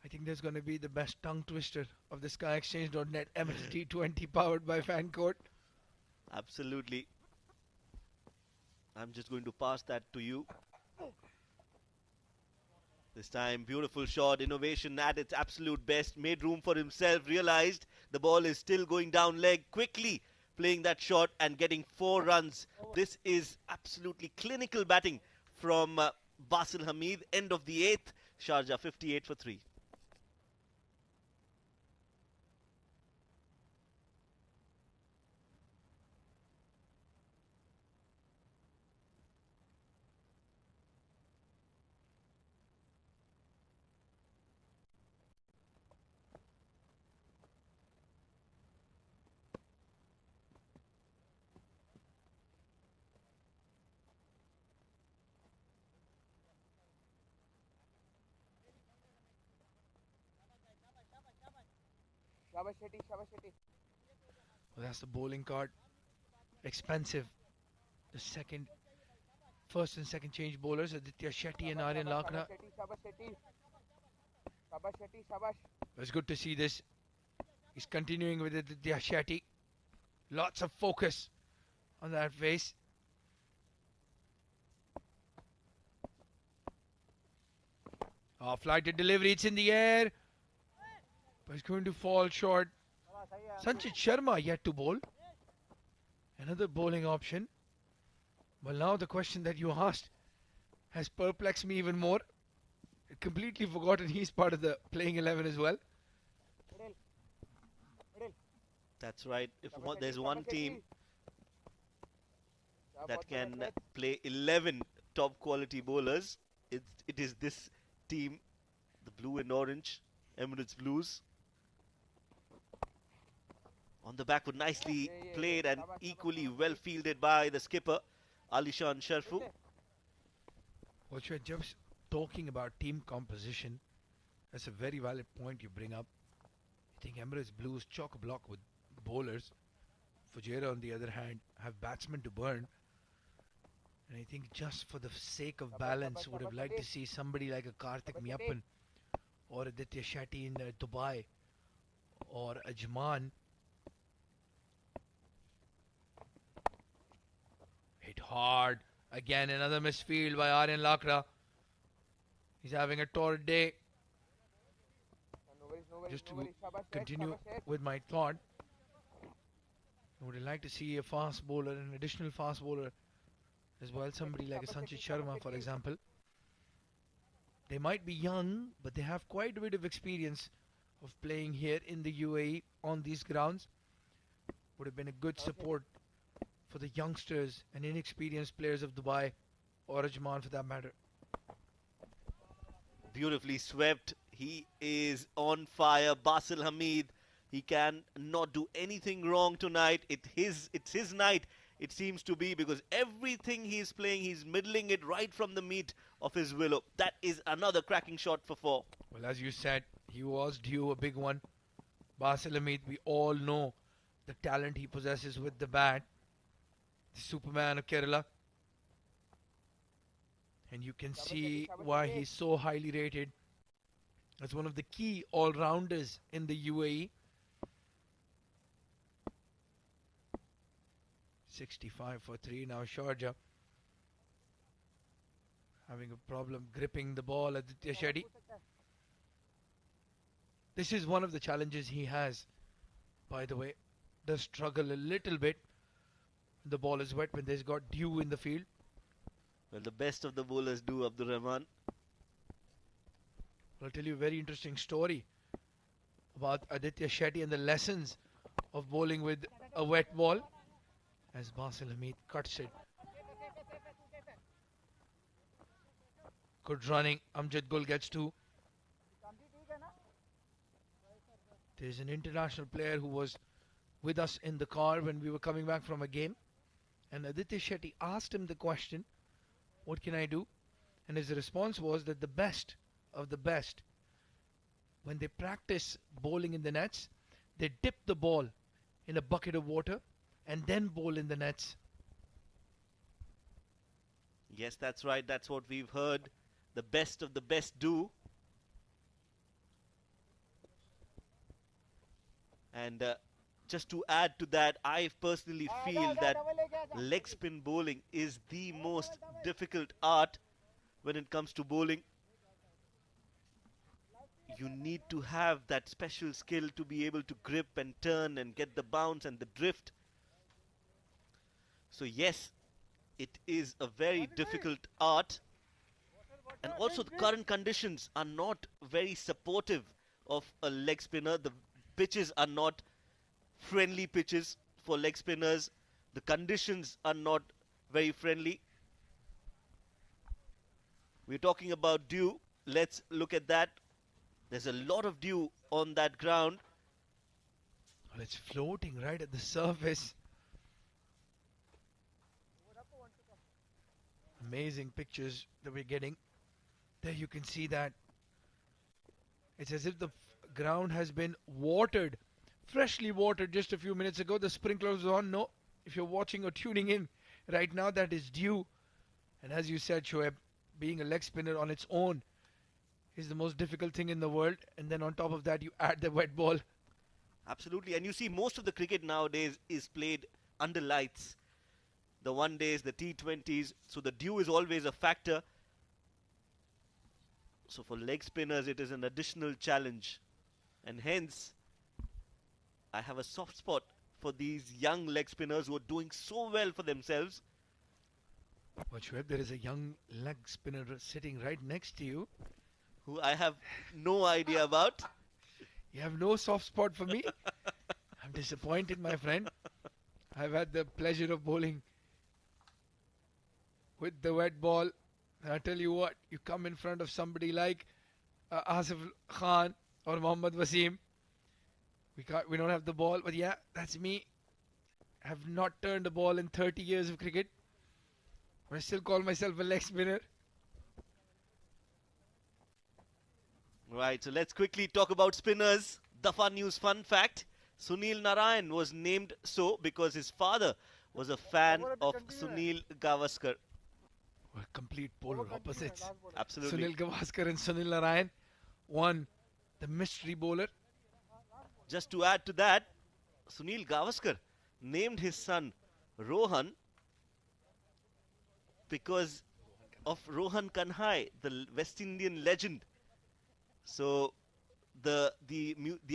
I think there's going to be the best tongue twister of the SkyExchange.net Emirates D20 powered by Fancourt. Absolutely. I'm just going to pass that to you. This time, beautiful shot, innovation at its absolute best, made room for himself, realized the ball is still going down leg, quickly playing that shot and getting 4 runs. This is absolutely clinical batting from Basil Hamid. End of the 8th, Sharjah 58 for 3. Well, that's the bowling card. Expensive. The first and second change bowlers, Aditya Shetty and Aryan Lakra. It's good to see this. He's continuing with Aditya Shetty. Lots of focus on that face. Off-lighted delivery, it's in the air. But it's going to fall short. Sanchit Sharma yet to bowl. Another bowling option. Well, now the question that you asked has perplexed me even more. Completely forgotten he's part of the playing 11 as well. That's right. If there's one team that can play 11 top quality bowlers, it is this team, the blue and orange, Emirates Blues. On the backward, nicely played and equally well fielded by the skipper, Alishan Sharfu. Well, we're just talking about team composition. That's a very valid point you bring up. I think Emirates Blues chock-a-block with bowlers. Fujairah, on the other hand, have batsmen to burn. And I think just for the sake of balance, would have liked to see somebody like a Karthik Miyappan or Aditya Shetty in Dubai or Ajman. Hit hard. Again, another misfield by Aryan Lakra. He's having a torrid day. Just to continue with my thought, I would like to see a fast bowler, an additional fast bowler as well. Somebody like a Sanchit Sharma, for example. They might be young, but they have quite a bit of experience of playing here in the UAE on these grounds. Would have been a good support for the youngsters and inexperienced players of Dubai or Ajman for that matter. Beautifully swept. He is on fire. Basil Hamid. He can not do anything wrong tonight. It's his night, it seems to be, because everything he's playing, he's middling it right from the meat of his willow. That is another cracking shot for 4. Well, as you said, he was due a big one. Basil Hamid, we all know the talent he possesses with the bat. The Superman of Kerala. And you can see why he's so highly rated as one of the key all-rounders in the UAE. 65 for 3 now. Sharjah having a problem gripping the ball. Aditya Shetty. This is one of the challenges he has, by the way. Does struggle a little bit. The ball is wet when there's got dew in the field. Well, the best of the bowlers do, Abdur Rahman. I'll tell you a very interesting story about Aditya Shetty and the lessons of bowling with a wet ball. As Basil Hamid cuts it. Good running. Amjad Gul gets 2. There's an international player who was with us in the car when we were coming back from a game. And Aditya Shetty asked him the question, what can I do? And his response was that the best of the best, when they practice bowling in the nets, they dip the ball in a bucket of water and then bowl in the nets. Yes, that's right. That's what we've heard. The best of the best do. And just to add to that, I personally feel that leg spin bowling is the most difficult art when it comes to bowling. You need to have that special skill to be able to grip and turn and get the bounce and the drift. So yes, it is a very difficult art. And also the current conditions are not very supportive of a leg spinner. The pitches are not friendly pitches for leg spinners. The conditions are not very friendly. We're talking about dew. Let's look at that. There's a lot of dew on that ground. Well, it's floating right at the surface. Amazing pictures that we're getting. There you can see that. It's as if the ground has been watered freshly watered just a few minutes ago. The sprinklers were on. No, if you're watching or tuning in right now, that is due. And as you said, Shoaib, being a leg spinner on its own is the most difficult thing in the world. And then on top of that, you add the wet ball. Absolutely. And you see, most of the cricket nowadays is played under lights. The one days, the T20s. So the dew is always a factor. So for leg spinners, it is an additional challenge. And hence, I have a soft spot for these young leg spinners who are doing so well for themselves. But Shoaib, there is a young leg spinner sitting right next to you. Who I have no idea about. You have no soft spot for me? I'm disappointed, my friend. I've had the pleasure of bowling with the wet ball. And I tell you what, you come in front of somebody like Asif Khan or Mohammad Wasim. We don't have the ball, but yeah, that's me. I have not turned a ball in 30 years of cricket. But I still call myself a leg spinner. Right, so let's quickly talk about spinners. The fun news, fun fact. Sunil Narayan was named so because his father was a fan of Sunil Gavaskar. Well, complete polar opposites. Absolutely. Sunil Gavaskar and Sunil Narayan. One, the mystery bowler. Just to add to that, Sunil Gavaskar named his son Rohan because of Rohan Kanhai, the West Indian legend. So the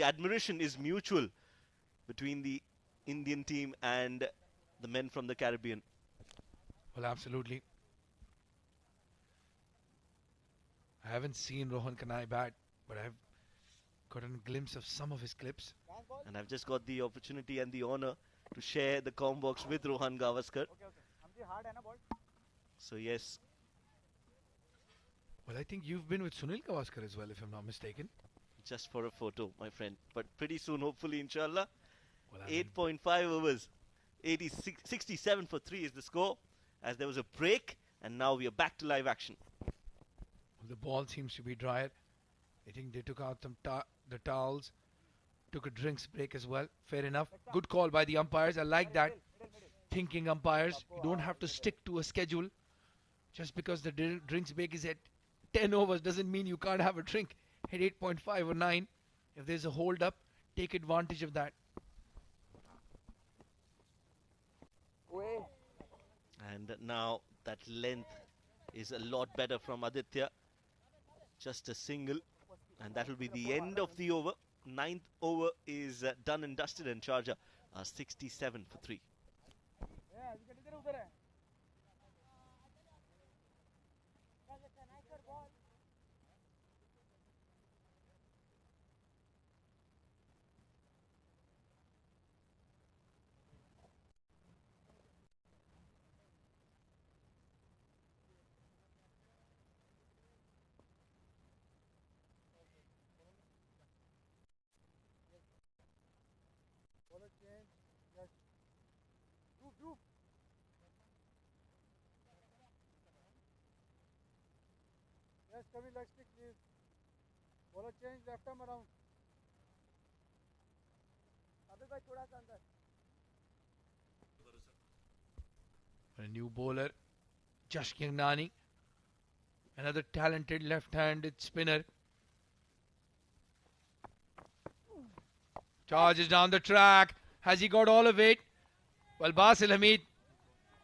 admiration is mutual between the Indian team and the men from the Caribbean. Well, absolutely. I haven't seen Rohan Kanhai bat, but I've gotten a glimpse of some of his clips. And I've just got the opportunity and the honor to share the com box with Rohan Gavaskar. So yes. Well, I think you've been with Sunil Gavaskar as well, if I'm not mistaken. Just for a photo, my friend. But pretty soon, hopefully, inshallah. Well, 8.5 overs. 67 for 3 is the score. As there was a break, and now we are back to live action. The ball seems to be drier. I think they took out some the towels. Took a drinks break as well. Fair enough. Good call by the umpires. I like that. Thinking umpires. You don't have to stick to a schedule. Just because the drinks break is at 10 overs doesn't mean you can't have a drink at 8.5 or 9. If there's a hold up, take advantage of that. And now that length is a lot better from Aditya. Just a single. And that will be the end of the over. 9th over is done and dusted, and Sharjah are 67 for 3. Yes, come in, leg stick, please. Bowler change, left arm around. Abhi bhai, thoda sa andar. A new bowler, Jash Nani. Another talented left-handed spinner. Charges down the track. Has he got all of it? Well, Basil Hamid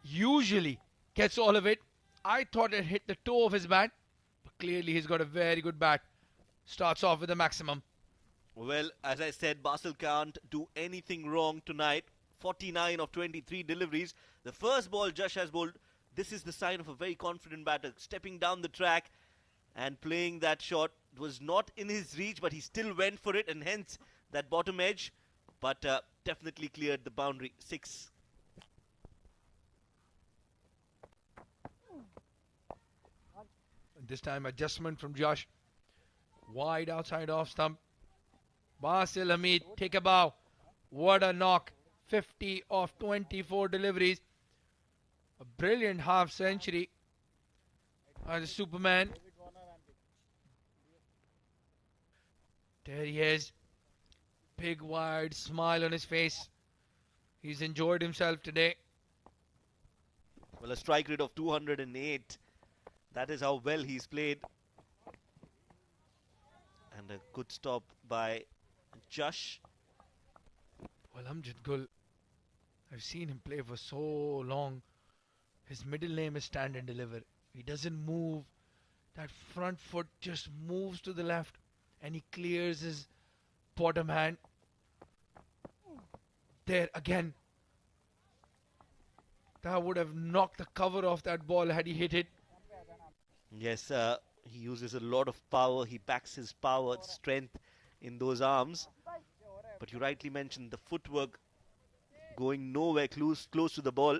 usually gets all of it. I thought it hit the toe of his bat. But clearly he's got a very good bat. Starts off with a maximum. Well, as I said, Basil can't do anything wrong tonight. 49 of 23 deliveries. The first ball Josh has bowled. This is the sign of a very confident batter. Stepping down the track and playing that shot. It was not in his reach, but he still went for it, and hence that bottom edge. But definitely cleared the boundary. 6. This time adjustment from Josh. Wide outside off stump. Basil Hamid, take a bow. What a knock. 50 of 24 deliveries. A brilliant half century. The Superman. There he is. big wide smile on his face. He's enjoyed himself today. Well, a strike rate of 208. That is how well he's played. And a good stop by Josh. Well, Amjad Gul, I've seen him play for so long. His middle name is stand and deliver. He doesn't move. That front foot just moves to the left and he clears his bottom hand. There again. That would have knocked the cover off that ball had he hit it. Yes, he uses a lot of power. He packs his power, strength in those arms. But you rightly mentioned the footwork going nowhere close to the ball.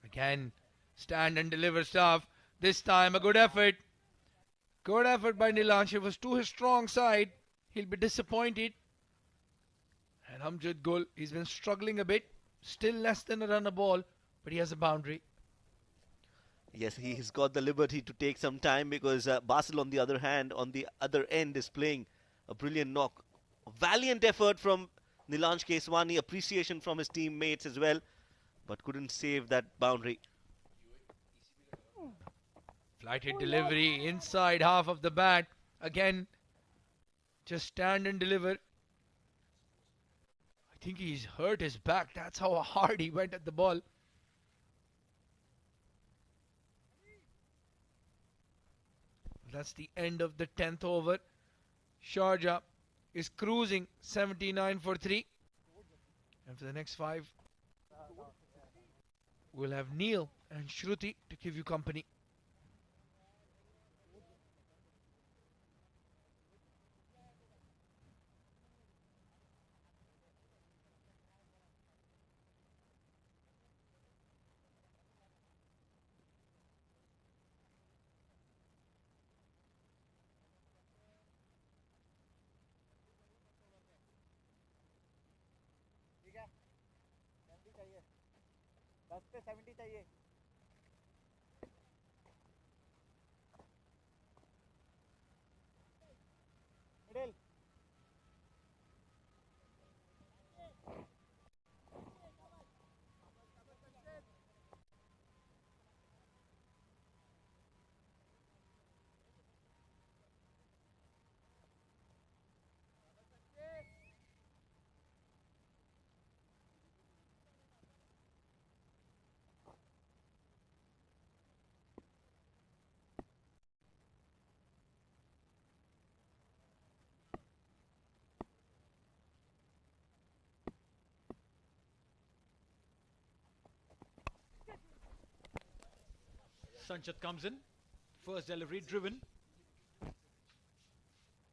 Again, stand and deliver stuff. This time a good effort. Good effort by Nilansh. It was to his strong side. He'll be disappointed. And Amjad Gul, he's been struggling a bit. Still less than a run a ball, but he has a boundary. Yes, he's got the liberty to take some time because Basil, on the other hand, on the other end, is playing a brilliant knock. A valiant effort from Nilansh Keswani, appreciation from his teammates as well, but couldn't save that boundary. Flighted delivery inside half of the bat. Again, just stand and deliver. I think he's hurt his back. That's how hard he went at the ball. That's the end of the 10th over. Sharjah is cruising 79 for 3. And for the next 5, we'll have Neil and Shruti to give you company. ठीक है, जल्दी चाहिए, 10 पे 70 चाहिए. Middle. Sanchat comes in. First delivery driven.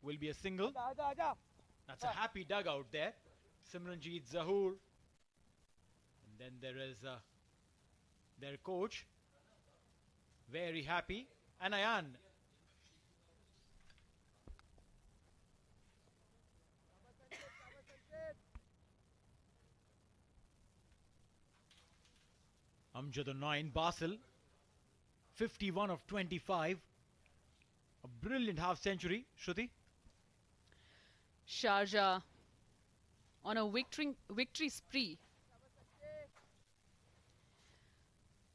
Will be a single. आजा आजा. That's a happy dugout there. Simranjeet Zahoor. And then there is their coach. Very happy. And Ayan. Amjad on 9. Basil. 51 of 25. A brilliant half century. Shruti. Sharjah on a victory spree.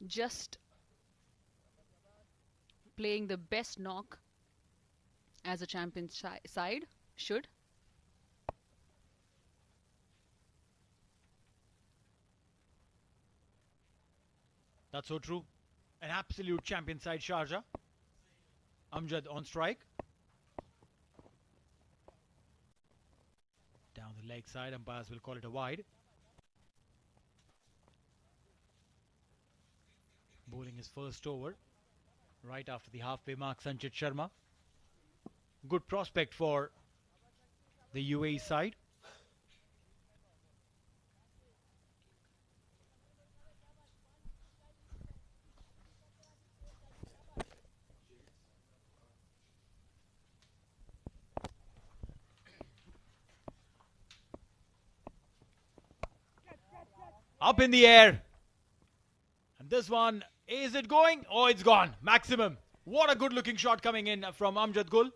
Just playing the best knock as a champion side should. That's so true. An absolute champion side, Sharjah. Amjad on strike. Down the leg side, umpires will call it a wide. Bowling his first over. Right after the halfway mark, Sanchit Sharma. Good prospect for the UAE side. Up in the air. And this one, is it going? Oh, it's gone. Maximum. What a good looking shot coming in from Amjad Gul.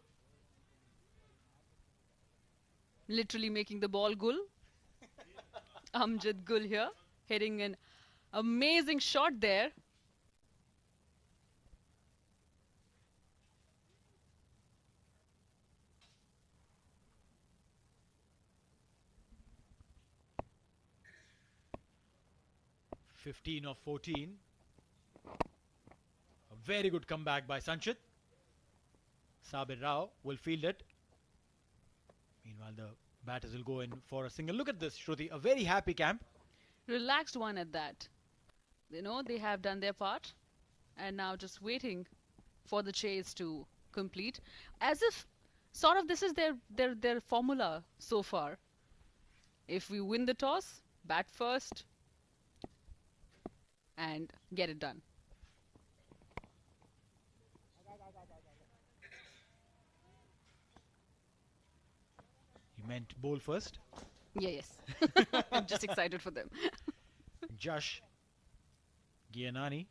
Literally making the ball gul. Amjad Gul here, hitting an amazing shot there. (15 of 14). A very good comeback by Sanchit. Sabir Rao will field it. Meanwhile, the batters will go in for a single. Look at this, Shruti. A very happy camp. Relaxed one at that. You know, they have done their part and now just waiting for the chase to complete. As if sort of this is their formula so far. If we win the toss, bat first and get it done. You meant bowl first. Yeah, yes. I'm just excited for them. Josh Gianani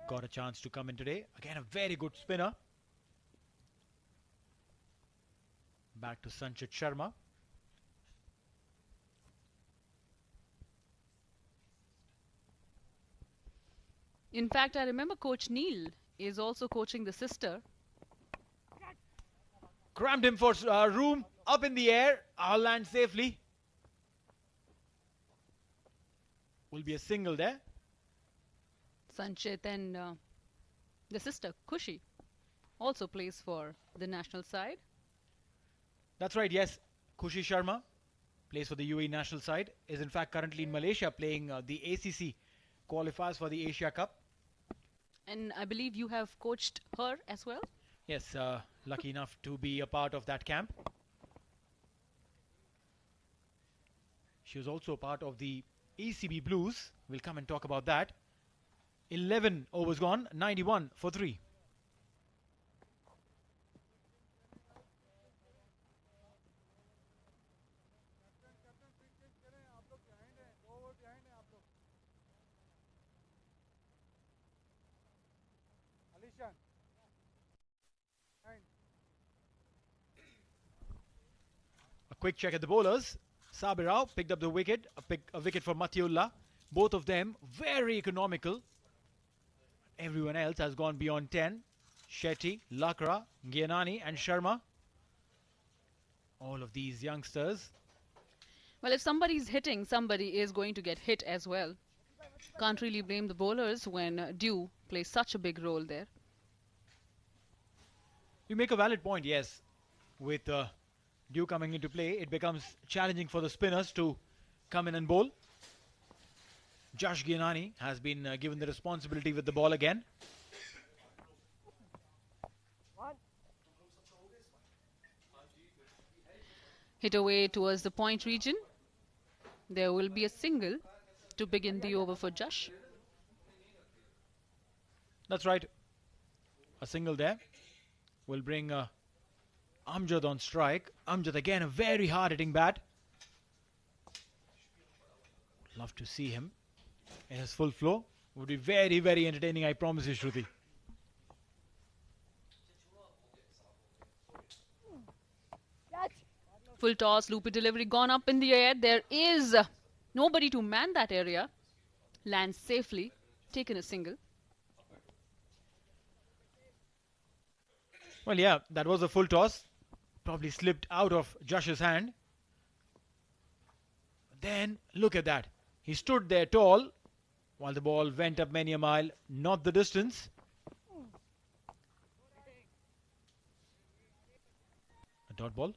got a chance to come in today. Again, a very good spinner. Back to Sanchit Sharma. In fact, I remember Coach Neil is also coaching the sister. Crammed him for room. Up in the air. I'll land safely. Will be a single there. Sanchit and the sister, Kushi, also plays for the national side. That's right, yes. Kushi Sharma plays for the UAE national side. Is in fact currently in Malaysia playing the ACC qualifiers for the Asia Cup. And I believe you have coached her as well? Yes, lucky enough to be a part of that camp. She was also a part of the ECB Blues. We'll come and talk about that. 11 overs gone, 91 for 3. A quick check at the bowlers. Sabir Rao picked up the wicket, a wicket for Matiullah. Both of them very economical. Everyone else has gone beyond 10. Shetty, Lakra, Gianani and Sharma. All of these youngsters. Well, if somebody's hitting, somebody is going to get hit as well. Can't really blame the bowlers when Dew plays such a big role there. You make a valid point, yes. With Dew coming into play, it becomes challenging for the spinners to come in and bowl. Josh Gianani has been given the responsibility with the ball again. Hit away towards the point region. There will be a single to begin the over for Josh. That's right. A single there will bring Amjad on strike. Amjad again a very hard hitting bat. Love to see him in his full flow. Would be very, very entertaining, I promise you, Shruti. Full toss, loopy delivery gone up in the air. There is nobody to man that area. Lands safely, taken a single. Well, yeah, that was a full toss. Probably slipped out of Josh's hand. Then, look at that. He stood there tall while the ball went up many a mile, not the distance. A dot ball.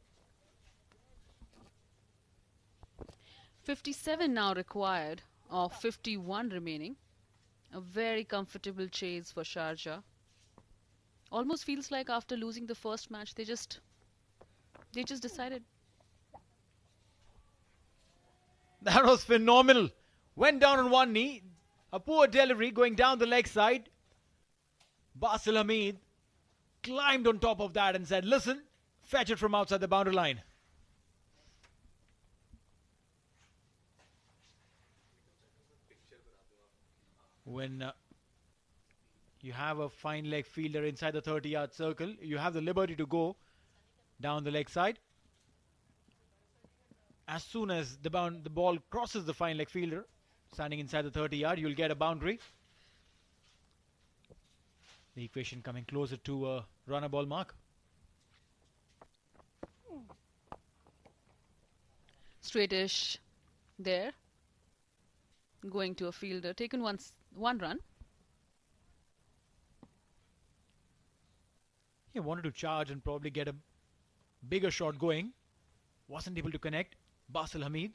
57 now required, of 51 remaining. A very comfortable chase for Sharjah. Almost feels like after losing the first match, they just decided. That was phenomenal. Went down on one knee. A poor delivery going down the leg side. Basil Hamid climbed on top of that and said, listen, fetch it from outside the boundary line. When You have a fine leg fielder inside the 30-yard circle. You have the liberty to go down the leg side. As soon as the ball crosses the fine leg fielder, standing inside the 30-yard, you'll get a boundary. The equation coming closer to a runner ball mark. Straightish there. Going to a fielder. Taken one run. He wanted to charge and probably get a bigger shot going. Wasn't able to connect. Basil Hamid.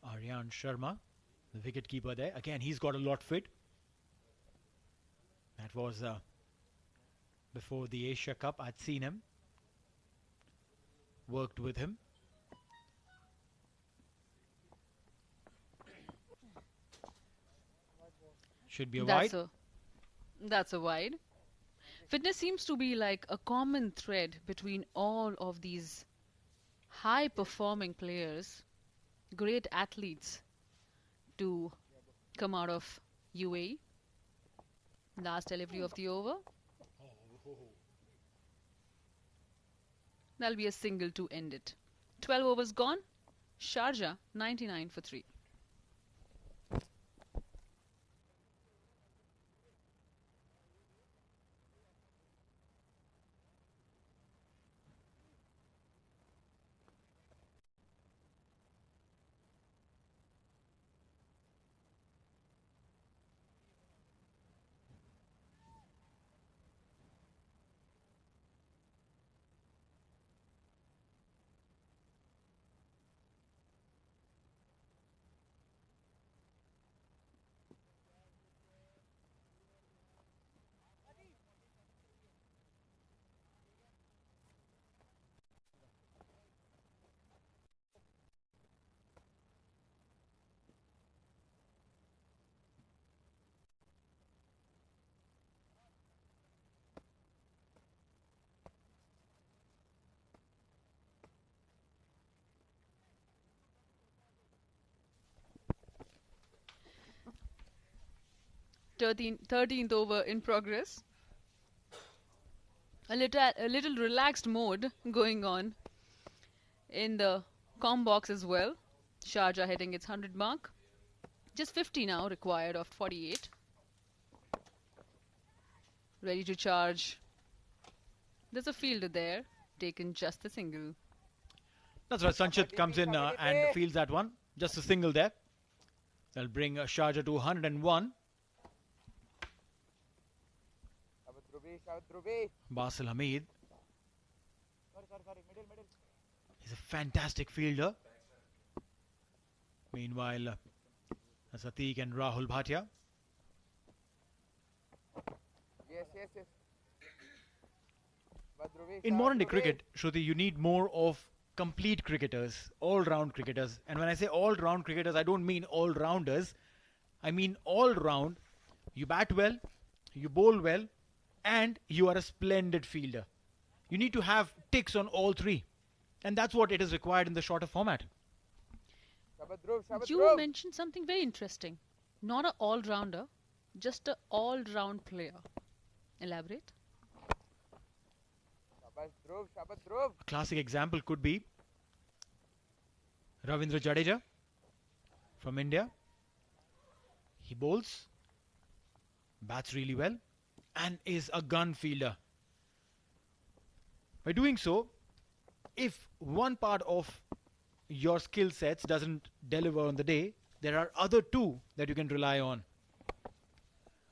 Aryan Sharma, the wicket keeper there. Again, he's got a lot fit. That was before the Asia Cup. I'd seen him. Worked with him. Should be a wide. That's a wide. Fitness seems to be like a common thread between all of these high-performing players, great athletes to come out of UAE. Last delivery of the over. That'll be a single to end it. 12 overs gone. Sharjah 99 for 3. Thirteenth over in progress. A little relaxed mode going on in the comm box as well. Sharjah hitting its 100 mark. Just 50 now required of 48. Ready to charge. There's a fielder there. Taken just a single. That's right. Sanchit comes in and fields that one. Just a single there. That'll bring Sharjah to 101. Basil Hamid. He's a fantastic fielder. Meanwhile, Atiq and Rahul Bhatia. Yes. In modern day cricket, Shruti, you need more of complete cricketers, all-round cricketers. And when I say all-round cricketers, I don't mean all-rounders. I mean all-round. You bat well, you bowl well, and you are a splendid fielder. You need to have ticks on all three. And that's what it is required in the shorter format. You mentioned something very interesting. Not an all-rounder, just an all-round player. Elaborate. A classic example could be Ravindra Jadeja from India. He bowls, bats really well, and is a gun fielder. By doing so, if one part of your skill sets doesn't deliver on the day, there are other two that you can rely on.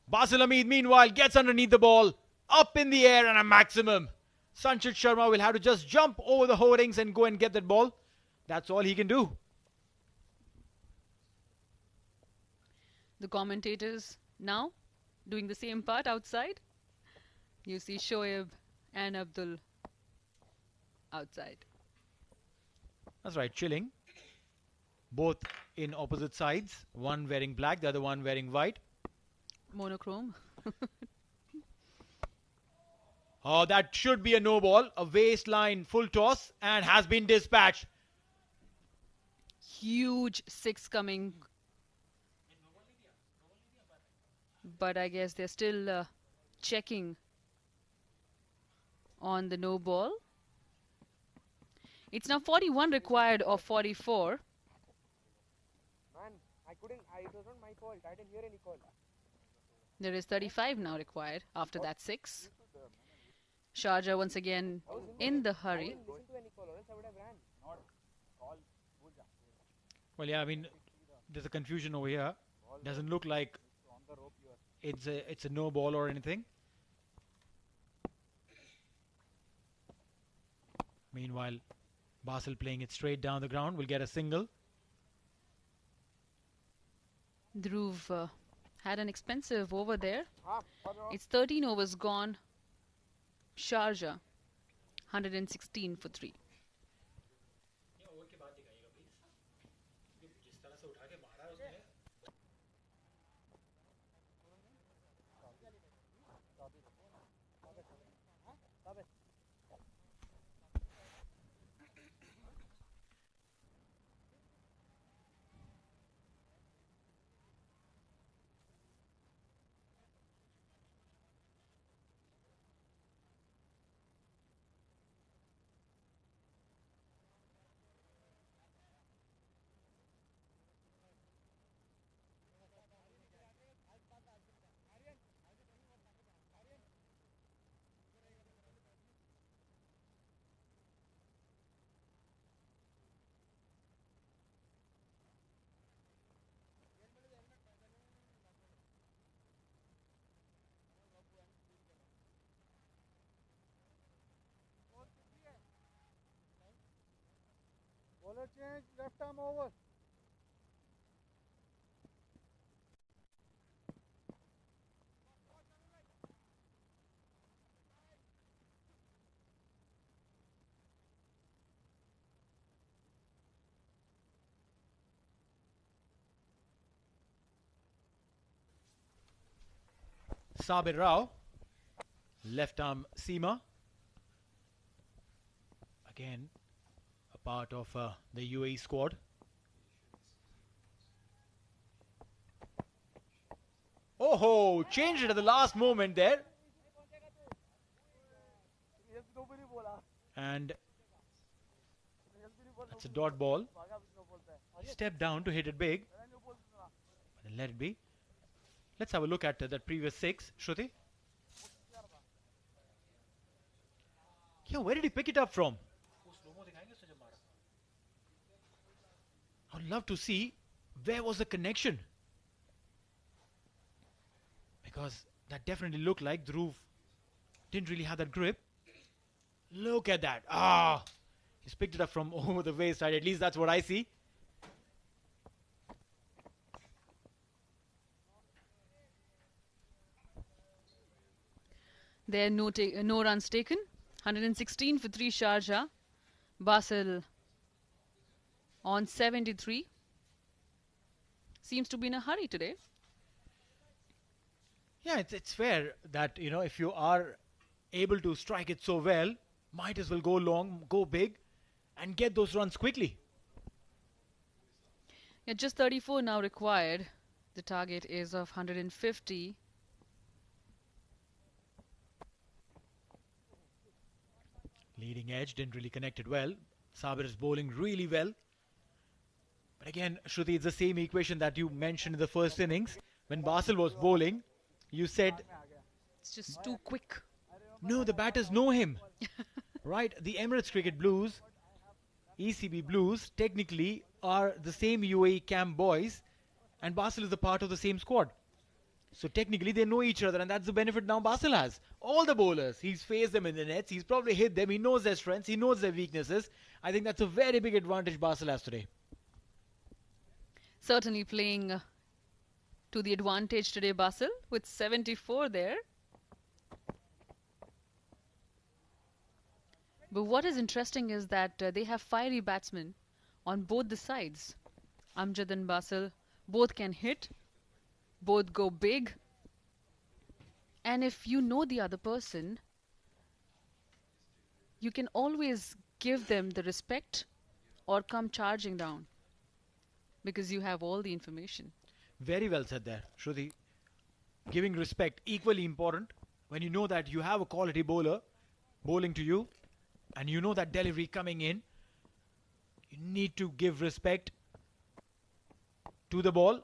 Basil Hamid, meanwhile, gets underneath the ball, up in the air and a maximum. Sanchit Sharma will have to just jump over the hoardings and go and get that ball. That's all he can do. The commentators now doing the same part outside. You see Shoaib and Abdul outside. That's right, chilling. Both in opposite sides. One wearing black, the other one wearing white. Monochrome. Oh, that should be a no ball. A waistline full toss and has been dispatched. Huge six coming. but I guess they're still checking on the no ball. It's now 41 required of 44. Man, it was not my fault. I didn't hear any call. There is 35 now required after that 6. Sharjah once again in the I hurry. didn't listen to any call, or else I would have ran. Well, yeah, I mean, there's a confusion over here. Doesn't look like it's a no ball or anything. Meanwhile, Basel playing it straight down the ground will get a single. Dhruv had an expensive over there. It's 13 overs gone. Sharjah 116 for 3. Bowler change, left arm over. Sabir Rao, left arm seamer. Again, a part of the UAE squad. Oh, changed it at the last moment there. And that's a dot ball. He stepped down to hit it big. And let it be. Let's have a look at that previous 6, Shruti. Yeah, where did he pick it up from? I'd love to see where was the connection. Because that definitely looked like Dhruv didn't really have that grip. Look at that. Ah, he's picked it up from over the waist, right? At least that's what I see. There are no runs taken. 116 for 3 Sharjah. Basel on 73. Seems to be in a hurry today. Yeah, it's fair that, you know, if you are able to strike it so well, might as well go long, go big, and get those runs quickly. Yeah, just 34 now required. The target is of 150. Leading edge didn't really connect it well. Sabir is bowling really well. But again, Shruti, it's the same equation that you mentioned in the first innings. When Basel was bowling, you said, It's just too quick. no, the batters know him. Right? The Emirates Cricket Blues, ECB Blues, technically are the same UAE camp boys, and Basel is a part of the same squad. So technically they know each other, and that's the benefit now Basel has. All the bowlers, he's faced them in the nets, he's probably hit them, he knows their strengths, he knows their weaknesses. I think that's a very big advantage Basel has today. Certainly playing to the advantage today, Basel, with 74 there. But what is interesting is that they have fiery batsmen on both the sides. Amjad and Basel both can hit, both go big. And if you know the other person, you can always give them the respect or come charging down because you have all the information. Very well said there, Shruti. giving respect equally important. When you know that you have a quality bowler bowling to you and you know that delivery coming in, you need to give respect to the ball.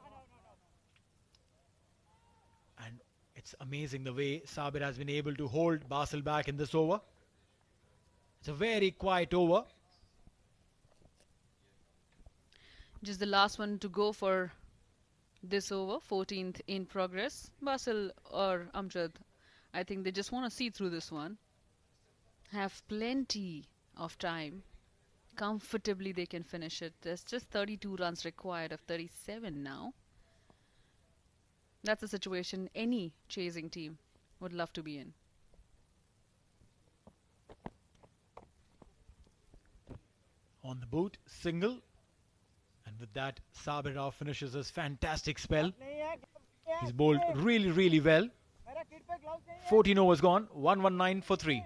And it's amazing the way Sabir has been able to hold Basil back in this over. It's a very quiet over. Just the last one to go for this over, 14th in progress. Basil or Amjad, I think they just want to see through this one. Have plenty of time. Comfortably they can finish it. There's just 32 runs required of 37 now. That's a situation any chasing team would love to be in. On the boot, single. And with that, Sabir Rao finishes his fantastic spell. He's bowled really, really well. 14 overs gone, 119 for 3.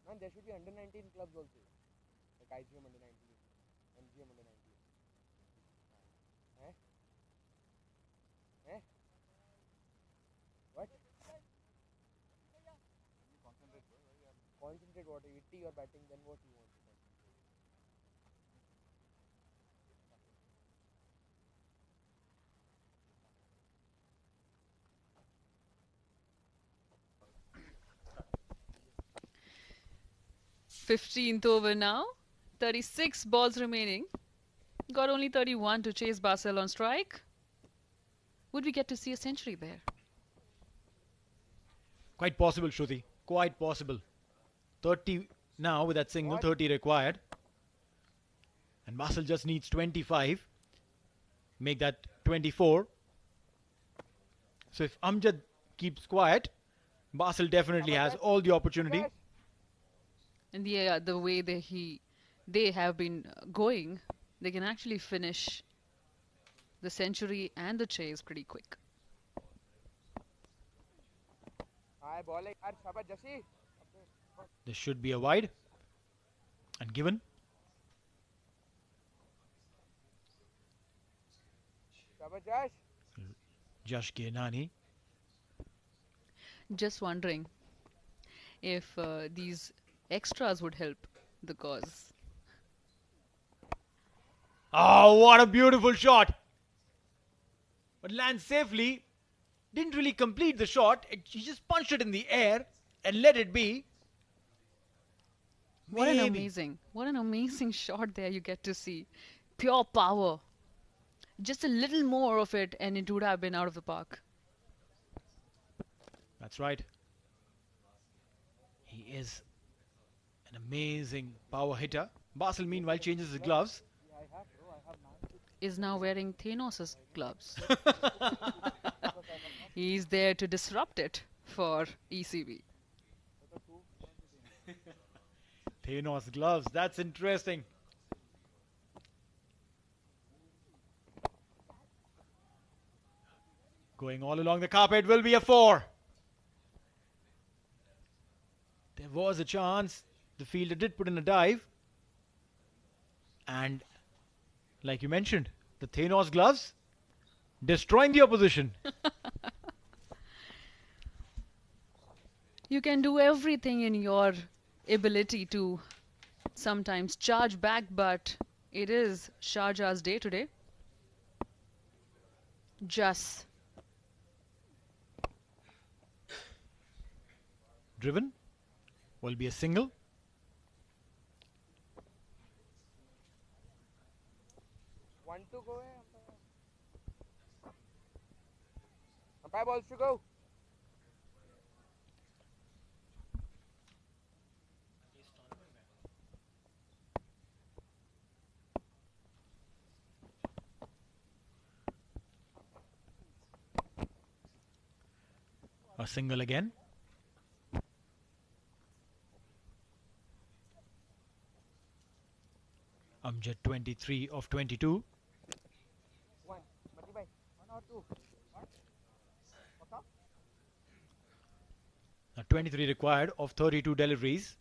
And there should be under 19 clubs also, like IGM under 19, MGM under 19. Eh? Eh? What? Concentrate what? 80 you're batting, then what you want to concentrate? 15th over now. 36 balls remaining. Got only 31 to chase Basil on strike. Would we get to see a century there? Quite possible, Shruti. Quite possible. 30 now with that single, 30 required. And Basil just needs 25. Make that 24. So if Amjad keeps quiet, Basil definitely has all the opportunity. And the way they have been going, they can actually finish the century and the chase pretty quick. This should be a wide. And given. Jash Gianani. Just wondering if these extras would help the cause. Oh, what a beautiful shot. But lands safely. Didn't really complete the shot. He just punched it in the air and let it be. What an amazing shot there you get to see. Pure power. Just a little more of it and it would have been out of the park. That's right. He is an amazing power hitter. Basil meanwhile changes his gloves. Is now wearing Thanos' gloves. He's there to disrupt it for ECB. Thanos gloves, that's interesting. Going all along the carpet will be a 4. There was a chance. The fielder did put in a dive. And like you mentioned, the Thanos gloves destroying the opposition. You can do everything in your ability to sometimes charge back, but it is Sharjah's day today. Just. Driven. Will be a single. One to go. Umpire balls to go. A single again. Amjad 23 of 22. One. Mati bhai. One or two. One. Now 23 required of 32 deliveries.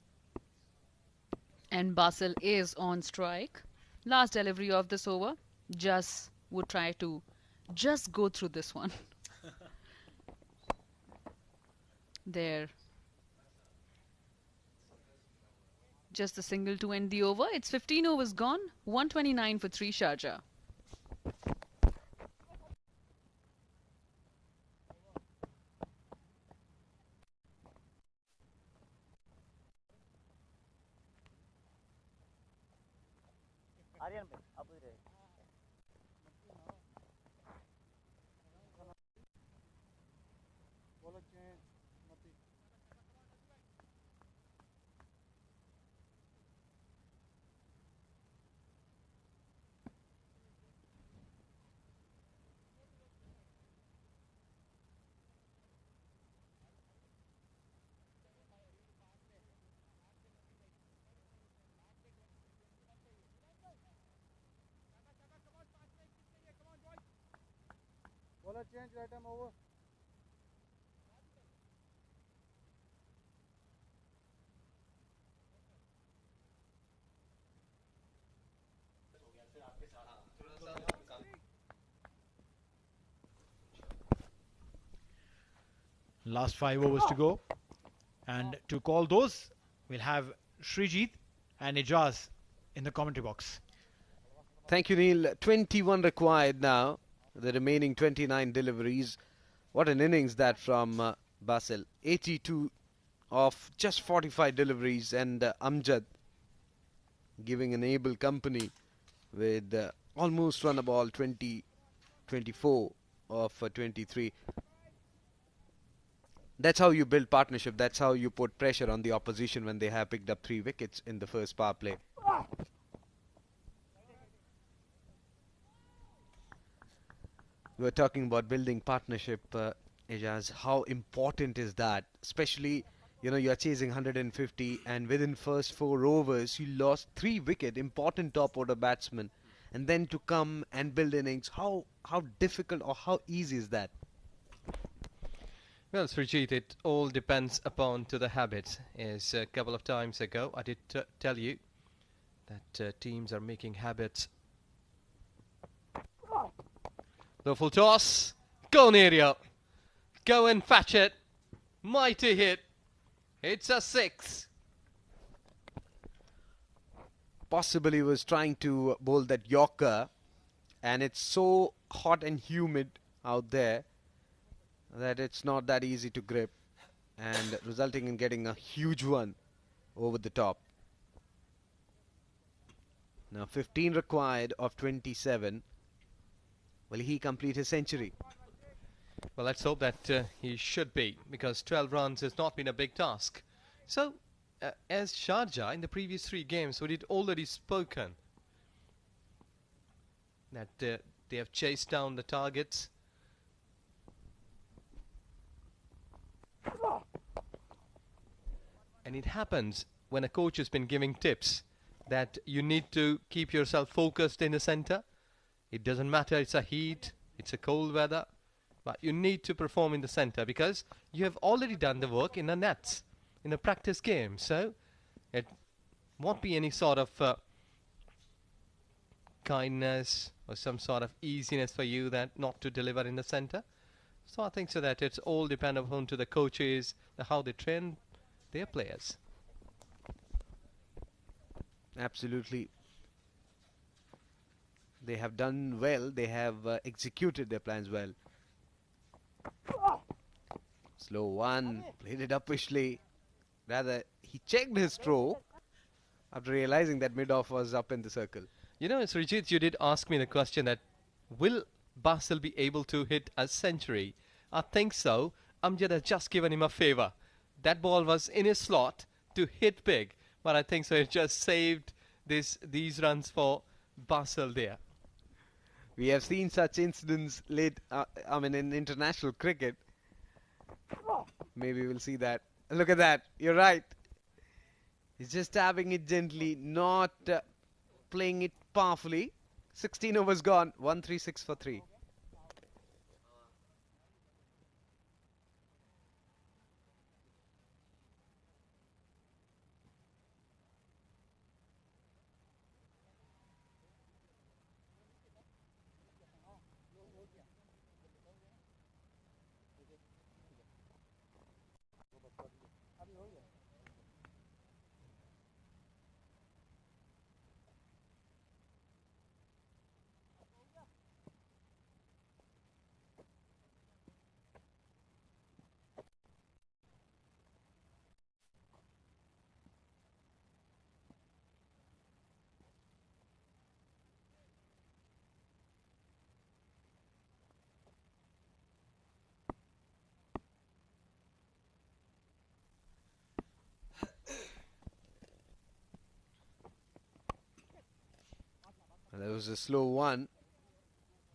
And Basel is on strike. Last delivery of this over. Just would try to just go through this one. There. Just a single to end the over. It's 15 overs gone. 129 for 3 Sharjah. Aryan bhai, ab idhar. Bolo change. Mati. Bolo change, right arm over. Last 5 overs to go. And to call those, we'll have Srijit and Ijaz in the commentary box. Thank you, Neil. 21 required now. The remaining 29 deliveries. What an innings that from Basel. 82 of just 45 deliveries, and Amjad giving an able company with almost run a ball 24 of 23. That's how you build partnership. That's how you put pressure on the opposition when they have picked up 3 wickets in the first power play. We're talking about building partnership, Ijaz. How important is that? Especially, you know, you're chasing 150 and within first 4 overs, you lost 3 wicket, important top order batsmen. And then to come and build innings, how difficult or how easy is that? Well, Srijit, it all depends upon to the habits. As a couple of times ago, I did tell you that teams are making habits. The full toss. Go Nerio. Go and fetch it. Mighty hit. It's a 6. Possibly was trying to bowl that Yorker, and it's so hot and humid out there that it's not that easy to grip, and resulting in getting a huge one over the top. Now 15 required of 27. Will he complete his century? Well, let's hope that he should be, because 12 runs has not been a big task. So, as Sharjah in the previous 3 games, we did already spoken that they have chased down the targets. And it happens when a coach has been giving tips that you need to keep yourself focused in the center. It doesn't matter, it's a heat, it's a cold weather, but you need to perform in the center because you have already done the work in the nets, in a practice game. So it won't be any sort of kindness or some sort of easiness for you that not to deliver in the center. So I think so that it's all dependent upon to the coaches, how they train their players. Absolutely. they have done well. They have executed their plans well. Slow one, played it uppishly. Rather, he checked his throw after realizing that mid-off was up in the circle. You know, Srijit, you did ask me the question that will Basil be able to hit a century? I think so. Amjad has just given him a favour. That ball was in his slot to hit big, but I think so it just saved these runs for Basil there. We have seen such incidents late, in international cricket. Maybe we'll see that. Look at that. You're right. He's just tapping it gently, not playing it powerfully. 16 overs gone. 136 for 3. There was a slow one.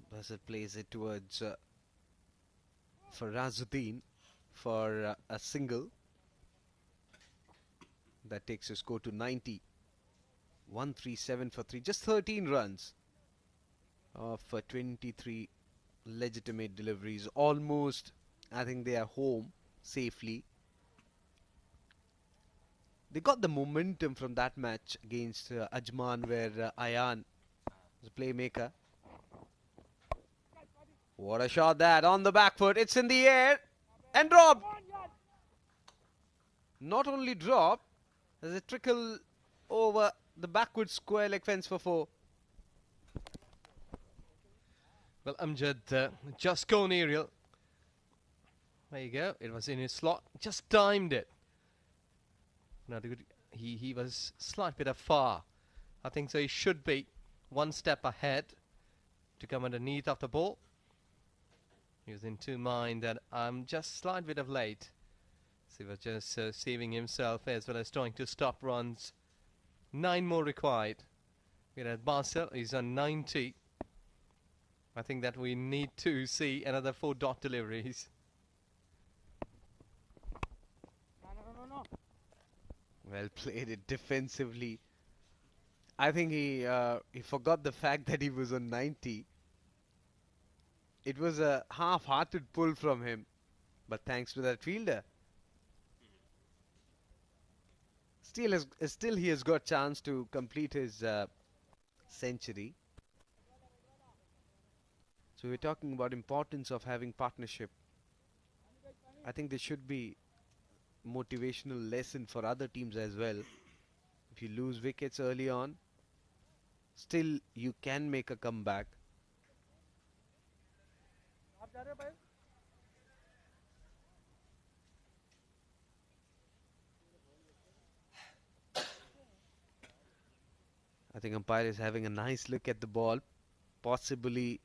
Basil plays it towards Farazuddin for a single. That takes his score to 90. 137 for 3. Just 13 runs of 23 legitimate deliveries. Almost, I think they are home safely. They got the momentum from that match against Ajman, where Ayan was a playmaker. What a shot that on the back foot. It's in the air and dropped. Not only dropped, there's a trickle over the backward square leg fence for 4. Well, Amjad just gone aerial. There you go. It was in his slot. Just timed it. Not good. He was slight bit far. I think so. He should be one step ahead to come underneath of the ball. He was in two mind that I'm just slight bit of late. So he was just saving himself as well as trying to stop runs. 9 more required. Whereas Basil is on 90. I think that we need to see another 4 dot deliveries. Well played it defensively. I think he forgot the fact that he was on 90. It was a half-hearted pull from him, but thanks to that fielder. Still he has got chance to complete his century. So we're talking about importance of having partnership. I think there should be motivational lesson for other teams as well. If you lose wickets early on, still you can make a comeback. I think umpire is having a nice look at the ball. Possibly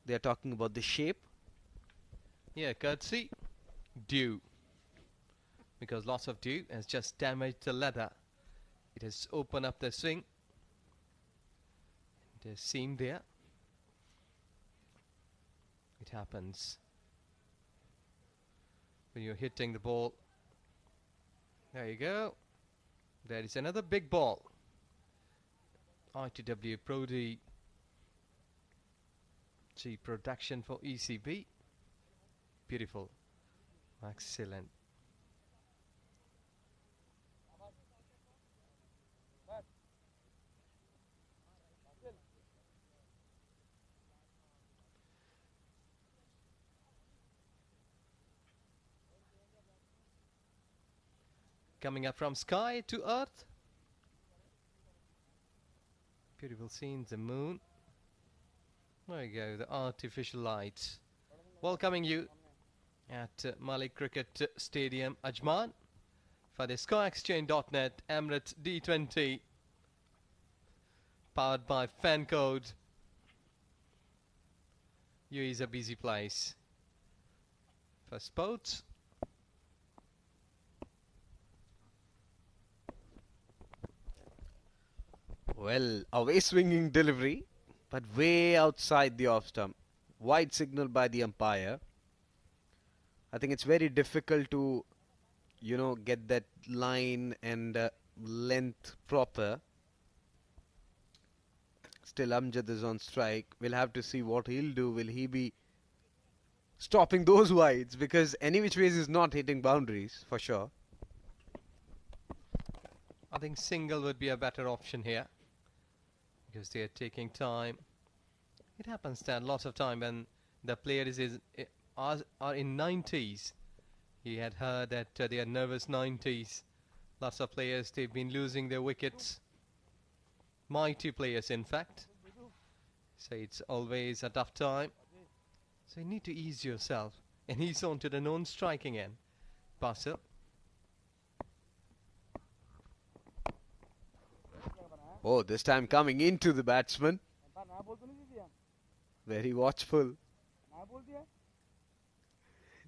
they are talking about the shape. Yeah, courtesy dew. Because lots of dew has just damaged the leather. It has opened up the swing. It is seam there. It happens when you're hitting the ball. There you go. There is another big ball. ITW Pro D G production for ECB. Beautiful. Excellent. Coming up from sky to earth. Beautiful scenes, the moon. There you go, the artificial lights. Welcoming you at Malik Cricket Stadium, Ajman, for the SkyExchange.net Emirates D20, powered by Fan Code. UAE is a busy place for sports. Well, away swinging delivery, but way outside the off stump. Wide signal by the umpire. I think it's very difficult to, get that line and length proper. Still, Amjad is on strike. We'll have to see what he'll do. Will he be stopping those wides? Because any which ways is not hitting boundaries, for sure. I think single would be a better option here, because they are taking time. It happens that lots of time when the player are in 90s. He had heard that they are nervous 90s. Lots of players, they've been losing their wickets. Mighty players, in fact. So it's always a tough time. So you need to ease yourself. And he's on to the non-striking end. Basil. Oh, this time coming into the batsman. Very watchful.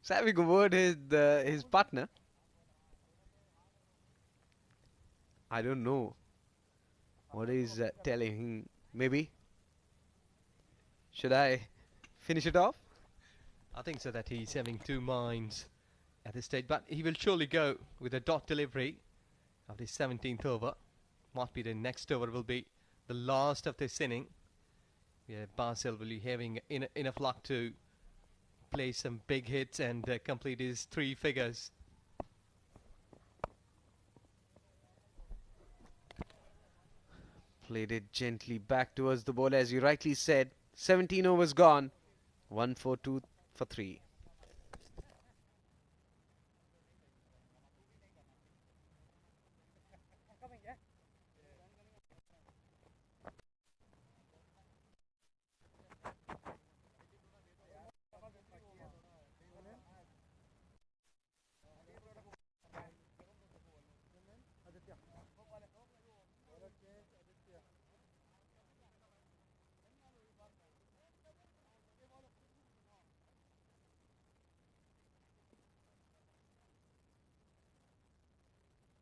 He's having a word with his partner. I don't know what he's telling him. Maybe. Should I finish it off? I think so that he's having two minds at this stage. But he will surely go with a dot delivery of the 17th over. Might be the next over will be the last of this inning. Yeah, Basil will be having enough luck to play some big hits and complete his 3 figures. Played it gently back towards the ball, as you rightly said. 17 overs gone. 1 for 2 for 3.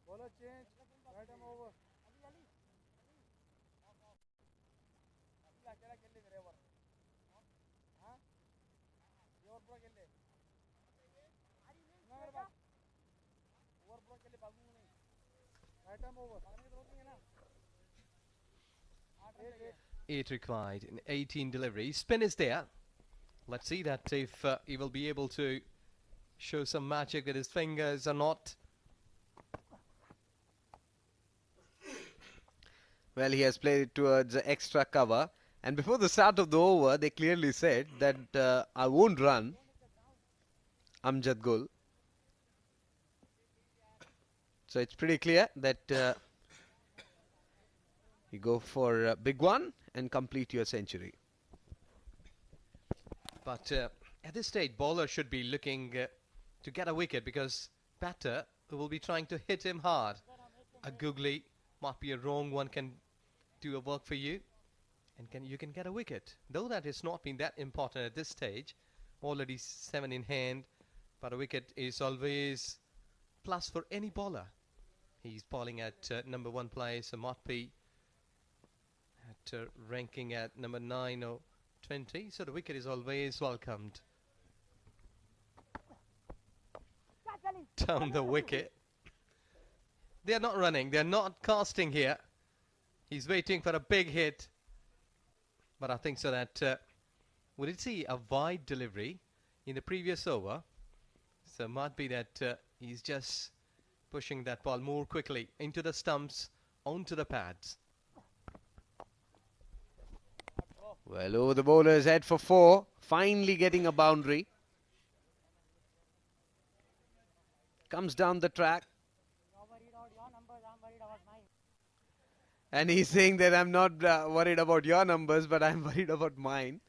Bowler change, right arm over. Right arm over. 8 required in 18 deliveries. Spin is there. Let's see that if he will be able to show some magic with his fingers or not. Well, he has played it towards extra cover. And before the start of the over, they clearly said that I won't run Amjad Gul. So it's pretty clear that you go for a big one and complete your century. But at this stage, bowler should be looking to get a wicket, because batter will be trying to hit him hard. A googly might be a wrong one, can do a work for you, and you can get a wicket. Though that has not been that important at this stage, already 7 in hand, but a wicket is always plus for any bowler. He's bowling at number 1 place, so might be at ranking at number 9 or 20, so the wicket is always welcomed. Down the wicket. They are not running, they are not casting here. He's waiting for a big hit. But I think so that we did see a wide delivery in the previous over. So might be that he's just pushing that ball more quickly into the stumps, onto the pads. Well, over the bowler's head for 4. Finally getting a boundary. Comes down the track. And he's saying that I'm not worried about your numbers, but I'm worried about mine.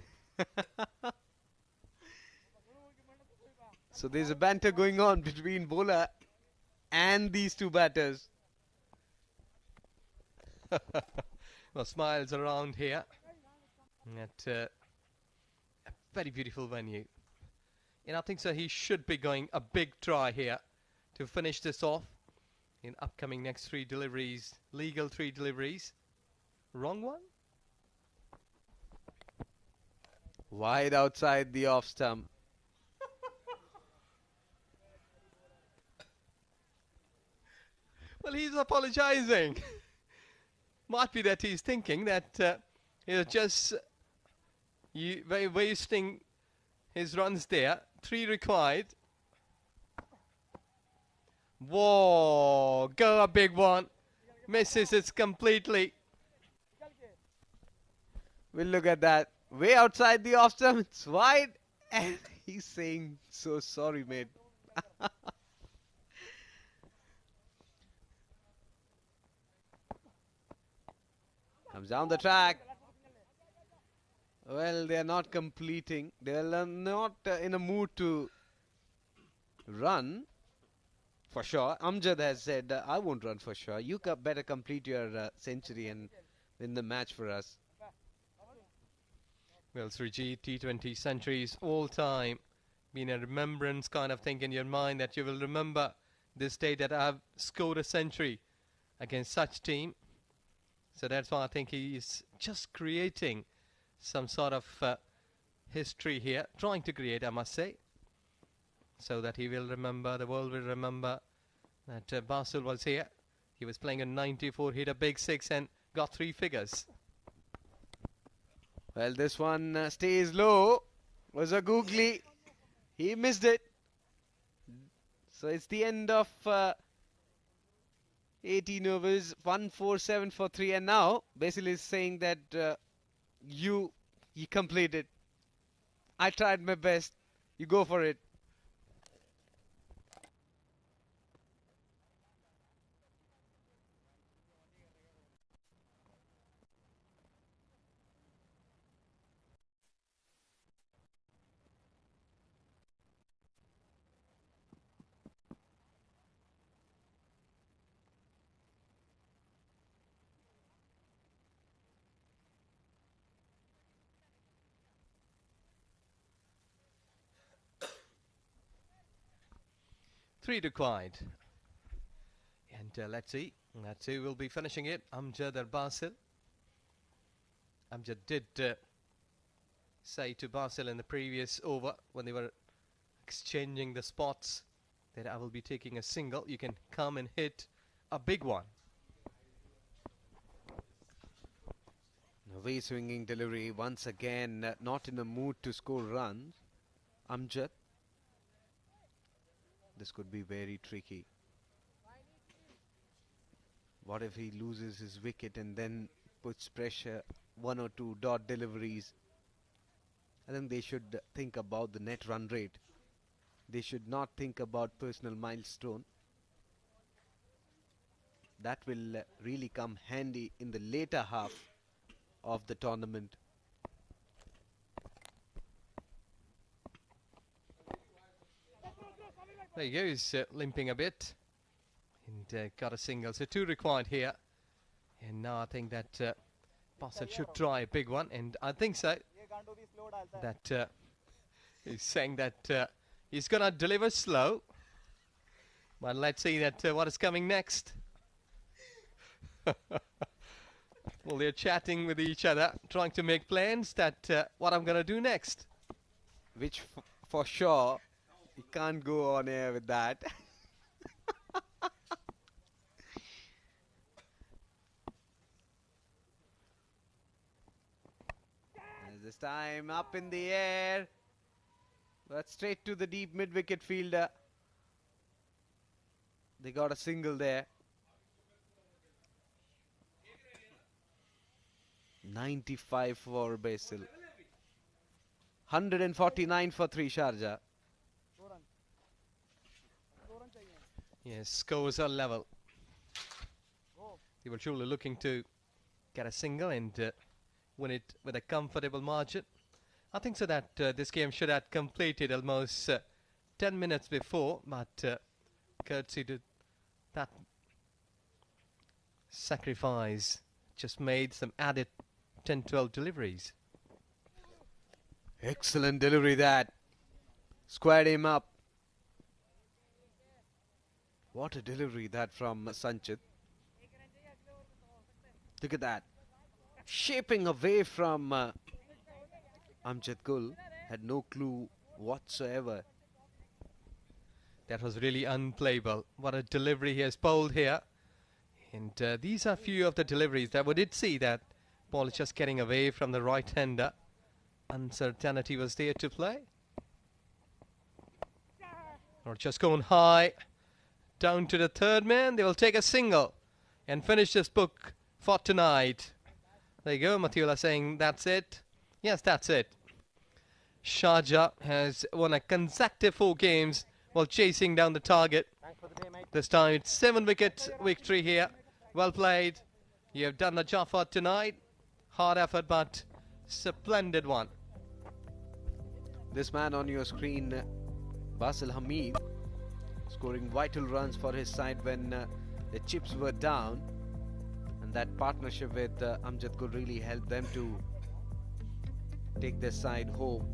So there's a banter going on between bowler and these two batters. Well, smiles around here at a very beautiful venue. And I think so he should be going a big try here to finish this off in upcoming next 3 deliveries, legal 3 deliveries. Wrong one? Wide outside the off stump. Well, he's apologizing. Might be that he's thinking that he's just wasting his runs there. 3 required. Whoa, go a big one. Misses it completely. We'll look at that. Way outside the off stump. It's wide. And he's saying, so sorry, mate. Comes down the track. Well, they are not completing. They are not in a mood to run. For sure. Amjad has said, I won't run for sure. You better complete your century and win the match for us. Well, Sriji, T20 centuries all time. Been a remembrance kind of thing in your mind that you will remember this day that I have scored a century against such team. So that's why I think he is just creating some sort of history here. Trying to create, I must say. So that he will remember, the world will remember that Basil was here. He was playing a 94, hit a big 6 and got 3 figures. Well, this one stays low. Was a googly. He missed it. So it's the end of 18 overs, 147 for 3. And now Basil is saying that you completed. I tried my best. You go for it. Three required. And let's see. That's who will be finishing it. Amjad or Basil. Amjad did say to Basil in the previous over when they were exchanging the spots that I will be taking a single. You can come and hit a big one. Away swinging delivery once again, not in a mood to score runs. Amjad. This could be very tricky. What if he loses his wicket and then puts pressure, 1 or 2 dot deliveries? I think they should think about the net run rate. They should not think about personal milestone. That will really come handy in the later half of the tournament. There you go, he's limping a bit and got a single. So 2 required here. And now I think that Basil should try a big one. And I think so. That he's saying that he's going to deliver slow. But let's see that what is coming next. Well, they're chatting with each other, trying to make plans that what I'm going to do next. Which for sure, you can't go on air with that. As this time up in the air, but straight to the deep mid-wicket fielder. They got a single there. 95 for Basil. 149 for 3 Sharjah. Yes, scores are level. They were surely looking to get a single and win it with a comfortable margin. I think so that this game should have completed almost 10 minutes before, but courtesy to that sacrifice, just made some added 10-12 deliveries. Excellent delivery that. Squared him up. What a delivery that from Sanchit. Look at that. Shaping away from Amjad Gul. Had no clue whatsoever. That was really unplayable. What a delivery he has bowled here. And these are few of the deliveries that we did see that ball is just getting away from the right-hander. Uncertainty was there to play. Or just going high. Down to the third man. They will take a single and finish this book for tonight. There you go. Mathiula saying that's it. Yes, that's it. Sharjah has won a consecutive 4 games while chasing down the target. This time it's 7-wicket victory here. Well played. You have done the job for tonight. Hard effort, but splendid one. This man on your screen, Basil Hamid, scoring vital runs for his side when the chips were down, and that partnership with Amjad Gul really helped them to take their side home.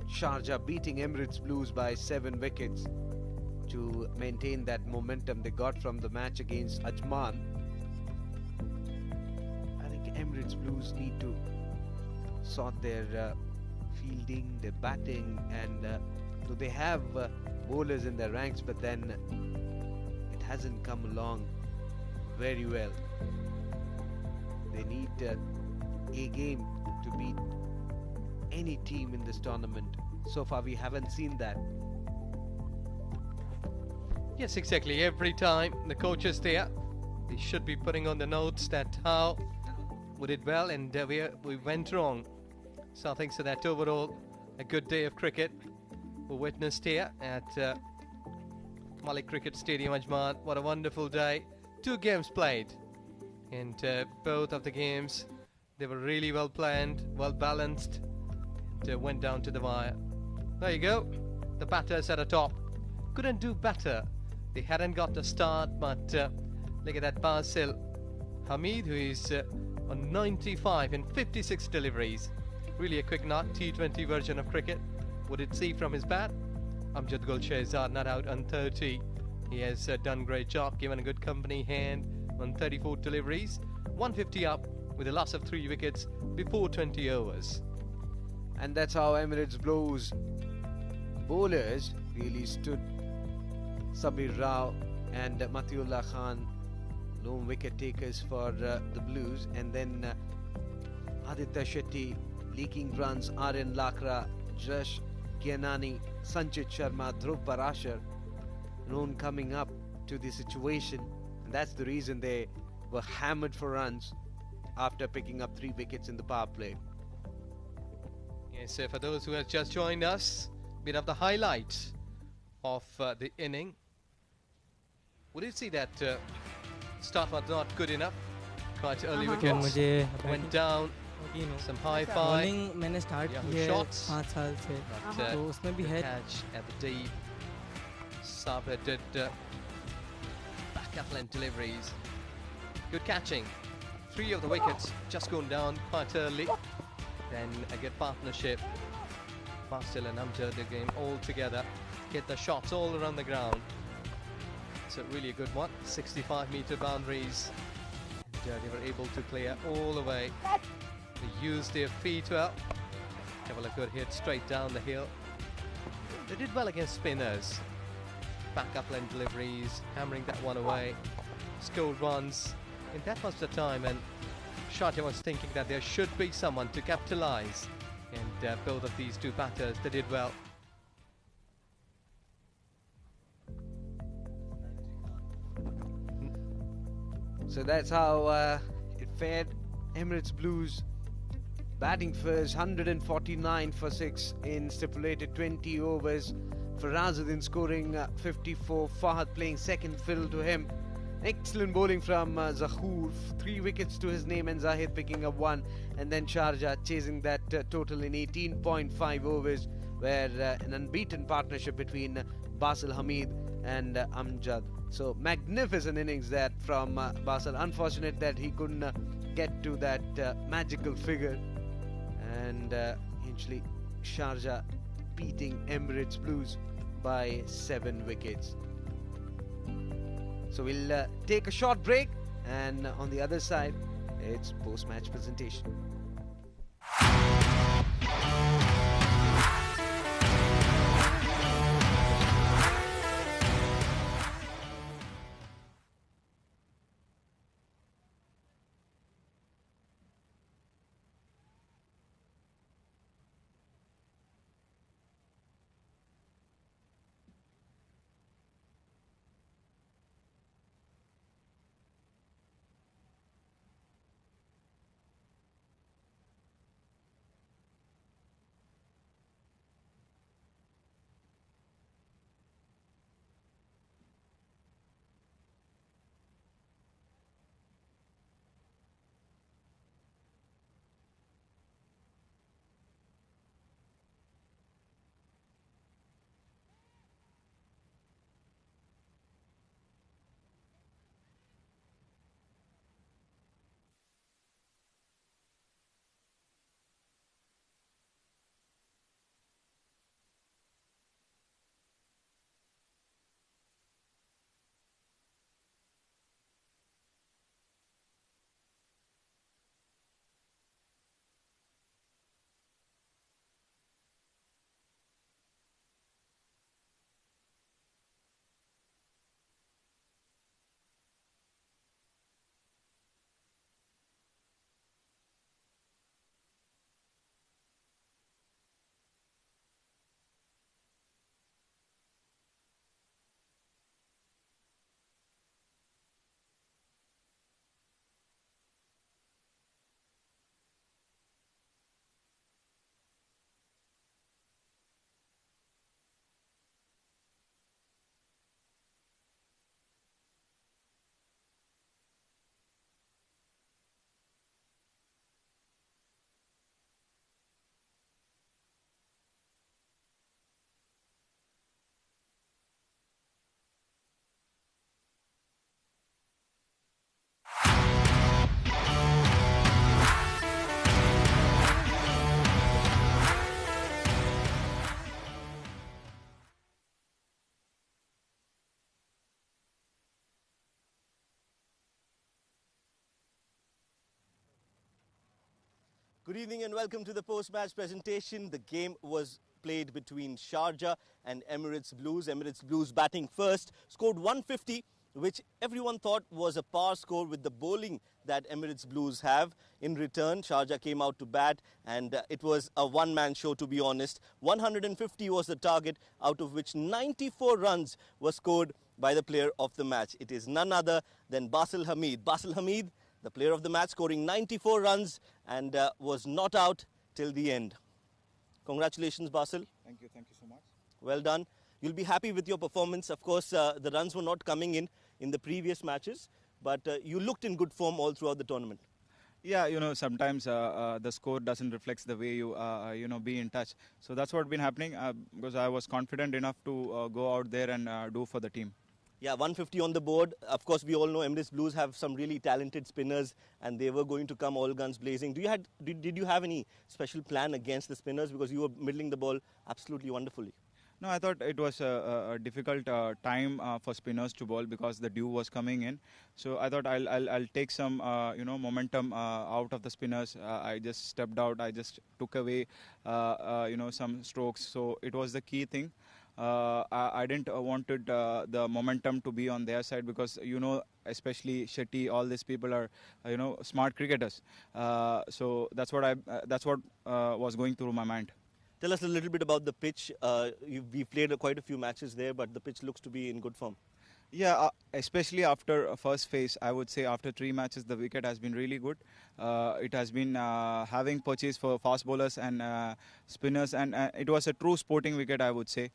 Sharjah beating Emirates Blues by 7 wickets to maintain that momentum they got from the match against Ajman. I think Emirates Blues need to sort their fielding, their batting, and so they have bowlers in their ranks, but then it hasn't come along very well. They need a game to beat any team in this tournament. So far we haven't seen that. Yes, exactly. Every time the coach is there, they should be putting on the notes that how we did well and we went wrong. So I think so that overall a good day of cricket we witnessed here at Malik Cricket Stadium, Ajman. What a wonderful day. 2 games played, and both of the games, they were really well planned, well balanced, and went down to the wire. There you go. The batters at the top couldn't do better. They hadn't got the start, but look at that Basil Hamid, who is on 95 in 56 deliveries. Really a quick not T20 version of cricket. Would it see from his bat? Amjad Gul Shehzad not out on 30. He has done great job, given a good company hand on 34 deliveries. 150 up with a loss of 3 wickets before 20 overs. And that's how Emirates Blues bowlers really stood. Sabir Rao and Mathiullah Khan, lone wicket takers for the Blues, and then Aditya Shetty leaking runs, Aryan Lakra, Jash Gyanani, Sanchit Sharma, Dhruv Parashar, known coming up to the situation, and that's the reason they were hammered for runs after picking up 3 wickets in the power play. Yes, so for those who have just joined us, bit of the highlight of the inning. Would you see that start was not good enough? Quite early wickets went down. Some high five. Bowling मैंने start की है 5 साल से, तो उसमें भी है catch at the deep. Sabir did back-up and deliveries. Good catching. 3 of the wickets just gone down quite early. Then a good partnership. Basil and Amjad the game all together. Get the shots all around the ground. So really a good one. 65-meter boundaries. And, they were able to clear all the way. They used their feet well. Have a good hit straight down the hill. They did well against spinners. Back-up line deliveries, hammering that one away. Scored runs. And that was the time when Sharjah was thinking that there should be someone to capitalise. And both of these 2 batters, they did well. So that's how it fared. Emirates Blues batting first, 149 for 6 in stipulated 20 overs. Farazuddin scoring 54, Fahad playing second fiddle to him. Excellent bowling from Zahoor. 3 wickets to his name and Zahid picking up 1. And then Sharjah chasing that total in 18.5 overs, where an unbeaten partnership between Basil Hamid and Amjad. So magnificent innings that from Basil. Unfortunate that he couldn't get to that magical figure. And eventually Sharjah beating Emirates Blues by 7 wickets. So we'll take a short break, and on the other side, it's post-match presentation. Good evening and welcome to the post-match presentation. The game was played between Sharjah and Emirates Blues. Emirates Blues batting first, scored 150, which everyone thought was a par score with the bowling that Emirates Blues have. In return, Sharjah came out to bat and it was a one-man show, to be honest. 150 was the target, out of which 94 runs were scored by the player of the match. It is none other than Basil Hamid. Basil Hamid, the player of the match, scoring 94 runs and was not out till the end. Congratulations, Basil. Thank you so much. Well done. You'll be happy with your performance. Of course, the runs were not coming in the previous matches, but you looked in good form all throughout the tournament. Yeah, sometimes the score doesn't reflect the way you, be in touch. So that's what's been happening because I was confident enough to go out there and do for the team. Yeah, 150 on the board. Of course, we all know Emirates Blues have some really talented spinners and they were going to come all guns blazing. Did you have any special plan against the spinners, because you were middling the ball absolutely wonderfully? No, I thought it was a difficult time for spinners to bowl because the dew was coming in. So I thought I'll take some momentum out of the spinners. I just stepped out. I just took away some strokes. So it was the key thing. I didn't wanted the momentum to be on their side because especially Shetty, all these people are smart cricketers. So that's what was going through my mind. Tell us a little bit about the pitch. We've played quite a few matches there, but the pitch looks to be in good form. Yeah, especially after first phase, I would say after 3 matches, the wicket has been really good. It has been having purchase for fast bowlers and spinners, and it was a true sporting wicket, I would say.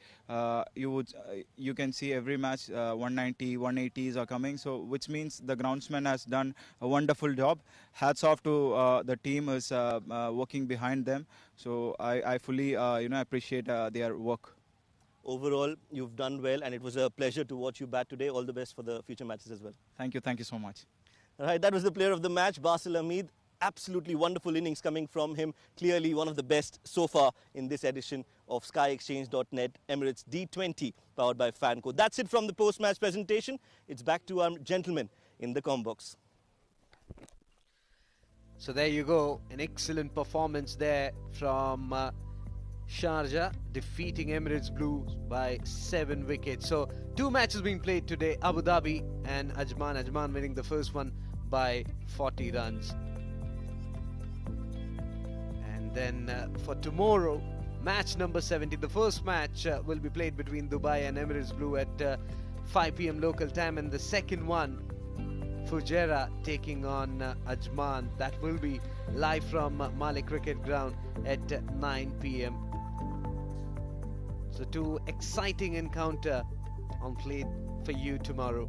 You can see every match 190, 180s are coming, so which means the groundsman has done a wonderful job. Hats off to the team is working behind them. So I fully appreciate their work. Overall, you've done well, and it was a pleasure to watch you bat today. All the best for the future matches as well. Thank you so much. All right, that was the player of the match, Basil Hamid. Absolutely wonderful innings coming from him. Clearly one of the best so far in this edition of SkyExchange.net Emirates D20 powered by Fanco. That's it from the post-match presentation. It's back to our gentlemen in the combox. So there you go, an excellent performance there from Sharjah, defeating Emirates Blues by 7 wickets. So 2 matches being played today, Abu Dhabi and Ajman. Ajman winning the first one by 40 runs. And then for tomorrow, match number 70, the first match will be played between Dubai and Emirates Blue at 5 p.m. local time, and the second one, Fujairah taking on Ajman. That will be live from Malik Cricket Ground at 9 p.m. So 2 exciting encounter on play for you tomorrow.